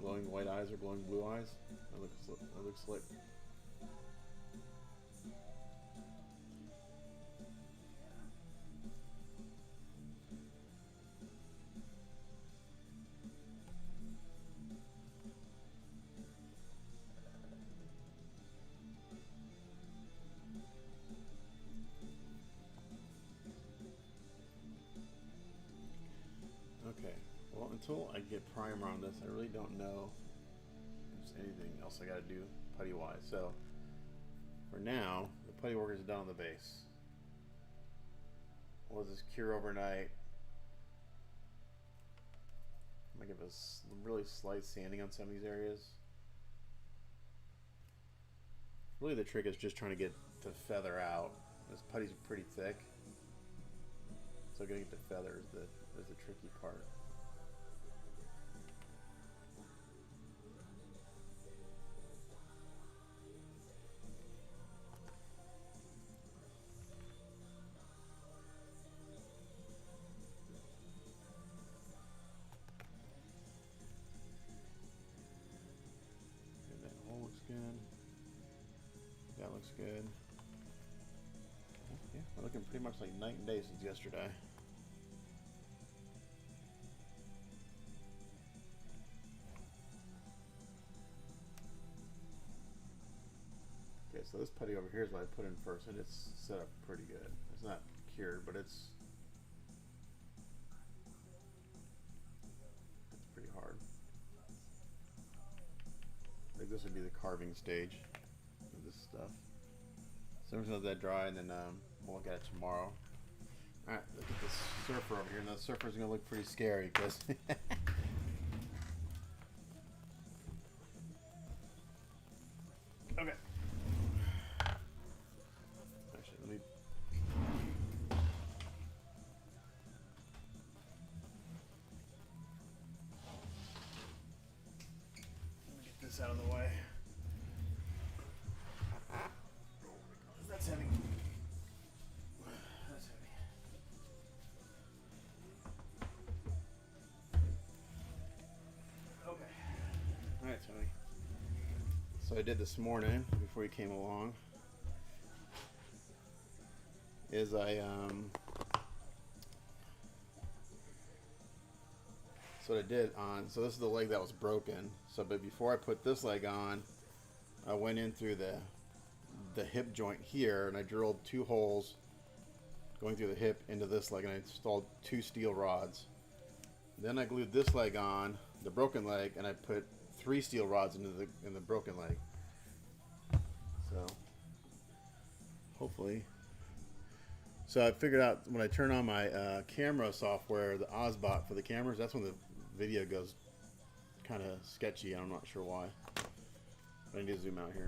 glowing white eyes or glowing blue eyes. That looks slick. Okay, well, until I get primer on this, I really don't know if there's anything else I gotta do putty wise. So for now, the putty work is done on the base. We'll let this cure overnight. I'm gonna give us really slight sanding on some of these areas. Really, the trick is just trying to get to feather out. This putty's pretty thick, so getting it to feather is the tricky part. Okay, that hole looks good. That looks good. Yeah, we're looking pretty much like night and day since yesterday. Okay, so this putty over here is what I put in first, and it's set up pretty good. It's not cured, but it's pretty hard. I think this would be the carving stage of this stuff. So I'm just gonna let that dry, and then we'll look at it tomorrow. All right, look at this surfer over here, and that surfer's gonna look pretty scary because. Okay. Actually, let me. Let me get this out of the way. That's heavy. That's heavy. Okay. All right, Tony. So I did this morning before you came along is I So what I did on, so this is the leg that was broken. So, but before I put this leg on, I went in through the hip joint here, and I drilled 2 holes going through the hip into this leg, and I installed 2 steel rods. Then I glued this leg on, the broken leg, and I put 3 steel rods into the broken leg. So hopefully. So I figured out when I turn on my camera software, the Ozbot for the cameras, that's when the video goes kind of sketchy. I'm not sure why. But I need to zoom out here.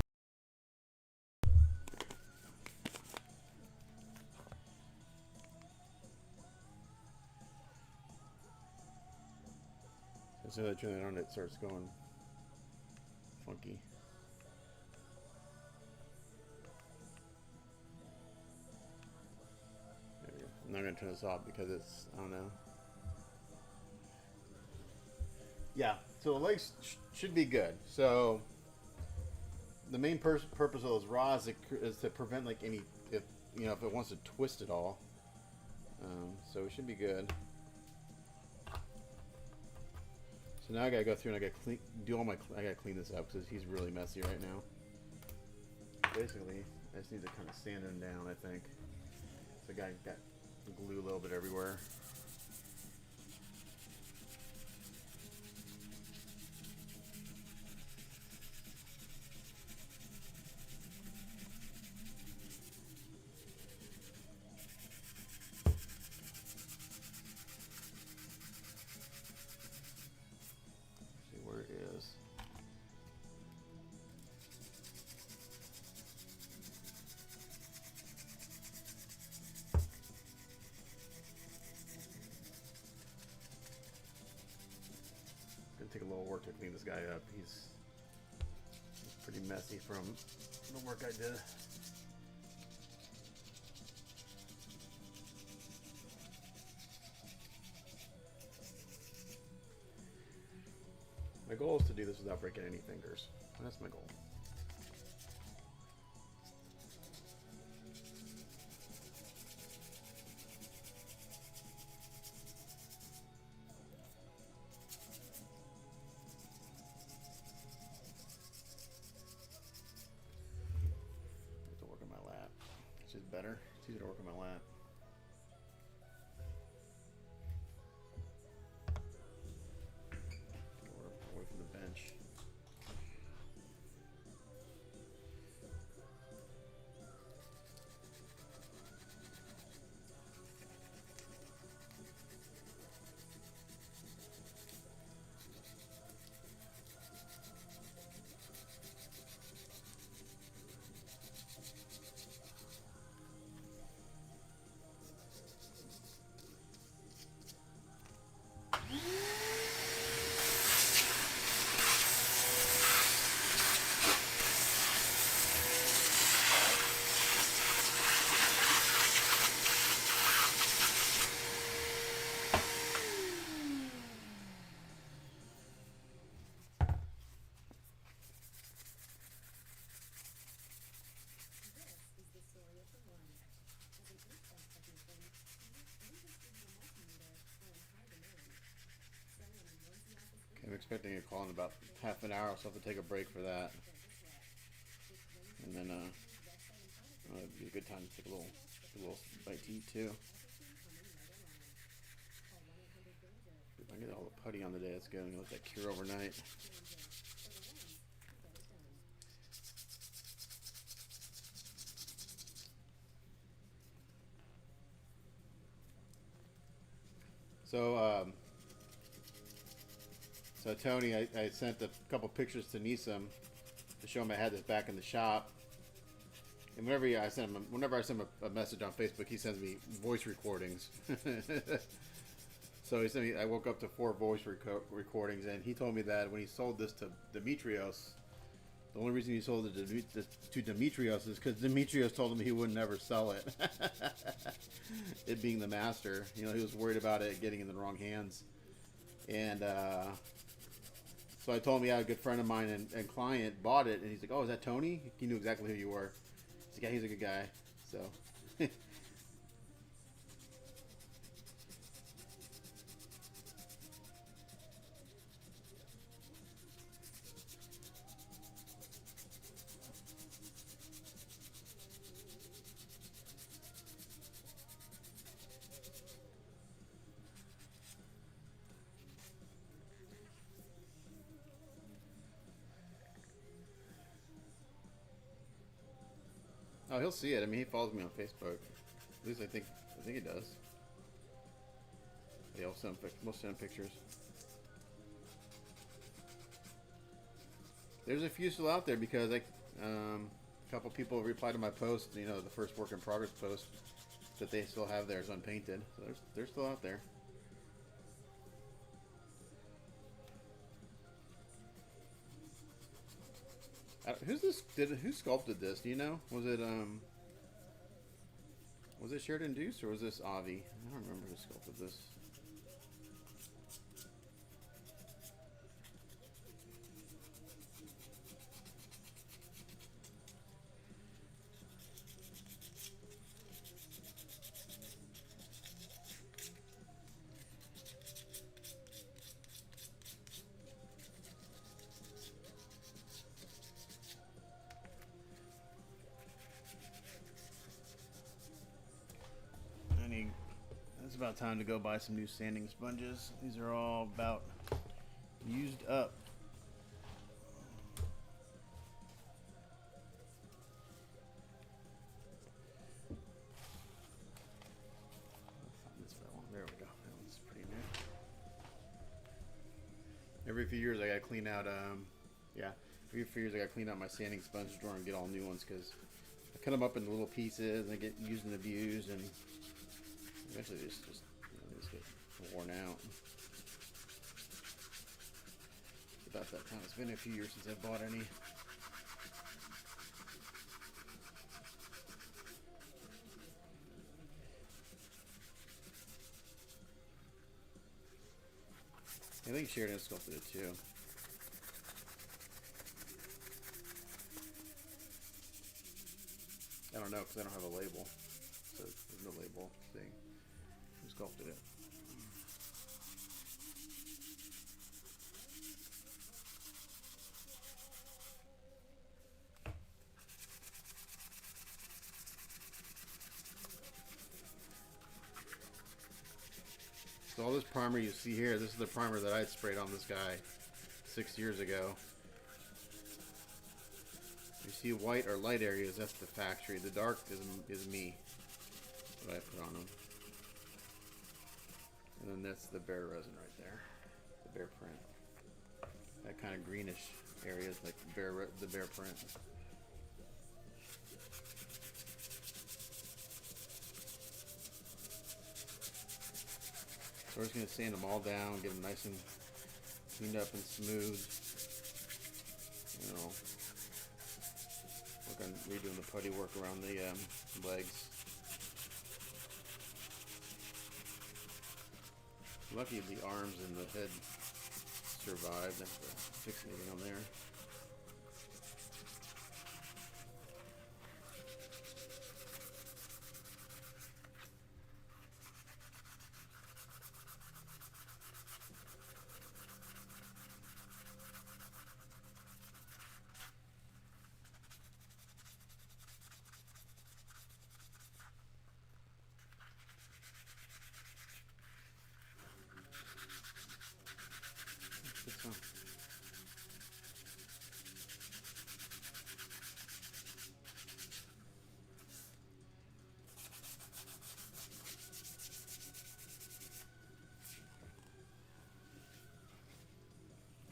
As soon as I turn it on, it starts going funky. There we go. I'm not going to turn this off because it's, I don't know. Yeah, so the legs should be good. So the main purpose of those rods is to prevent like any, if it wants to twist at all. So it should be good. So now I gotta go through and I gotta clean this up because he's really messy right now. Basically, I just need to kind of sand him down, I think. So the guy got glue a little bit everywhere. Take a little work to clean this guy up. He's pretty messy from the work I did. My goal is to do this without breaking any fingers. That's my goal. Better. It's easier to work on my lap. Away from the bench. I'm expecting a call in about half an hour, so I'll have to take a break for that. And then it'd be a good time to take a little bite to eat too. If I get all the putty on the day, that's good. I'm gonna let that cure overnight. So Tony, I sent a couple pictures to Nisam to show him I had this back in the shop. And whenever I send him a message on Facebook, he sends me voice recordings. So he sent me. I woke up to 4 voice recordings, and he told me that when he sold this to Demetrios, the only reason he sold it to Demetrios is because Demetrios told him he would never sell it. It being the master, he was worried about it getting in the wrong hands, and so I told him, yeah, a good friend of mine and client bought it, and he's like, "Oh, is that Tony?" He knew exactly who you were. He's like, "Yeah, he's a good guy." So. Oh, he'll see it. I mean, he follows me on Facebook. At least I think he does. Yeah, we'll send pictures. There's a few still out there because a couple people replied to my post. You know, the first work in progress post that they still have theirs unpainted. So they're still out there. Who's this? Who sculpted this? Do you know? Was it Sheridan Deuce or was this Avi? I don't remember who sculpted this. It's about time to go buy some new sanding sponges. These are all about used up. There we go. That one's pretty new. Every few years I gotta clean out. Every few years I gotta clean out my sanding sponge drawer and get all new ones because I cut them up into little pieces and they get used and abused and. Eventually, they just get worn out. It's about that time. It's been a few years since I bought any. I think Sheridan sculpted it too. I don't know because I don't have a label, so there's no label thing. Who sculpted it? So all this primer you see here, this is the primer that I had sprayed on this guy 6 years ago. You see white or light areas, that's the factory. The dark is me, what I put on them. And then that's the bare resin right there, the bare print. That kind of greenish area is like the bare print. So we're just going to sand them all down, get them nice and cleaned up and smooth. You know, work on redoing the putty work around the legs. Lucky the arms and the head survived. That's the fix anything on there.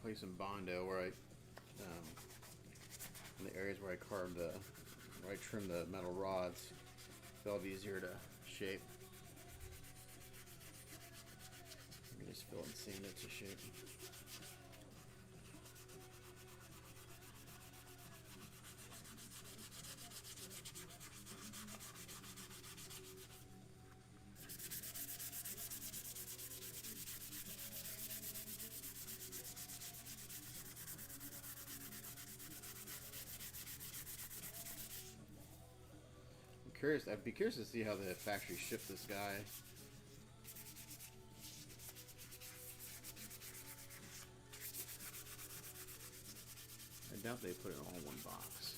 Play some Bondo where in the areas where I carved where I trimmed the metal rods, it'll be easier to shape. You can just fill it and sand it to shape. I'd be curious to see how the factory shipped this guy. I doubt they put it all in one box.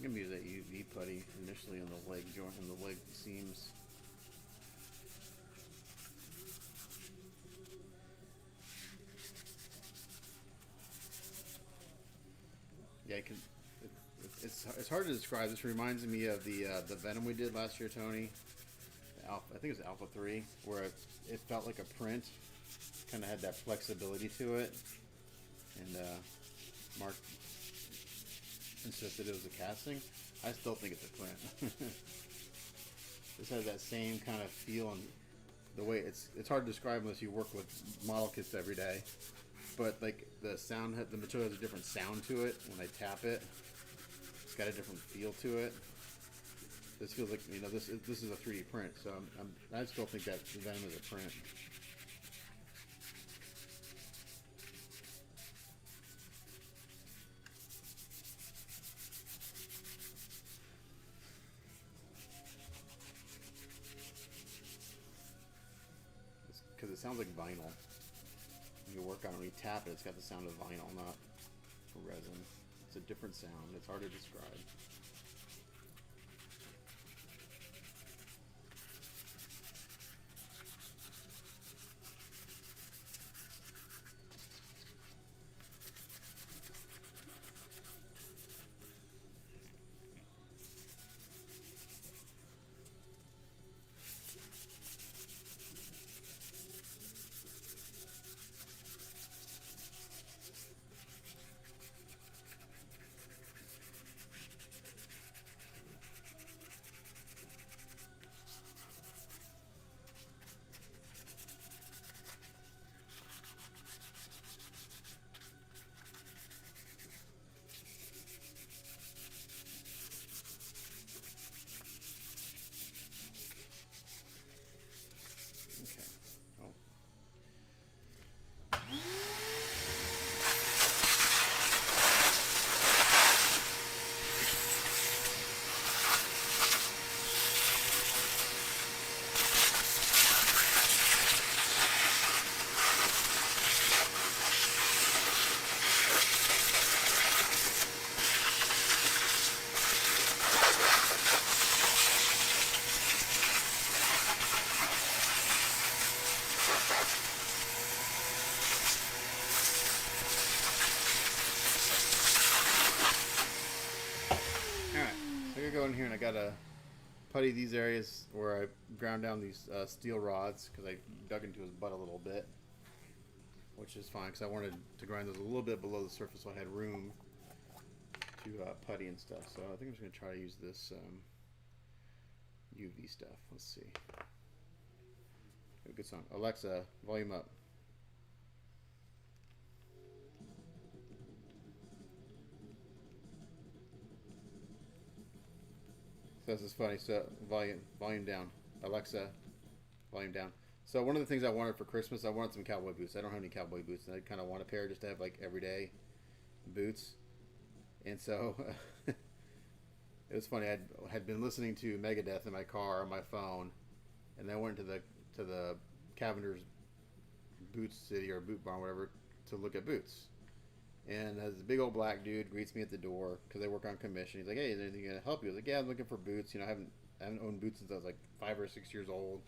I'm gonna use that UV putty initially on the leg joint and the leg seams. Yeah, it's hard to describe. This reminds me of the Venom we did last year, Tony. Alpha, I think it was Alpha 3, where it felt like a print. Kind of had that flexibility to it. And Mark insisted it was a casting. I still think it's a print. This has that same kind of feel, and the way it's hard to describe unless you work with model kits every day. But like the material has a different sound to it when I tap it. It's got a different feel to it. This feels like, you know, this is a 3D print, so I still think that Venom is a print. Because it sounds like vinyl. When you work on it, when you tap it, it's got the sound of vinyl, not resin. It's a different sound. It's hard to describe. Go in here and I gotta putty these areas where I ground down these steel rods because I dug into his butt a little bit, which is fine because I wanted to grind those a little bit below the surface so I had room to putty and stuff. So I think I'm just gonna try to use this UV stuff. Let's see. A good song. Alexa, volume up. So this is funny. So volume down. Alexa, volume down. So one of the things I wanted for Christmas, I wanted some cowboy boots. I don't have any cowboy boots, and I kind of want a pair just to have like everyday boots. And so it was funny. I had been listening to Megadeth in my car on my phone, and then I went to the Cavender's Boot City or Boot Barn, whatever, to look at boots. And as a big old black dude greets me at the door because I work on commission. He's like, "Hey, is there anything gonna help you?" I was like, "Yeah, I'm looking for boots. You know, I haven't owned boots since I was like 5 or 6 years old."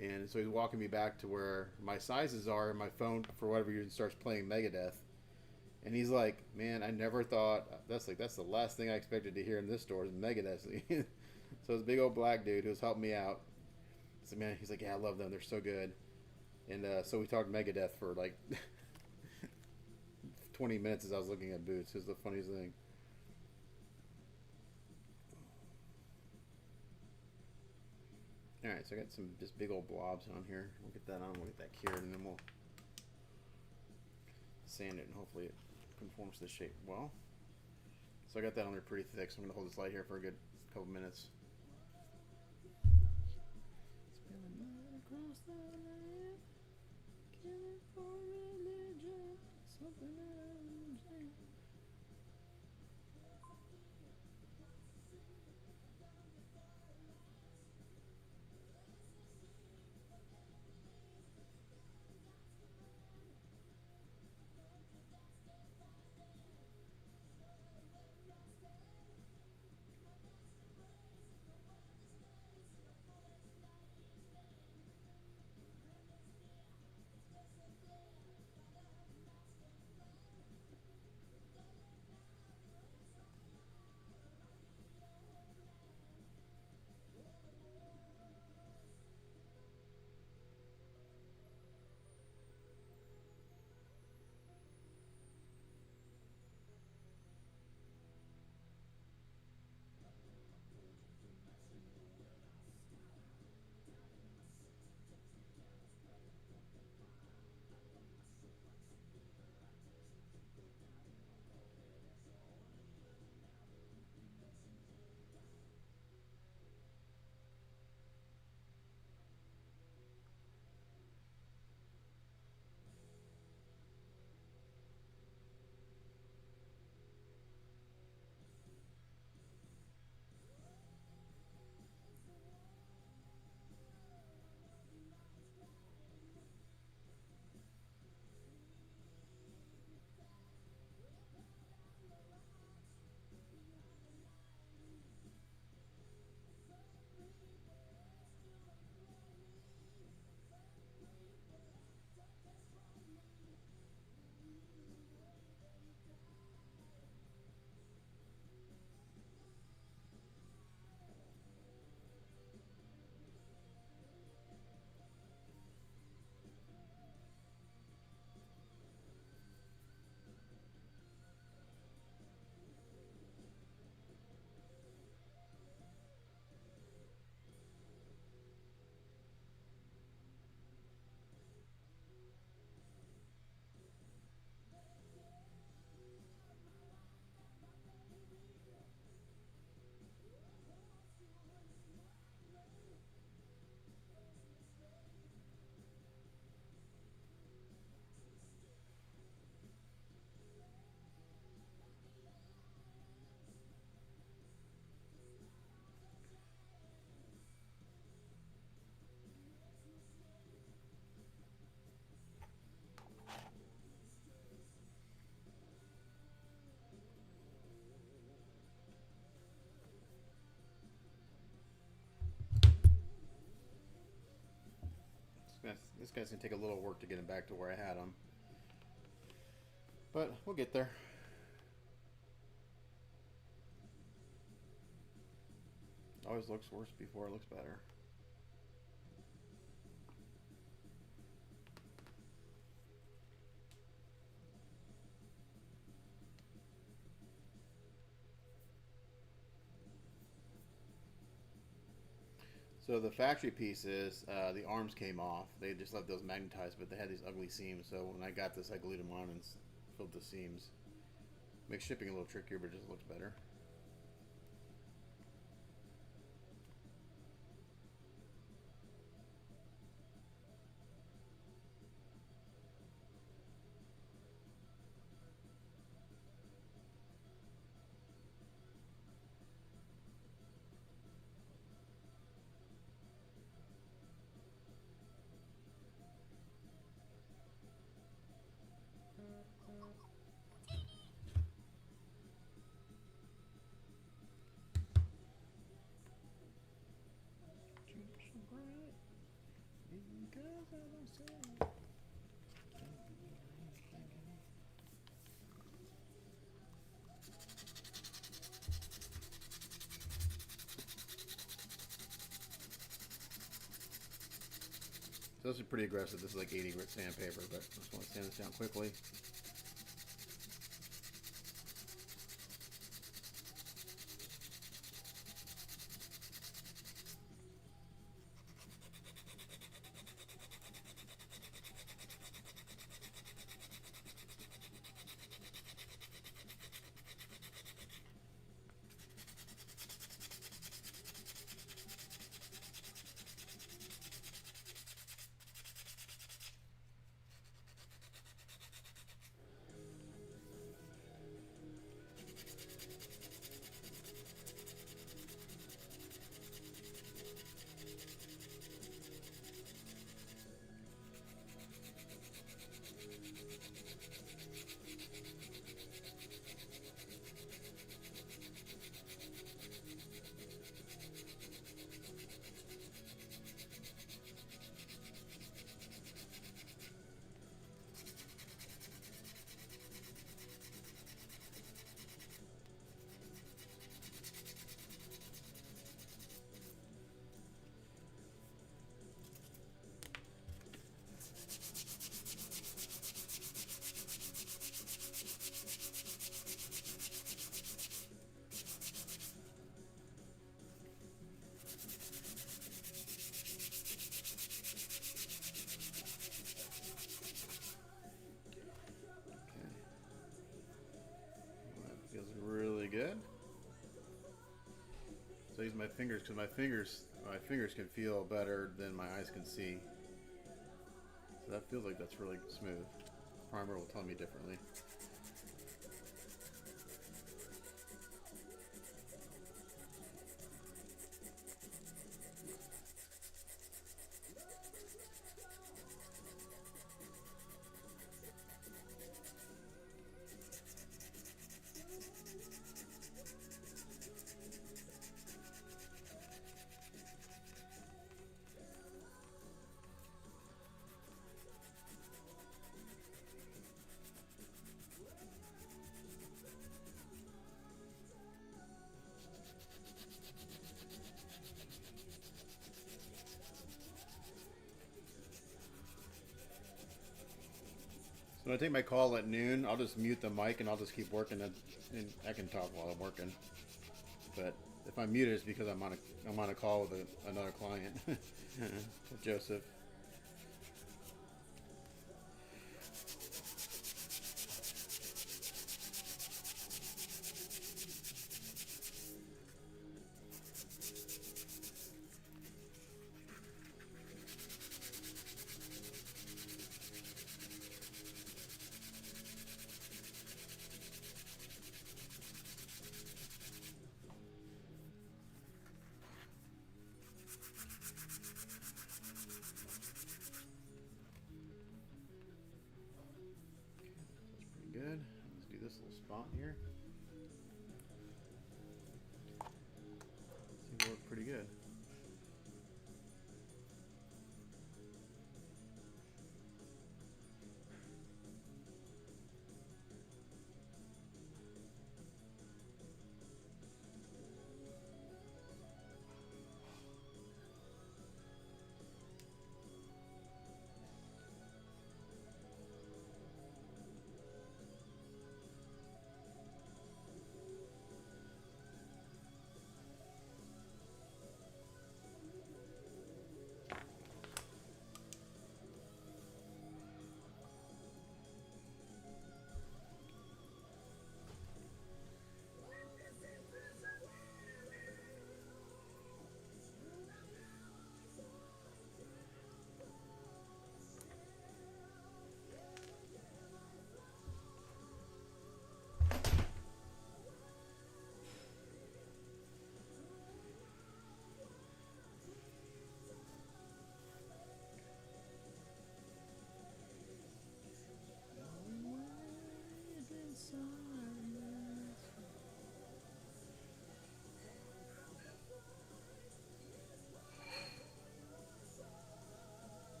And so he's walking me back to where my sizes are, and my phone, for whatever reason, starts playing Megadeth. And he's like, "Man, I never thought that's the last thing I expected to hear in this store is Megadeth." So this big old black dude who was helping me out. So man, he's like, "Yeah, I love them. They're so good." And so we talked Megadeth for like 20 minutes as I was looking at boots. It was the funniest thing. Alright, so I got some just big old blobs on here. We'll get that on, we'll get that cured, and then we'll sand it, and hopefully it conforms to the shape well. So I got that on there pretty thick, so I'm going to hold this light here for a good couple minutes. Across the land, killing for religion, something This guy's gonna take a little work to get him back to where I had him, but we'll get there. Always looks worse before it looks better. So the factory pieces, the arms came off. They just left those magnetized, but they had these ugly seams. So when I got this, I glued them on and filled the seams. Makes shipping a little trickier, but it just looks better. So this is pretty aggressive. This is like 80 grit sandpaper, but I just want to sand this down quickly. Feels really good. So I use my fingers because my fingers can feel better than my eyes can see. So that feels like that's really smooth. Primer will tell me differently. When I take my call at noon, I'll just mute the mic and I'll just keep working, and I can talk while I'm working. But if I'm muted, it's because I'm on a call with another client, with Joseph. Good. Let's do this little spot here. Seems to work pretty good.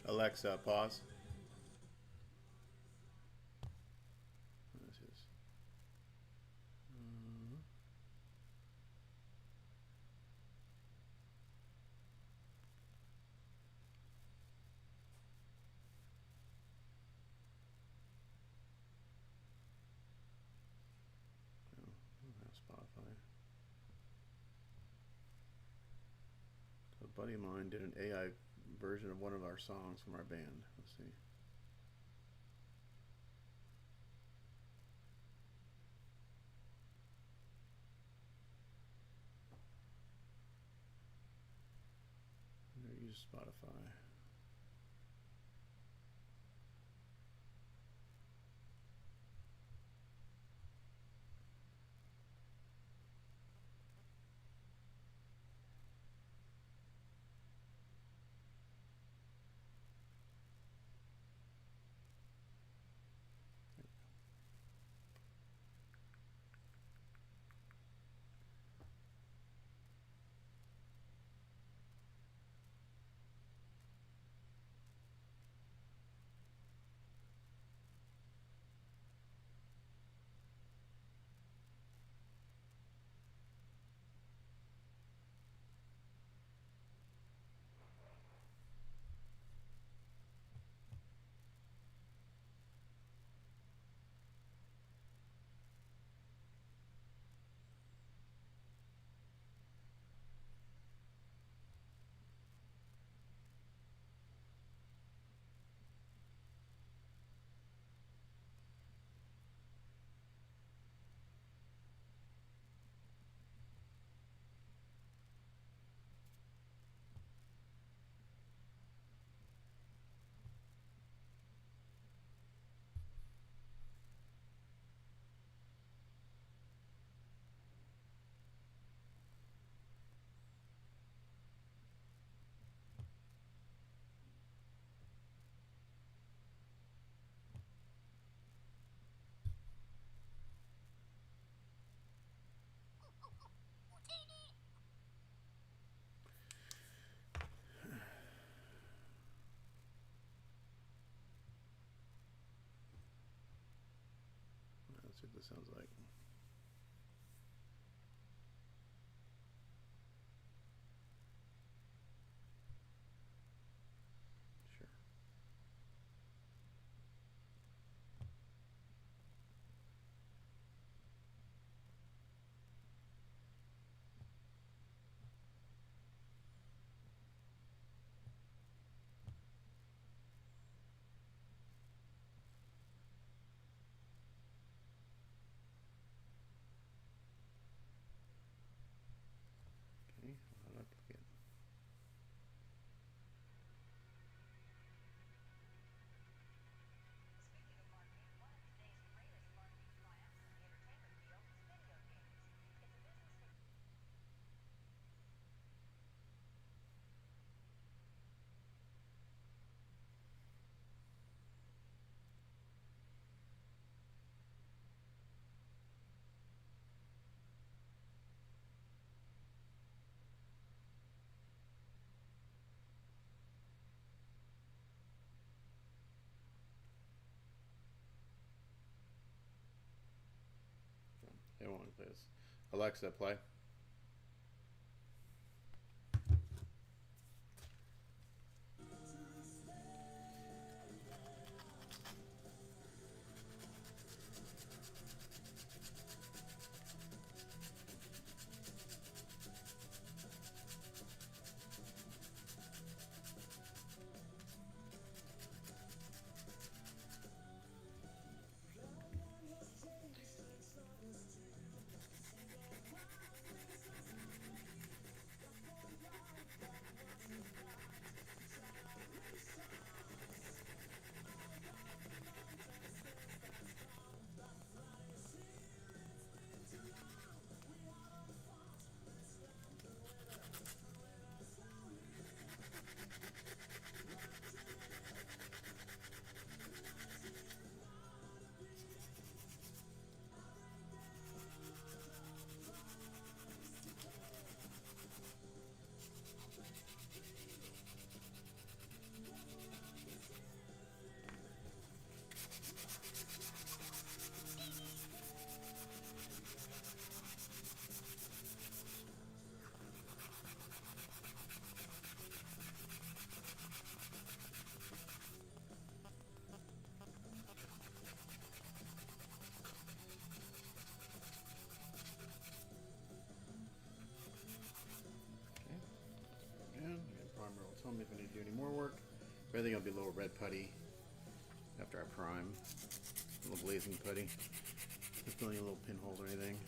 Alexa, pause. This is. Spotify. So a buddy of mine did an AI version of one of our songs from our band. Let's see. Use Spotify. Let's see what this sounds like. Sure. Okay, I'll replicate. Speaking of marketing, one of today's greatest marketing triumphs in the entertainment field is video games. It's a business that They won't play this. Alexa, play. Everything will be a little red putty after I prime. A little glazing putty. Just filling a little pinholes or anything.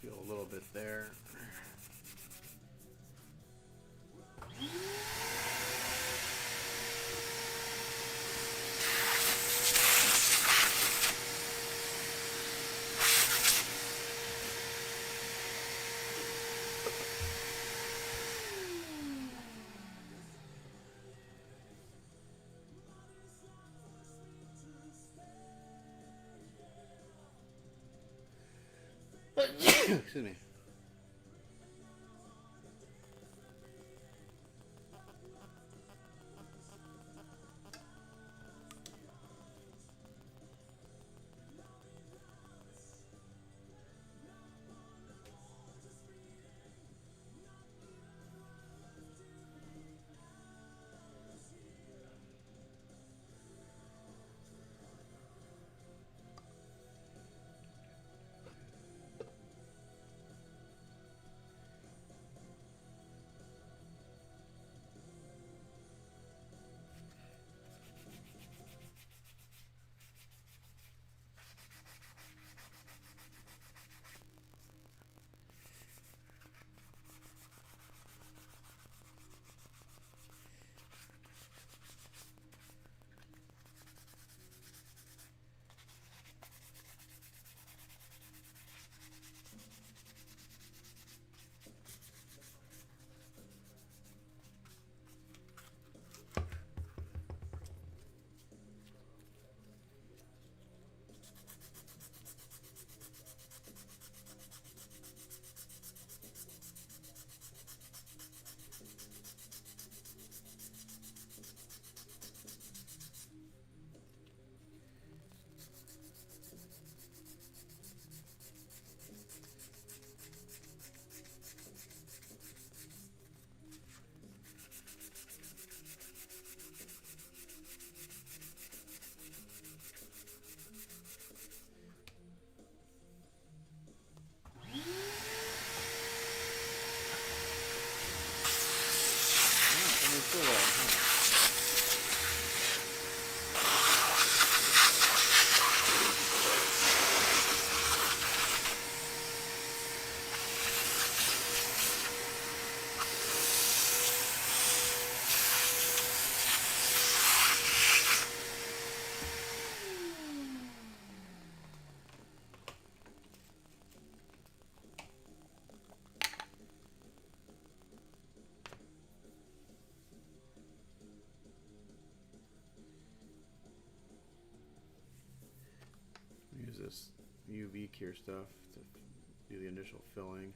Feel a little bit there. Excuse me. Use this UV cure stuff to do the initial filling.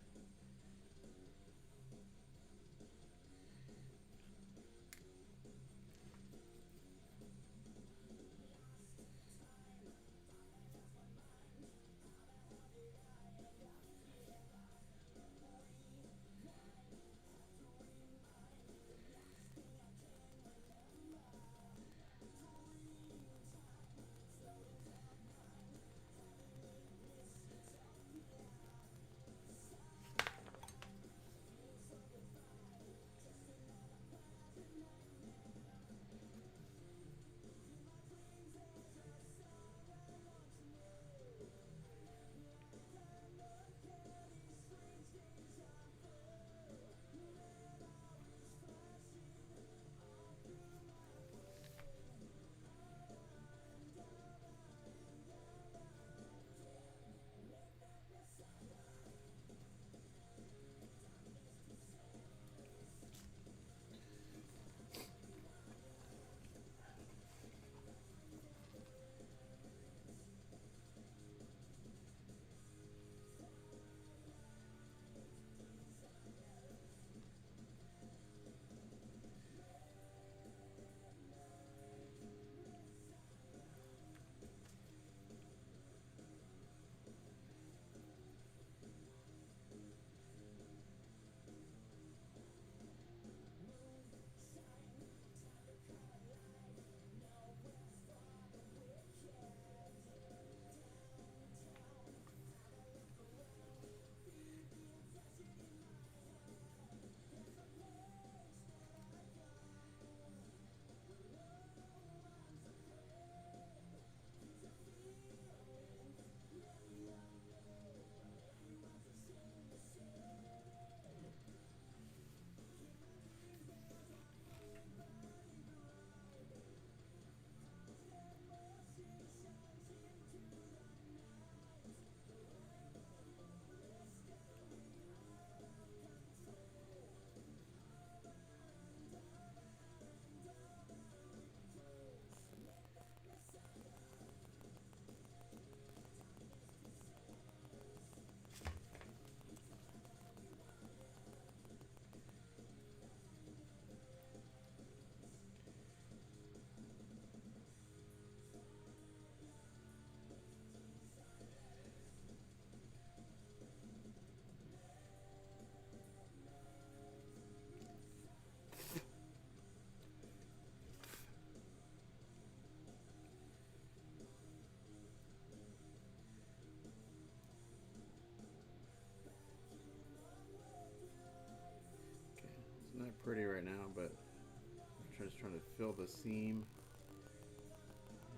trying to fill the seam.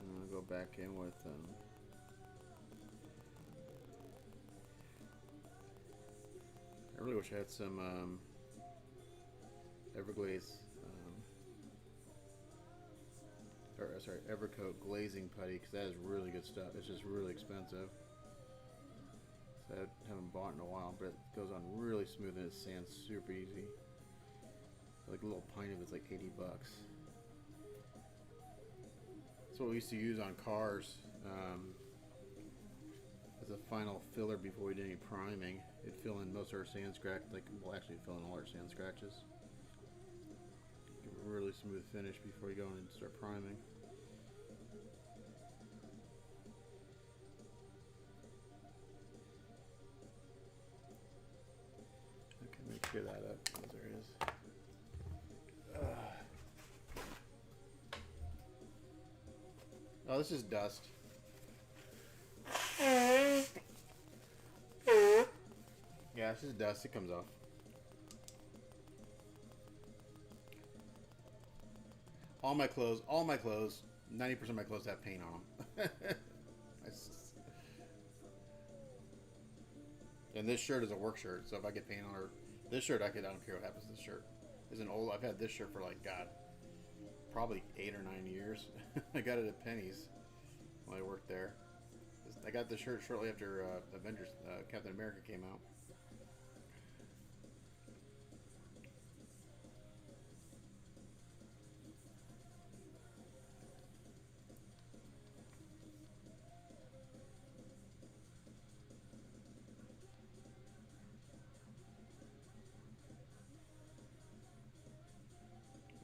And I'll go back in with I really wish I had some Everglaze, or sorry, Evercoat glazing putty, because that is really good stuff. It's just really expensive. So I haven't bought in a while, but it goes on really smooth and it sands super easy. Like a little pint of it's like 80 bucks. That's what we used to use on cars as a final filler before we did any priming. It'd fill in most of our sand scratch, well actually fill in all our sand scratches. Give a really smooth finish before you go in and start priming. Okay, let me clear that up. Oh, there it is. Oh, this is dust. Yeah, this is dust. It comes off. All my clothes, 90% of my clothes have paint on them. And this shirt is a work shirt, so if I get paint on this shirt, I don't care what happens to this shirt. It's an old, I've had this shirt for like, God, probably 8 or 9 years. I got it at Penny's when I worked there. I got the shirt shortly after Avengers, Captain America came out.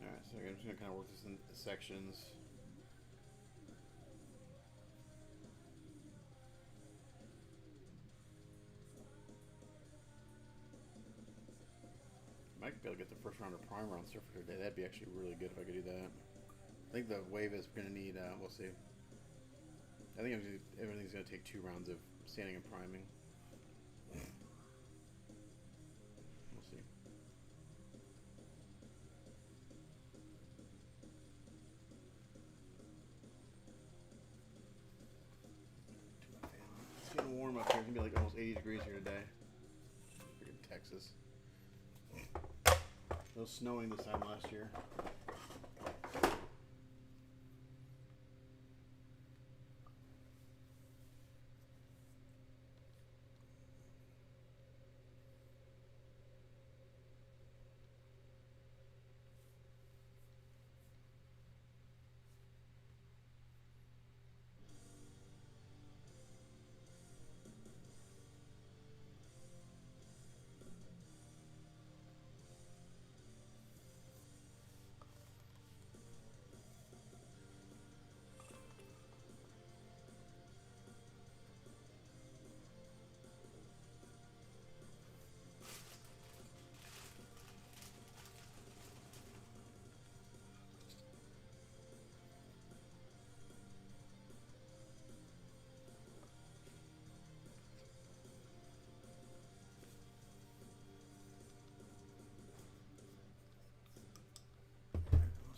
Alright, so I'm just going to kind of work this in sections. Might be able to get the first round of primer on stuff for today. That'd be actually really good if I could do that. I think the wave is going to need, we'll see. I think everything's going to take 2 rounds of sanding and priming. We'll see. It's getting warm up here. It's going to be like almost 80 degrees here today. Freaking Texas. It was snowing this time last year.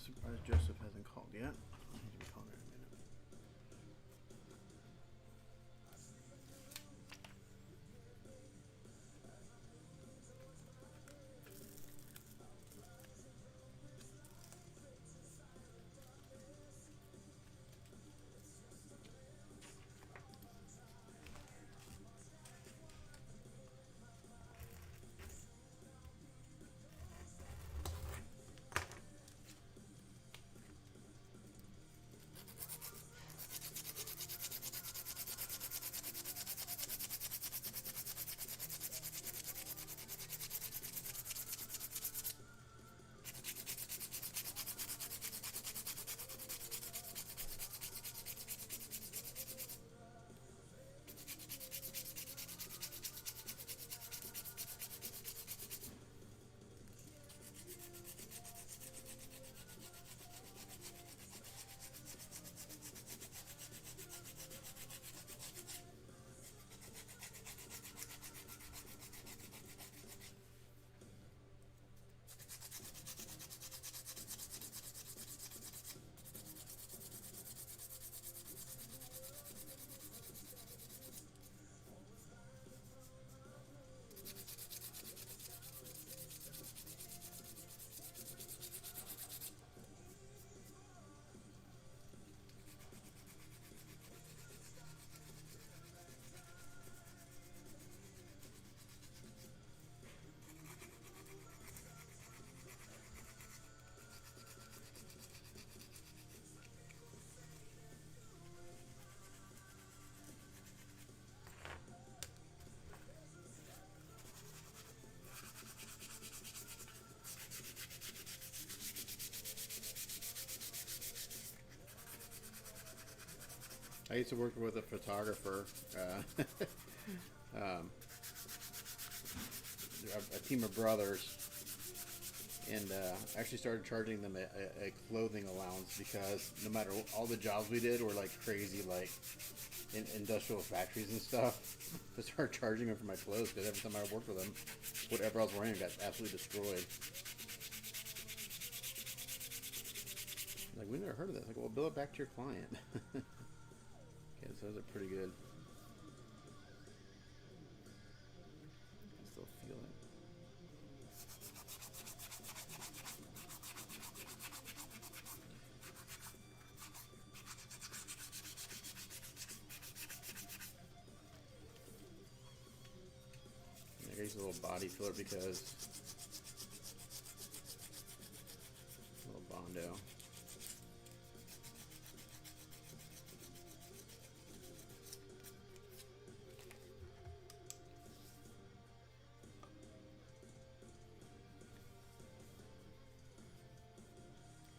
Surprised Joseph hasn't called yet. He's gonna call in a minute. I used to work with a photographer. Um, a team of brothers, and actually started charging them a clothing allowance because no matter all the jobs we did were like crazy, like in industrial factories and stuff. I started charging them for my clothes because every time I worked with them, whatever I was wearing got absolutely destroyed. Like, we never heard of that. Like, well, bill it back to your client. Okay, so those are pretty good. I still feel it. I use a little body filler because a little Bondo.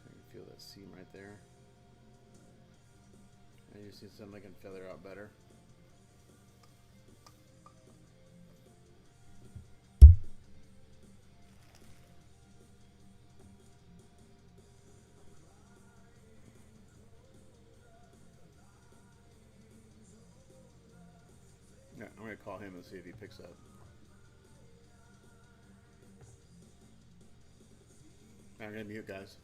I can feel that seam right there. I just need something I can feather out better. Yeah, I'm gonna call him and see if he picks up. I'm gonna mute, guys.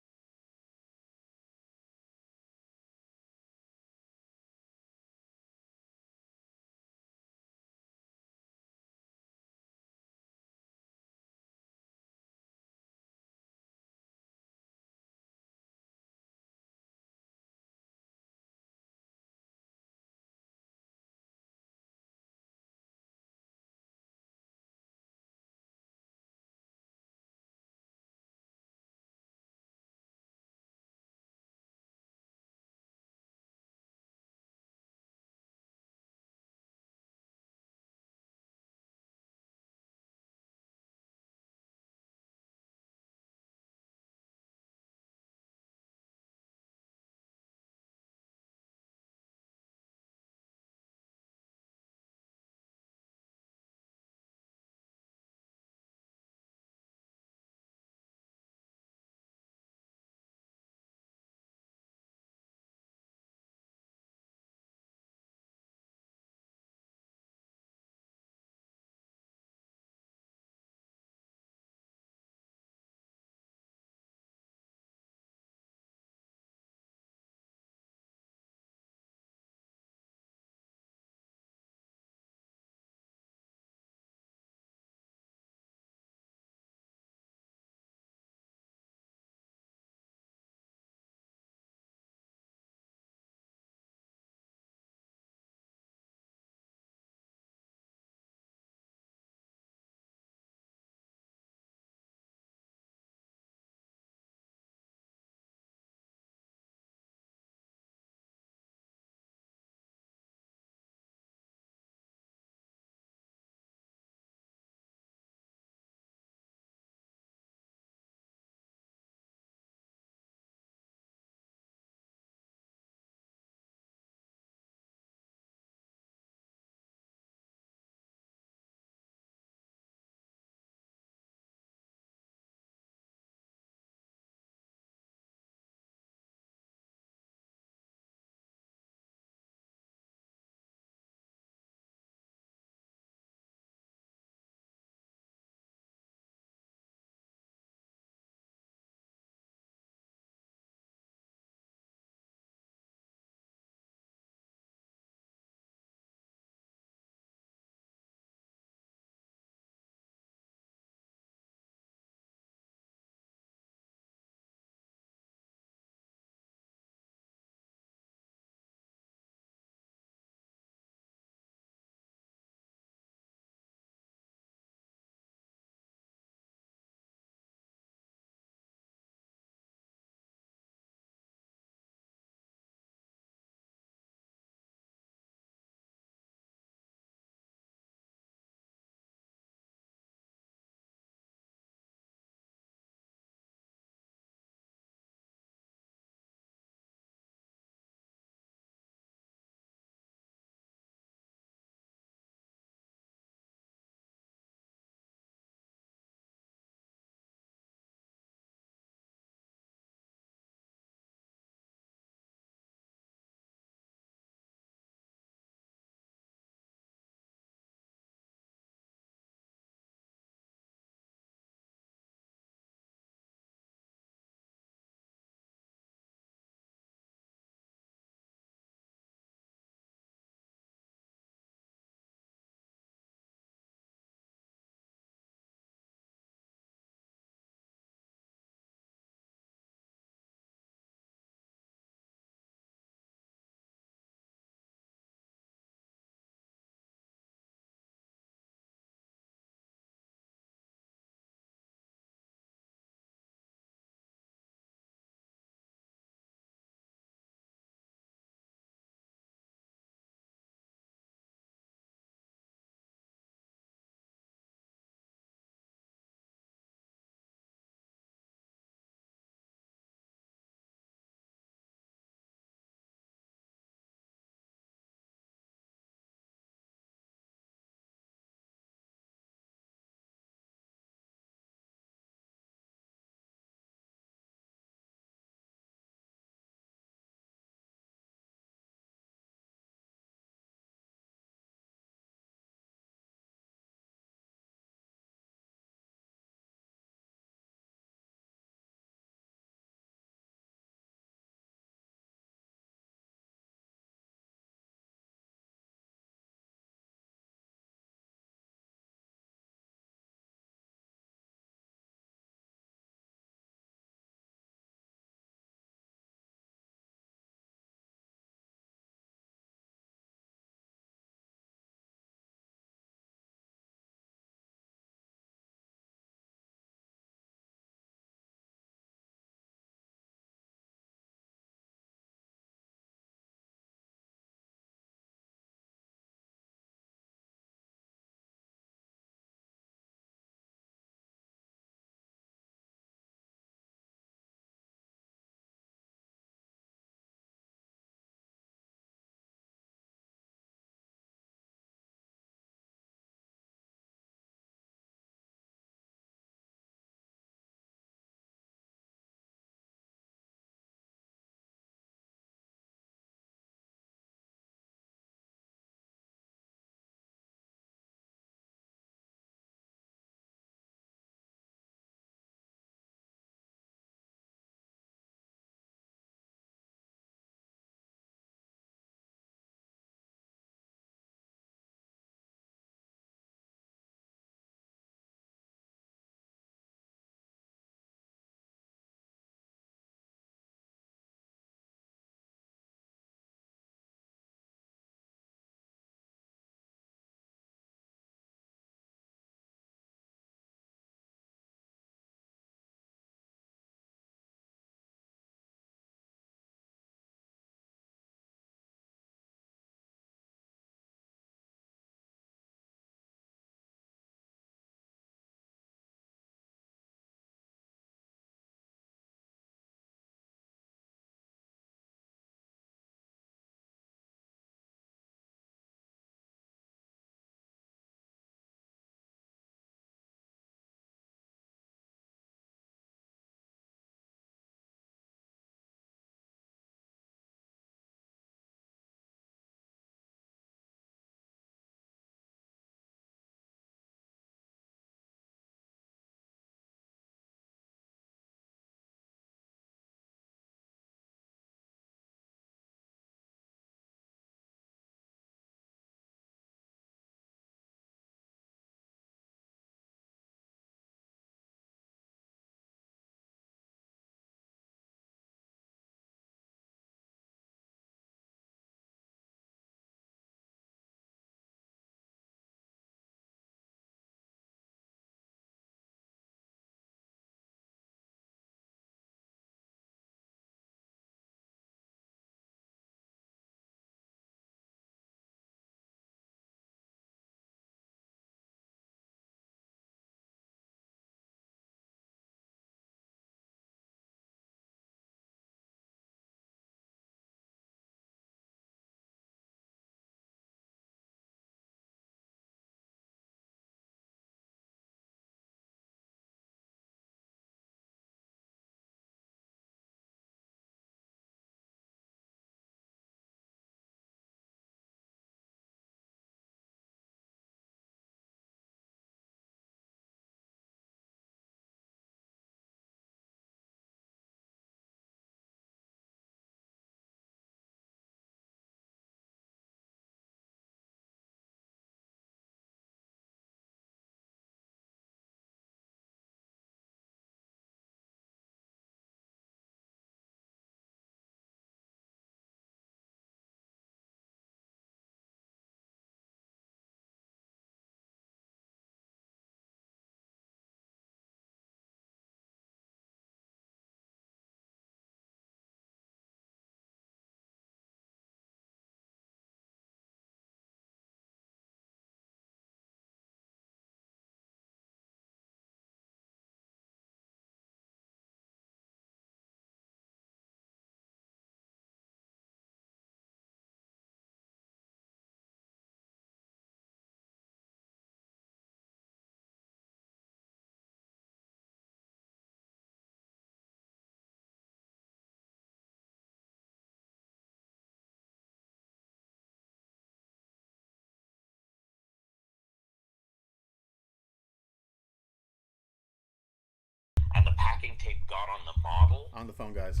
got on the model? On the phone, guys.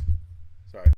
Sorry.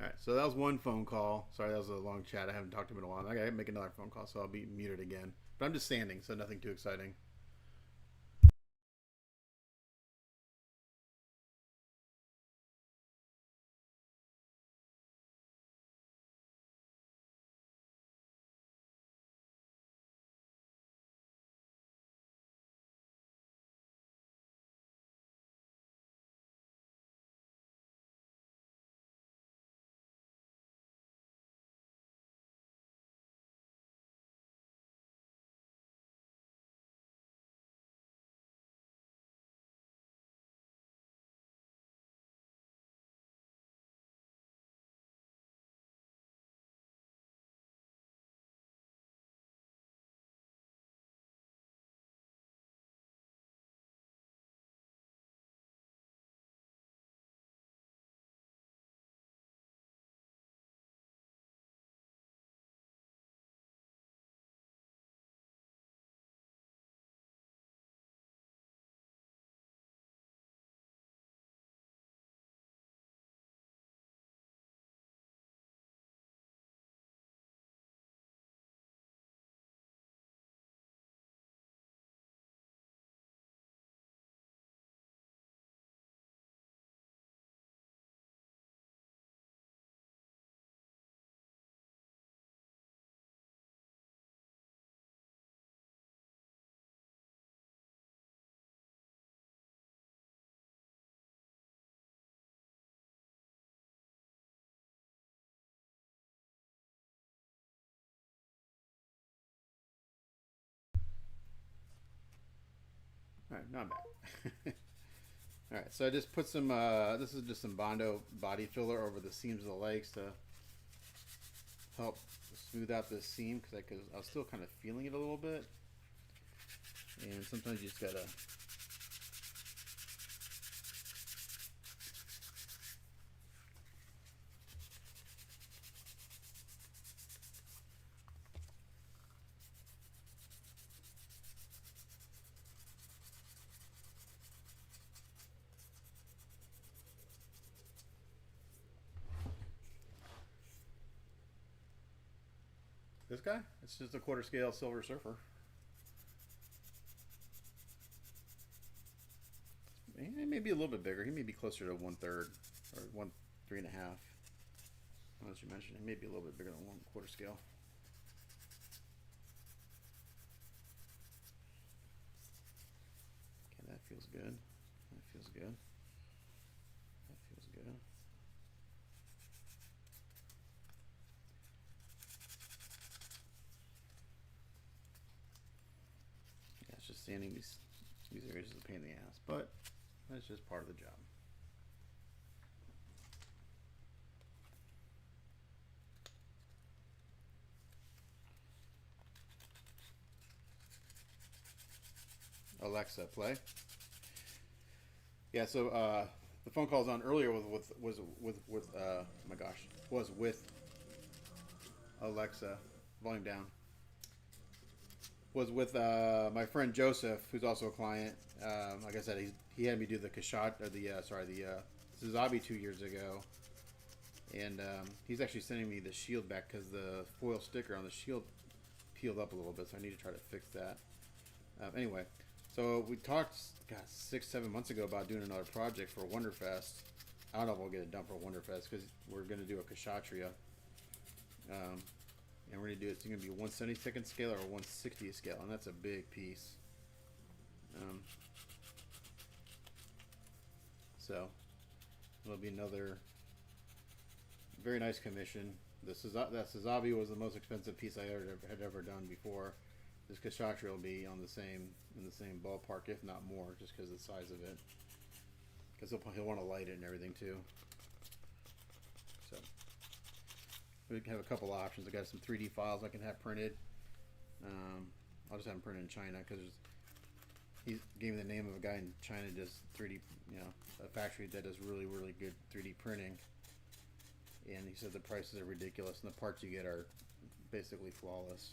All right, so that was one phone call. Sorry, that was a long chat. I haven't talked to him in a while. I gotta make another phone call, so I'll be muted again. But I'm just standing, so nothing too exciting. All right, now I'm back. All right, so I just put some. This is just some Bondo body filler over the seams of the legs to help smooth out this seam because I was still kind of feeling it a little bit, and sometimes you just gotta. This guy? It's just a quarter scale Silver Surfer. He may be a little bit bigger. He may be closer to 1/3 or 3.5. As you mentioned, he may be a little bit bigger than 1/4 scale. Okay, that feels good. That feels good. That feels good. Yeah, it's just sanding these areas is a pain in the ass, but that's just part of the job. Alexa, play. Yeah, so the phone call I was on earlier was with Alexa. Volume down. Was with my friend Joseph, who's also a client. Like I said, he had me do the Kashat or the Suzabi 2 years ago, and he's actually sending me the shield back because the foil sticker on the shield peeled up a little bit, so I need to try to fix that. Anyway, so we talked, 6-7 months ago about doing another project for Wonderfest. I don't know if we'll get it done for Wonderfest because we're going to do a Kshatriya. And we're going to do it's going to be 1/72 scale or 1/60 scale, and that's a big piece. So it'll be another very nice commission. That Suzabi was the most expensive piece I had ever done before. This Kshatriya will be in the same ballpark, if not more, just because of the size of it. Because he'll want to light it and everything too. So we have a couple options. I got some 3D files I can have printed. I'll just have them printed in China because he gave me the name of a guy in China that does 3D, a factory that does really, really good 3D printing. And he said the prices are ridiculous and the parts you get are basically flawless.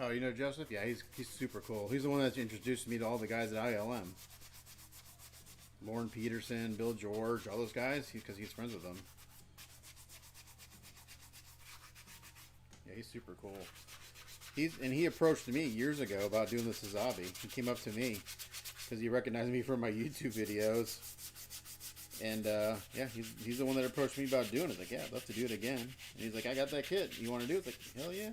Oh, you know Joseph? Yeah, he's super cool. He's the one that's introduced me to all the guys at ILM. Lauren Peterson, Bill George, all those guys. Because he's friends with them. Yeah, he's super cool. He approached me years ago about doing this as a hobby. He came up to me because he recognized me from my YouTube videos. And yeah, he's the one that approached me about doing it. Like, yeah, I'd love to do it again. And he's like, I got that kit. You want to do it? It's like, hell yeah.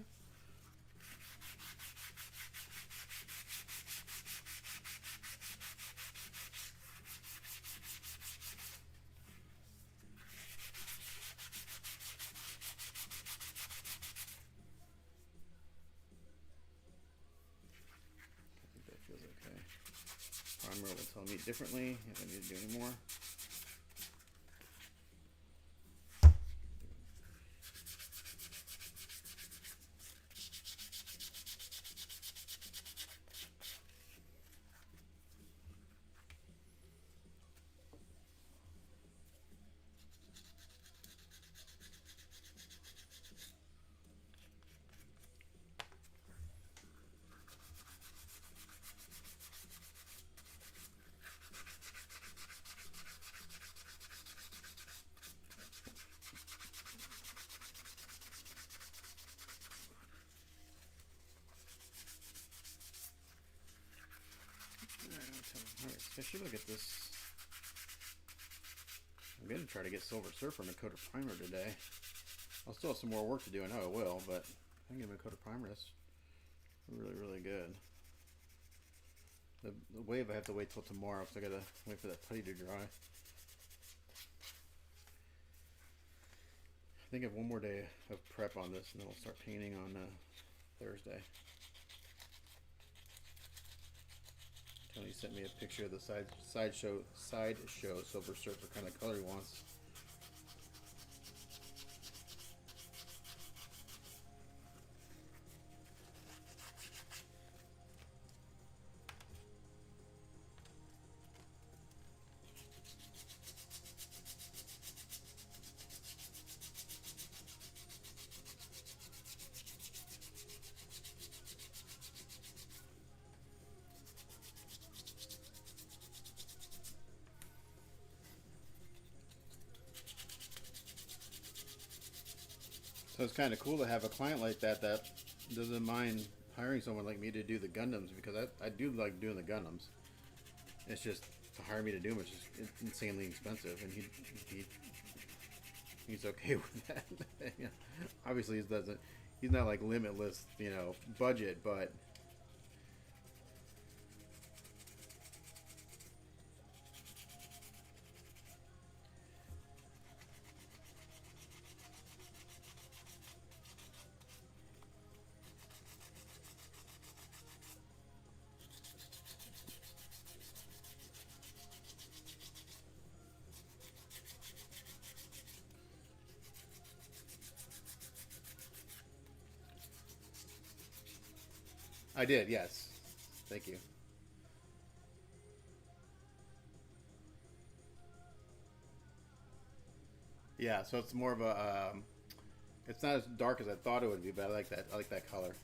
I think that feels okay. Primer will tell me differently if I need to do any more. Alright, especially look at this. I'm going to try to get Silver Surfer in a coat of primer today. I'll still have some more work to do. I know I will, but if I can get him a coat of primer, that's really, really good. The wave I have to wait till tomorrow, so I gotta wait for that putty to dry. I think I have one more day of prep on this, and then we'll start painting on Thursday. Tony sent me a picture of the side show Silver Surfer kind of color he wants. So it's kind of cool to have a client like that doesn't mind hiring someone like me to do the Gundams, because I do like doing the Gundams. It's just to hire me to do them, it's just insanely expensive, and he's okay with that. Yeah. Obviously, he's not like limitless, budget, but I did, yes. Thank you. Yeah, so it's more of a, it's not as dark as I thought it would be, but I like that. I like that color.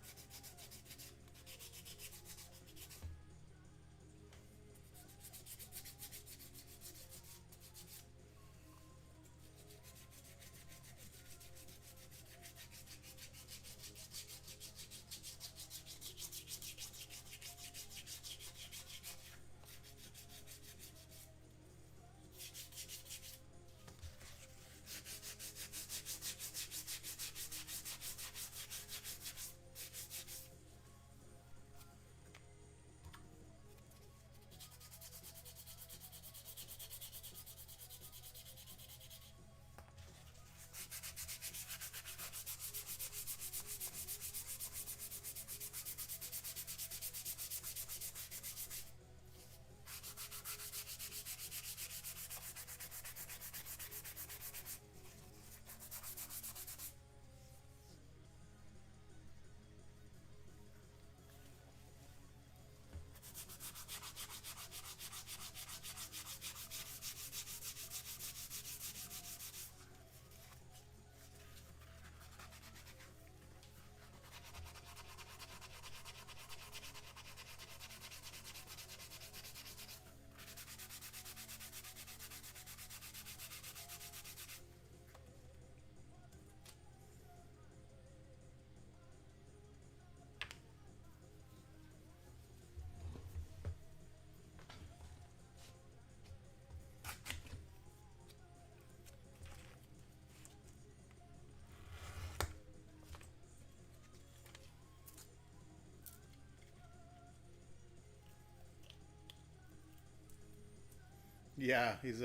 Yeah, he's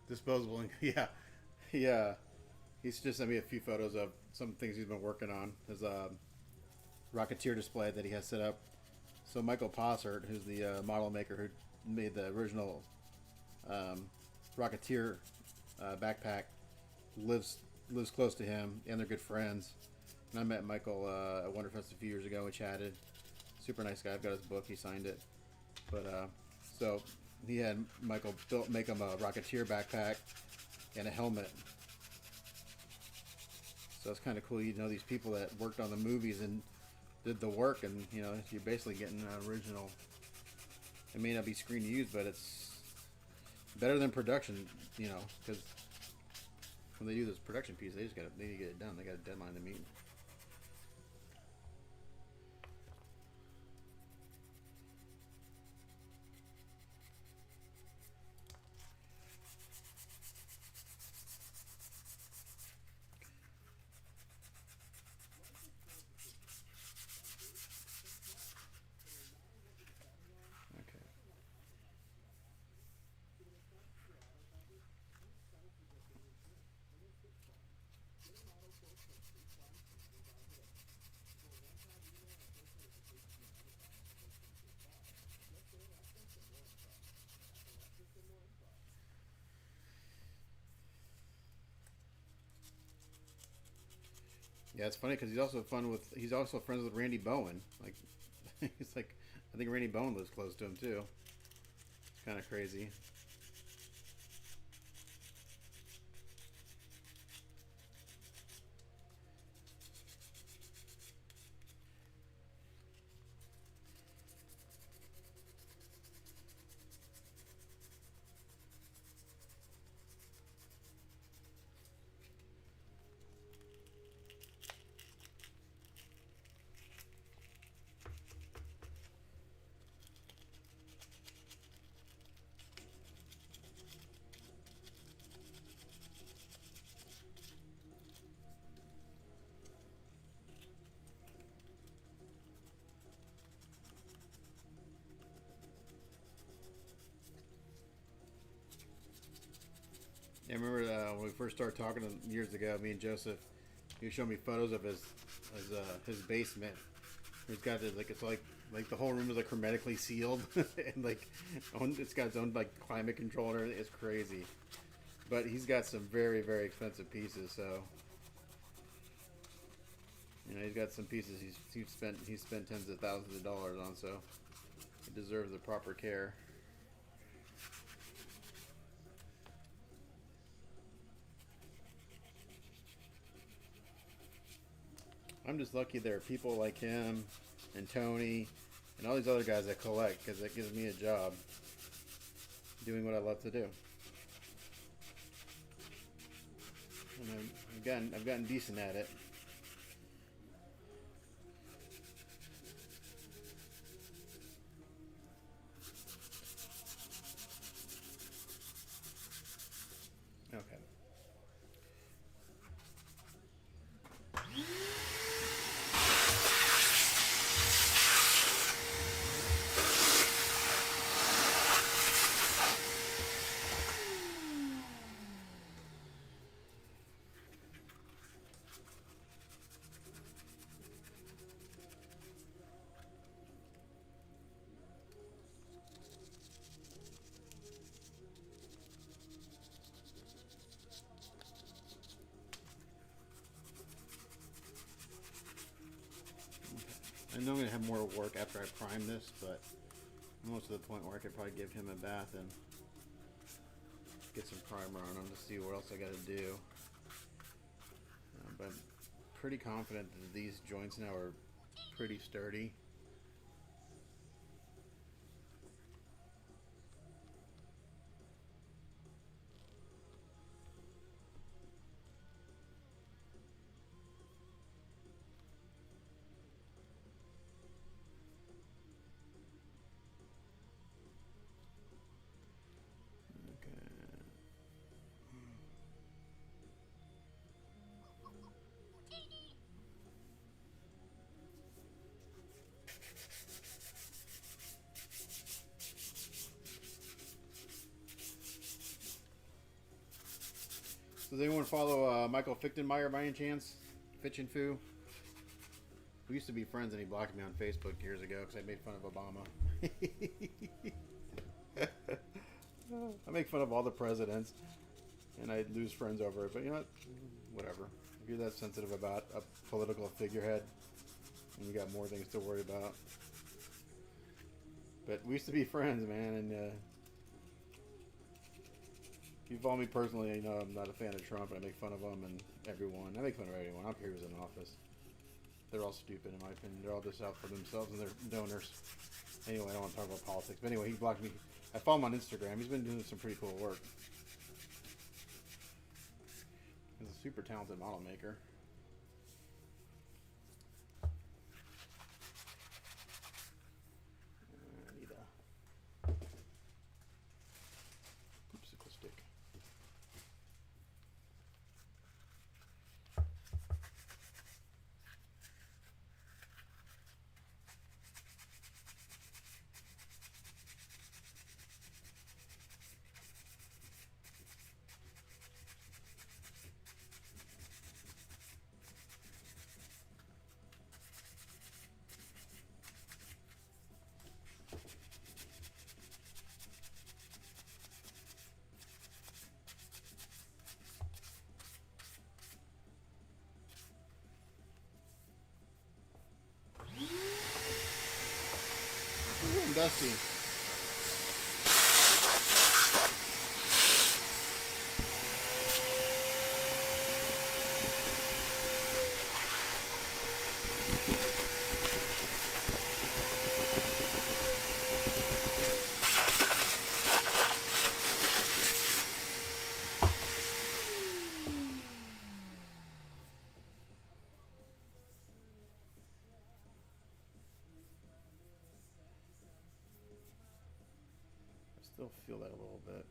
disposable. And, yeah, he he's just sent me a few photos of some things he's been working on. His Rocketeer display that he has set up. So Michael Possert, who's the model maker who made the original um, Rocketeer backpack, lives close to him, and they're good friends. And I met Michael at Wonderfest a few years ago. We chatted. Super nice guy. I've got his book. He signed it. But so he had Michael make him a Rocketeer backpack and a helmet. So it's kind of cool. You know, these people that worked on the movies and did the work, and you know, you're basically getting an original. It may not be screen to use, but it's better than production. You know, because when they do this production piece, they need to get it done. They got a deadline to meet. Okay. Yeah, it's funny because he's also friends with Randy Bowen. Like, he's like, I think Randy Bowen lives close to him too. It's kind of crazy. Yeah, I remember when we first started talking years ago, me and Joseph, he was showing me photos of his basement. He's got this, like, it's like the whole room is like hermetically sealed and like it's got its own like climate controller. It's crazy, but he's got some very, very expensive pieces. So you know, he's got some pieces he's spent tens of thousands of dollars on. So he deserves the proper care. I'm just lucky there are people like him and Tony and all these other guys that collect, because it gives me a job doing what I love to do. And I've gotten decent at it. Okay. I know I'm going to have more work after I prime this, but I'm almost to the point where I could probably give him a bath and get some primer on him to see what else I got to do. But I'm pretty confident that these joints now are pretty sturdy. So does anyone follow Michael Fichtenmeyer by any chance? Fitch and Foo? We used to be friends and he blocked me on Facebook years ago because I made fun of Obama. I make fun of all the presidents and I lose friends over it, but you know what? Whatever. If you're that sensitive about a political figurehead and you got more things to worry about. But we used to be friends, man, and if you follow me personally, you know I'm not a fan of Trump. I make fun of him and everyone. I make fun of everyone. I don't care who's in office. They're all stupid, in my opinion. They're all just out for themselves and their donors. Anyway, I don't want to talk about politics. But anyway, he blocked me. I follow him on Instagram. He's been doing some pretty cool work. He's a super talented model maker. I need a popsicle stick. Ooh, dusty. Still feel that a little bit.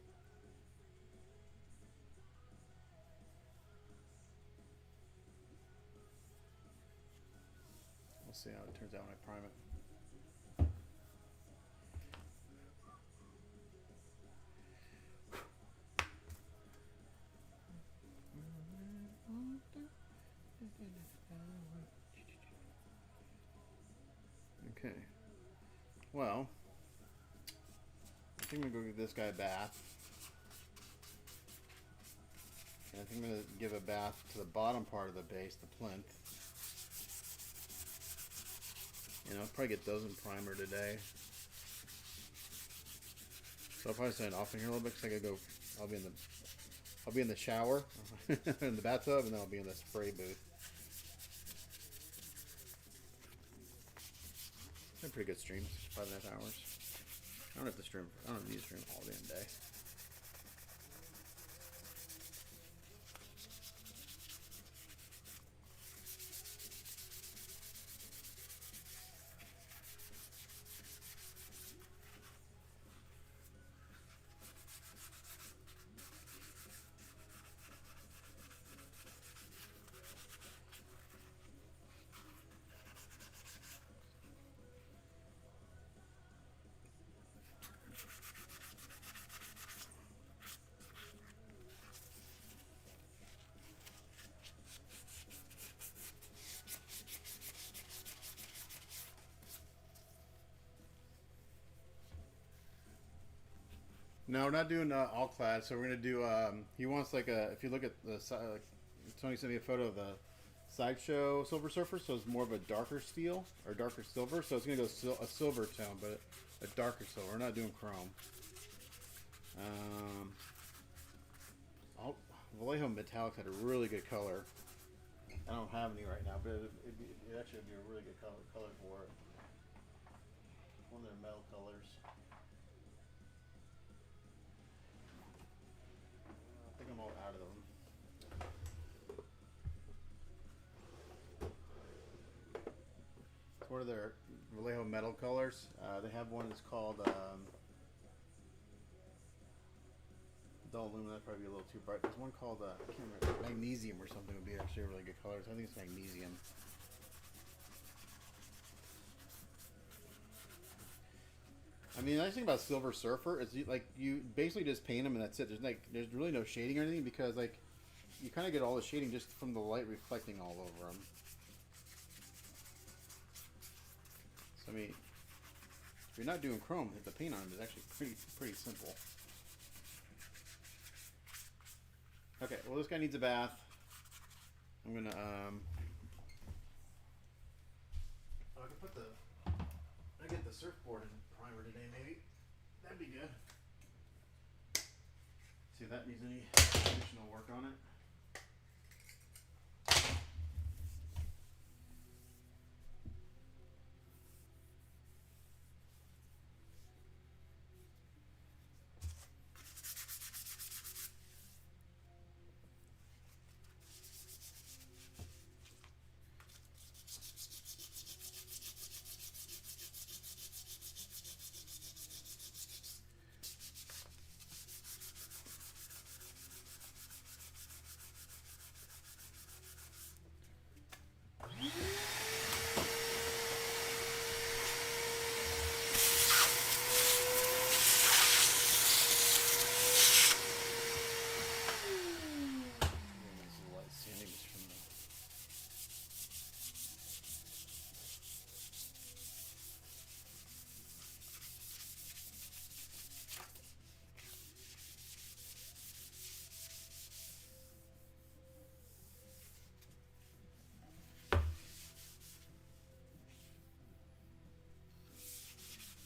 We'll see how it turns out when I prime it. Okay. Well, I think I'm gonna go give this guy a bath. And I think I'm gonna give a bath to the bottom part of the base, the plinth. And I'll probably get those in primer today. So I'll probably stand off in here a little bit because I gotta go. I'll be in the shower, in the bathtub, and then I'll be in the spray booth. Been pretty good streams, 5.5 hours. I don't have to stream. I don't need to stream all damn day. No, we're not doing all clad. So we're gonna do. He wants like a. If you look at the Tony sent me a photo of the Sideshow Silver Surfer, so it's more of a darker steel or darker silver. So it's gonna go a silver tone, but a darker silver. We're not doing chrome. Vallejo Metallics had a really good color. I don't have any right now, but it actually would be a really good color for it. One of their metal colors. I think I'm all out of them. It's one of their Vallejo metal colors. They have one that's called dull aluminum. That'd probably be a little too bright. There's one called I can't remember, magnesium or something would be actually a really good color. So I think it's magnesium. I mean, the nice thing about Silver Surfer is you basically just paint them and that's it. There's really no shading or anything because you kind of get all the shading just from the light reflecting all over them. So I mean, if you're not doing chrome, the paint on it is actually pretty simple. Okay, well this guy needs a bath. I'm gonna I can put the I get the surfboard in primer today maybe. That'd be good. See if that needs any additional work on it.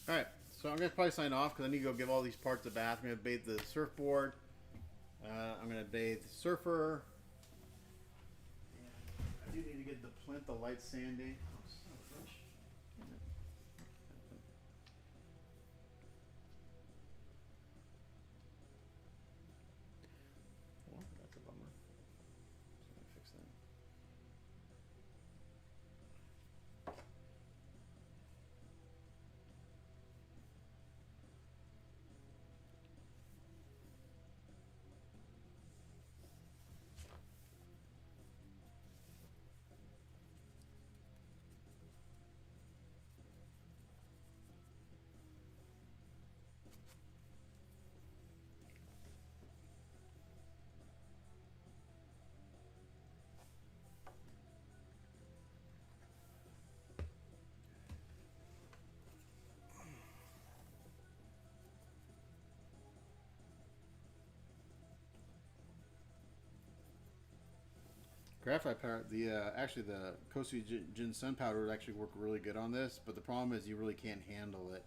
Alright, so I'm going to probably sign off because I need to go give all these parts a bath. I'm going to bathe the surfboard. I'm going to bathe the surfer. And I do need to get the plinth, the light sanding. Oh, son of a bitch. Well, that's a bummer. So I'm going to fix that. Graphite powder, actually the Kosu Gin Sun powder would actually work really good on this, but the problem is you really can't handle it,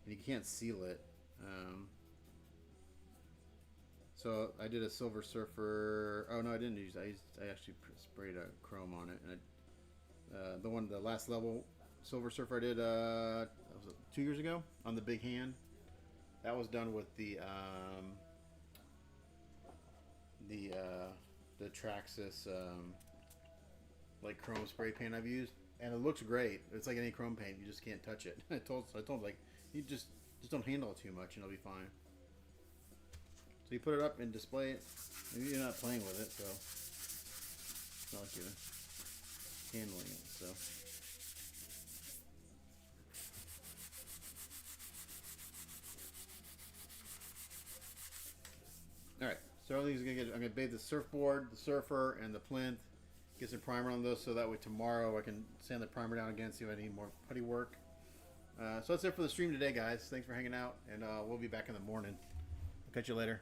and you can't seal it. So I did a Silver Surfer. Oh no, I didn't use. I actually sprayed a chrome on it, and the last level Silver Surfer I did was it 2 years ago on the big hand. That was done with the Traxxas like chrome spray paint I've used, and it looks great. It's like any chrome paint, you just can't touch it. I told him, like, you just don't handle it too much and it'll be fine. So you put it up and display it. Maybe you're not playing with it, so it's not like you're handling it. So all right. So I'm gonna bathe the surfboard, the surfer, and the plinth. Get some primer on those so that way tomorrow I can sand the primer down again, see if I need more putty work. So that's it for the stream today, guys. Thanks for hanging out, and we'll be back in the morning. I'll catch you later.